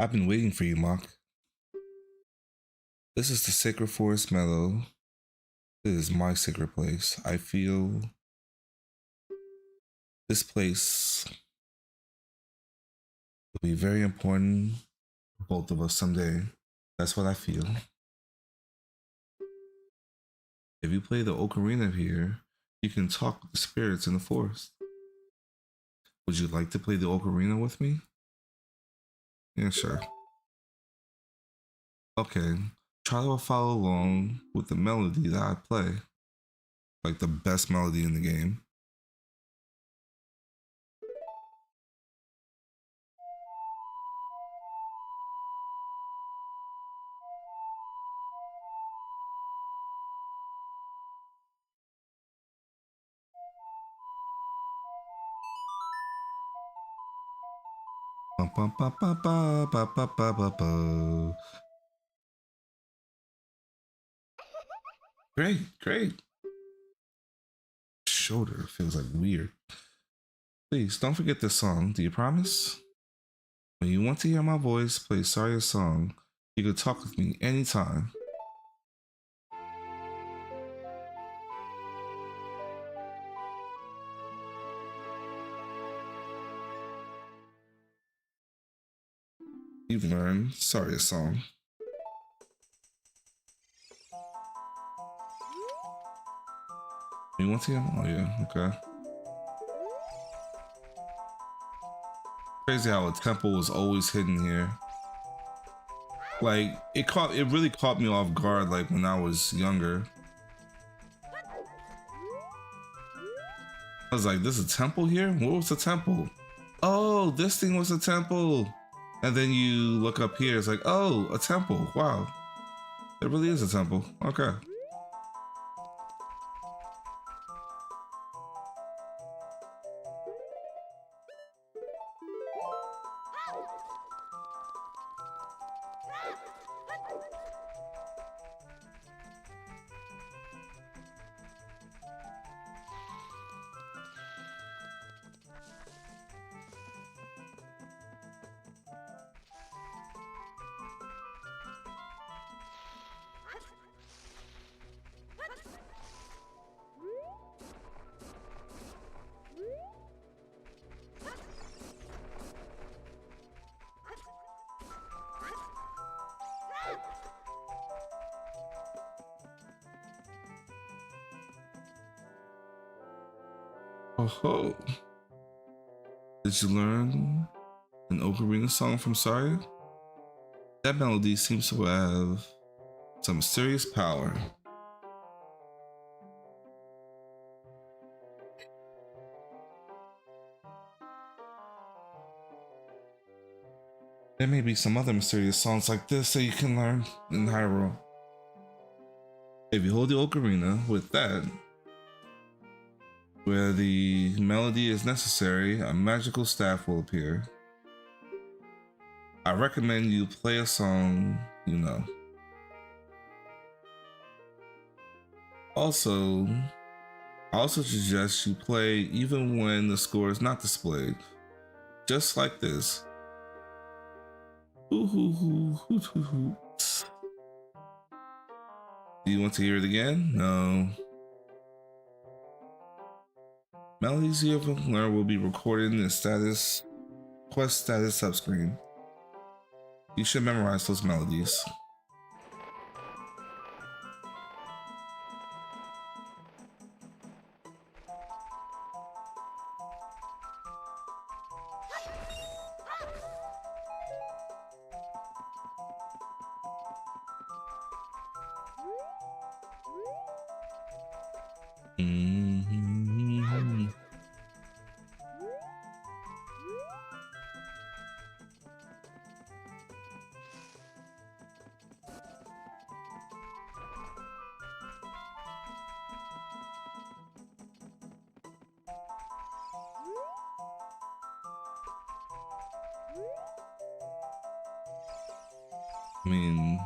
I've been waiting for you, Mach. This is the Sacred Forest Meadow. This is my sacred place. I feel this place will be very important for both of us someday. That's what I feel. If you play the Ocarina here, you can talk with the spirits in the forest. Would you like to play the Ocarina with me? Yeah, sure. Okay, try to follow along with the melody that I play. Like the best melody in the game. Bum, bum, ba, ba, ba, ba, ba, ba, ba, ba. Great, great. Shoulder feels like weird. Please don't forget this song. Do you promise? When you want to hear my voice play Saya's song, you can talk with me anytime. You've learned Saya's song. You want to hear? Oh yeah, okay. Crazy how a temple was always hidden here. Like it really caught me off guard like when I was younger. I was like, there's a temple here? What was the temple? Oh, this thing was a temple. And then you look up here, it's like, oh, a temple. Wow. There really is a temple. Okay. Oh, did you learn an Ocarina song from Saya? That melody seems to have some mysterious power. There may be some other mysterious songs like this that you can learn in Hyrule. If you hold the Ocarina with that, where the melody is necessary, a magical staff will appear. I recommend you play a song you know. Also, I also suggest you play even when the score is not displayed. Just like this. Ooh, hoo, hoo, hoo, hoo, hoo. Do you want to hear it again? No. Melodies you have learned will be recorded in the quest status subscreen. You should memorize those melodies. I mean,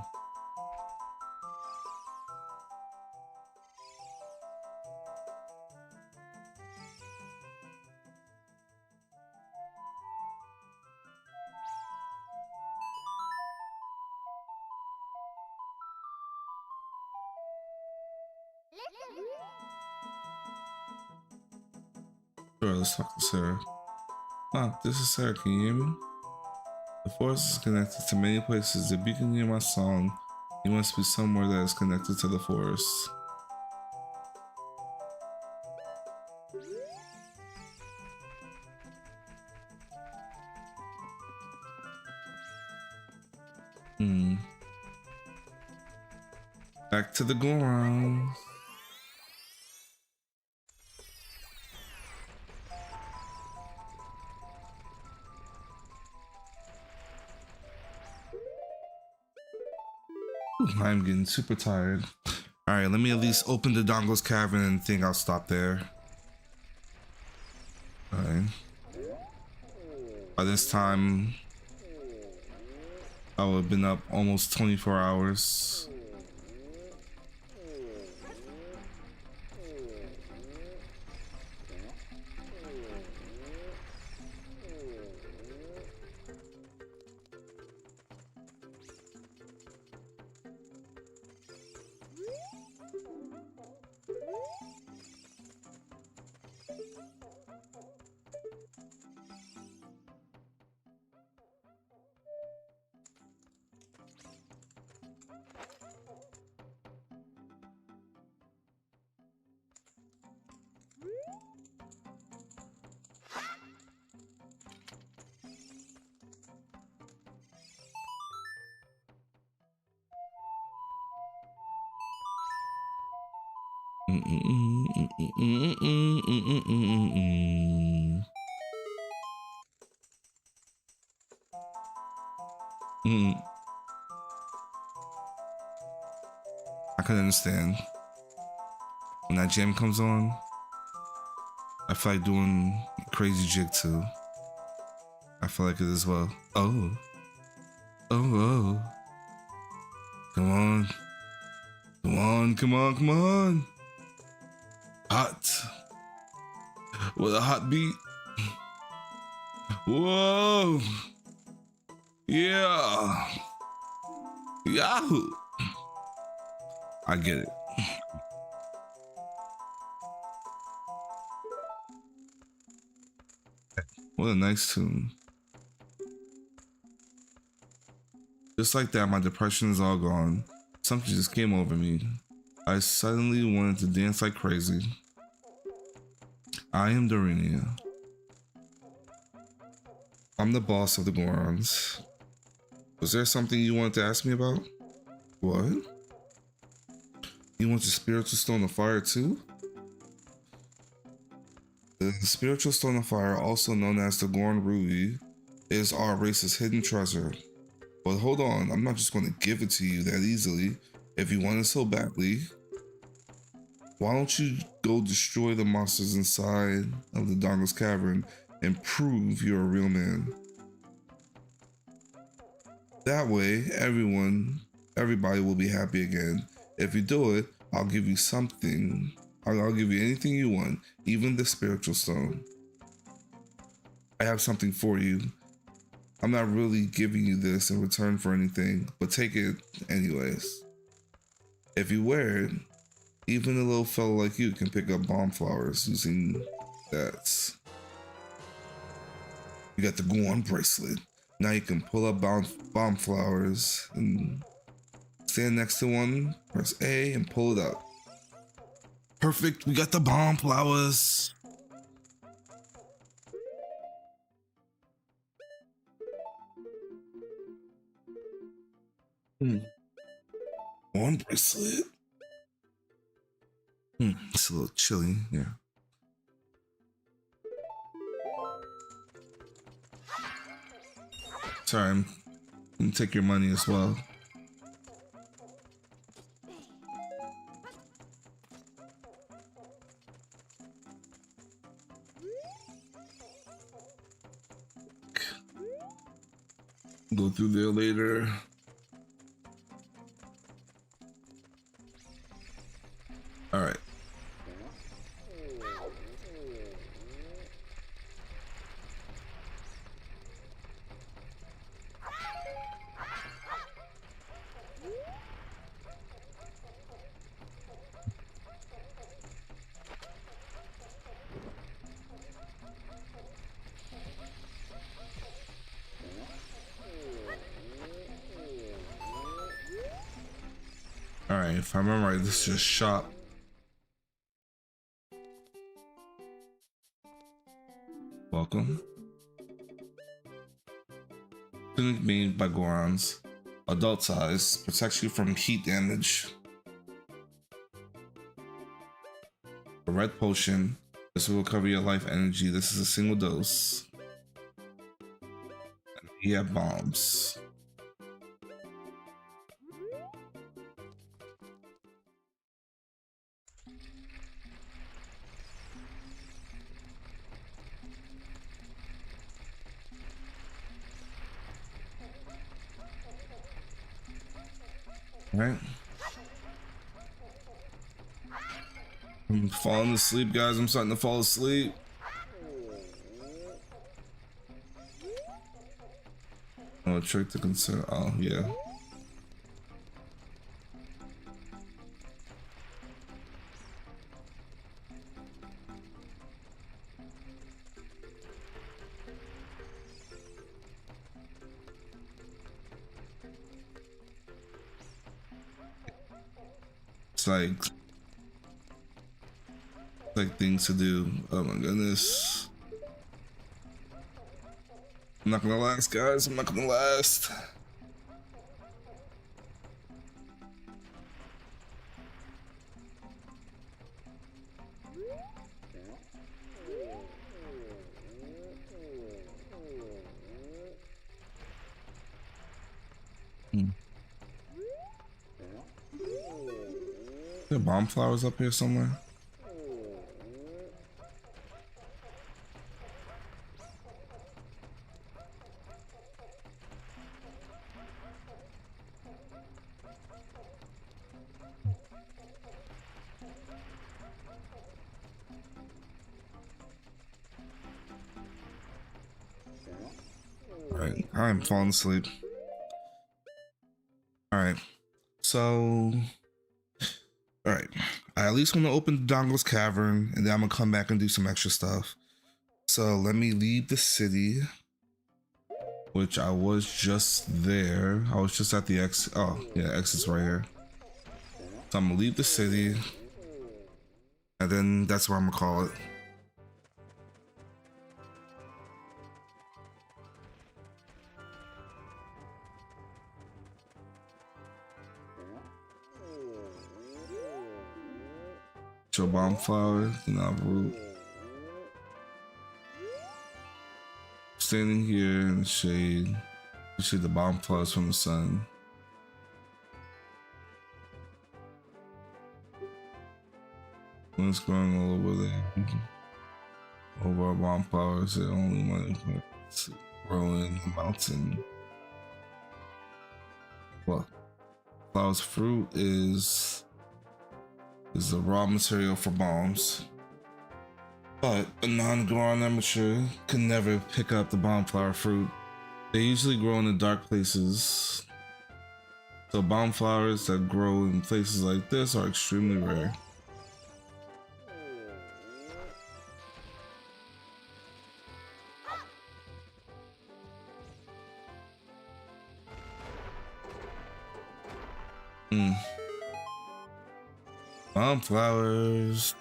sure, let's talk to Sarah. This is Sarah, can you hear me? The forest is connected to many places. If you can hear my song, you must be somewhere that is connected to the forest. Back to the ground. I'm getting super tired. All right, let me at least open the Dongle's Cavern and think I'll stop there. All right. By this time, I would have been up almost 24 hours. I can understand when that jam comes on. I feel like doing crazy jig too. I feel like it as well. Oh, oh. Come on, come on, come on, come on. Hot with a hot beat. Whoa, yeah, Yahoo. I get it. What a nice tune. Just like that, my depression is all gone. Something just came over me. I suddenly wanted to dance like crazy. I am Dorinia. I'm the boss of the Gorons. Was there something you wanted to ask me about? What? You want the spiritual stone of fire too? The spiritual stone of fire, also known as the Goron Ruby, is our race's hidden treasure. But hold on, I'm not just going to give it to you that easily. If you want it so badly, why don't you go destroy the monsters inside of the Dongo's cavern and prove you're a real man? That way, everybody will be happy again. If you do it, I'll give you something. I'll give you anything you want, even the spiritual stone. I have something for you. I'm not really giving you this in return for anything, but take it anyways. If you wear it, even a little fellow like you can pick up bomb flowers using that. You got the Goron bracelet. Now you can pull up bomb flowers and stand next to one, press A and pull it up. Perfect, we got the bomb flowers. Goron bracelet. It's a little chilly, yeah. Sorry, I'm gonna take your money as well. Go through there later. All right. All right, if I remember right, this is a shop. Welcome. Tunic made by Gorons. Adult size. Protects you from heat damage. A red potion. This will recover your life energy. This is a single dose. And you have bombs. All right. I'm falling asleep, guys. I'm starting to fall asleep. Oh, trick to consider. Oh, yeah. It's like things to do. Oh my goodness. I'm not gonna last, guys. I'm not gonna last. there bomb flowers up here somewhere? Alright, I'm falling asleep. Alright, so alright. I at least want to open the Dongo's Cavern, and then I'm gonna come back and do some extra stuff. So let me leave the city, which I was just there. I was just at the exit. Oh, yeah, exit's right here. So I'm gonna leave the city, and then that's what I'm gonna call it. Show bomb flower, then I'll root. Standing here in the shade, you see the bomb flowers from the sun. Wind's growing all over there. Over our bomb flowers, they only want to grow in the mountain. Well, flowers fruit is the raw material for bombs. But a non-grown amateur can never pick up the bomb flower fruit. They usually grow in the dark places. So bomb flowers that grow in places like this are extremely rare. Bomb flowers.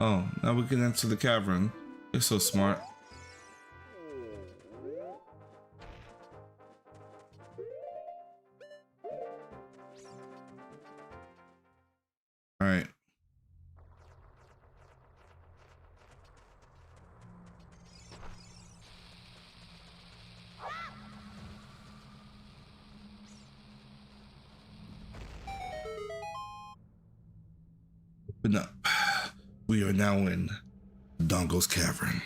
Oh, now we can enter the cavern. You're so smart. All right. Open up. We are now in Dongo's Cavern.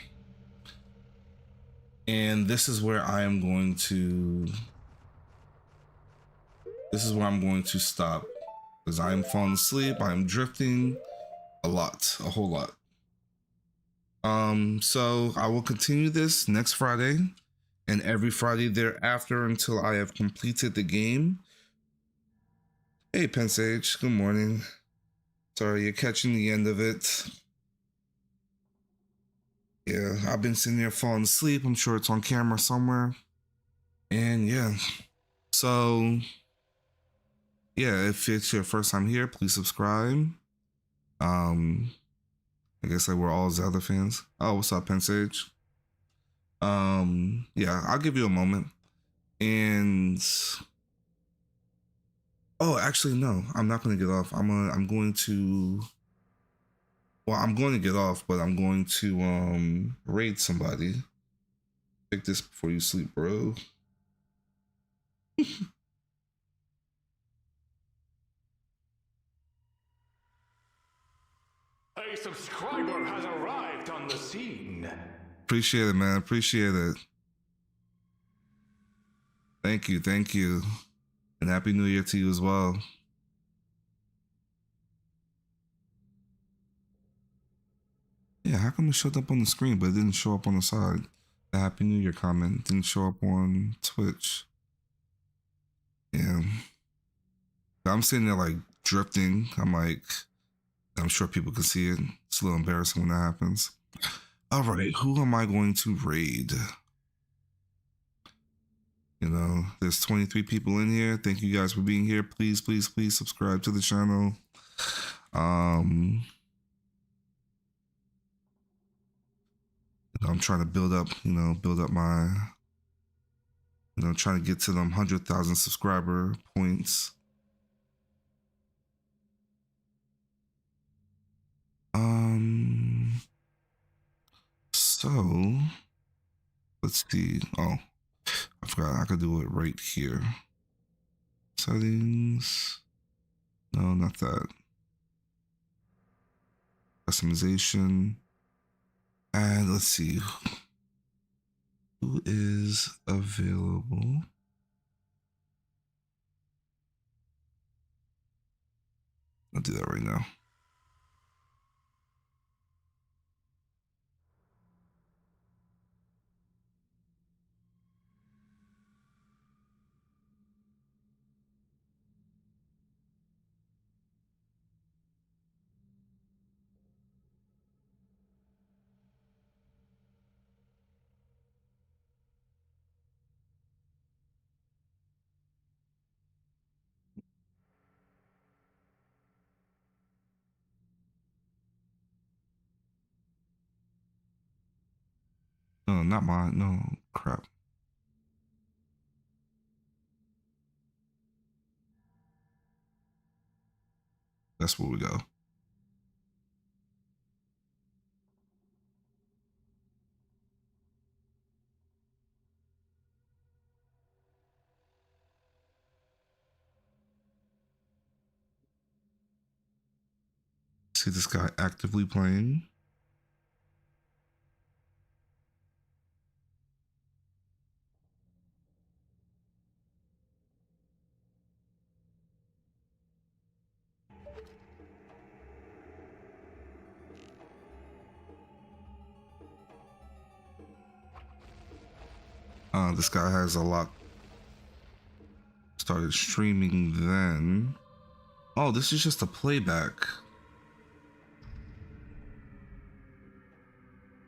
And this is where I am going to... This is where I'm going to stop. Because I am falling asleep. I am drifting a lot. A whole lot. So I will continue this next Friday. And every Friday thereafter until I have completed the game. Hey, Pensage. Good morning. Sorry, you're catching the end of it. Yeah, I've been sitting there falling asleep. I'm sure it's on camera somewhere. And yeah, so yeah, if it's your first time here, please subscribe. I guess like we're all Zelda fans. Oh, what's up, Pensage? Yeah, I'll give you a moment. And oh, actually, no, I'm not gonna get off. I'm going to. Well, I'm going to get off, but I'm going to raid somebody. Pick this before you sleep, bro. A subscriber has arrived on the scene. Appreciate it, man. Appreciate it. Thank you, thank you. And Happy New Year to you as well. Yeah, how come it showed up on the screen, but it didn't show up on the side? The Happy New Year comment didn't show up on Twitch. Yeah. I'm sitting there like drifting. I'm sure people can see it. It's a little embarrassing when that happens. All right, who am I going to raid? You know, there's 23 people in here. Thank you guys for being here. Please, please, please subscribe to the channel. I'm trying to build up, build up my, trying to get to them 100,000 subscriber points. So let's see. Oh, I forgot I could do it right here. Settings. No, not that. Customization. And let's see. Who is available? I'll do that right now. No, not mine. No, crap. That's where we go. See this guy actively playing. This guy has a lot. Started streaming then. Oh, this is just a playback.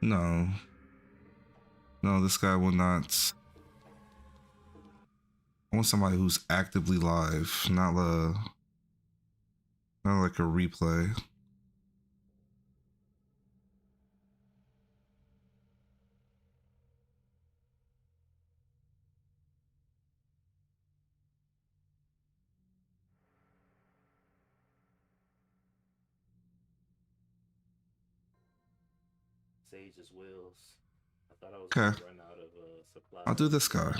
No. No, this guy will not. I want somebody who's actively live, not like a replay. Sage's Wills. I thought I was Okay. gonna run out of supplies. I'll do this guy.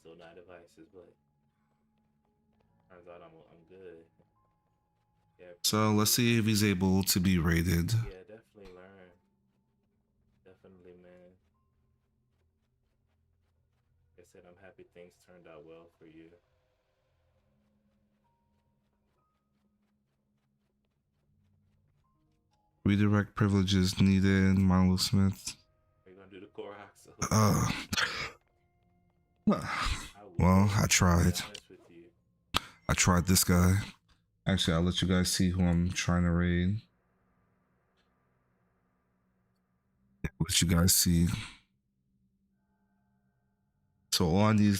So 9 devices, but turns out I'm good. Yeah. So let's see if he's able to be rated. Yeah, definitely learn. Definitely, man. Like I said, I'm happy things turned out well for you. Redirect privileges needed. Milo Smith. Are you gonna do the Koroks? Well, I tried. I tried this guy. Actually, I'll let you guys see who I'm trying to raid. Let you guys see. So all I need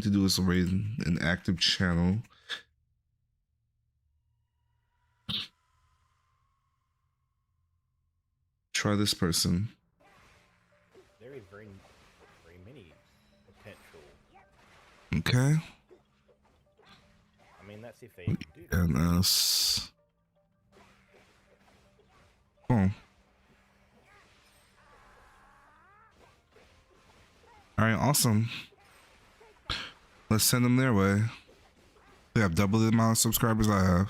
to do is raid an active channel. Try this person. There is very many potential. Okay. I mean, that's if they do that. And boom. All right, awesome. Let's send them their way. They have double the amount of subscribers I have.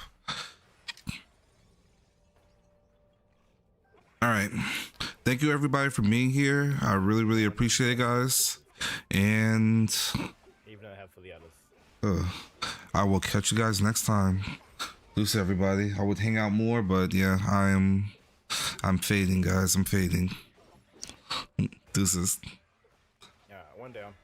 All right. Thank you everybody for being here. I really appreciate it, guys. And Even though I have for the others. I will catch you guys next time. Deuce everybody. I would hang out more, but yeah, I'm fading, guys. I'm fading. Deuces. Yeah, one down.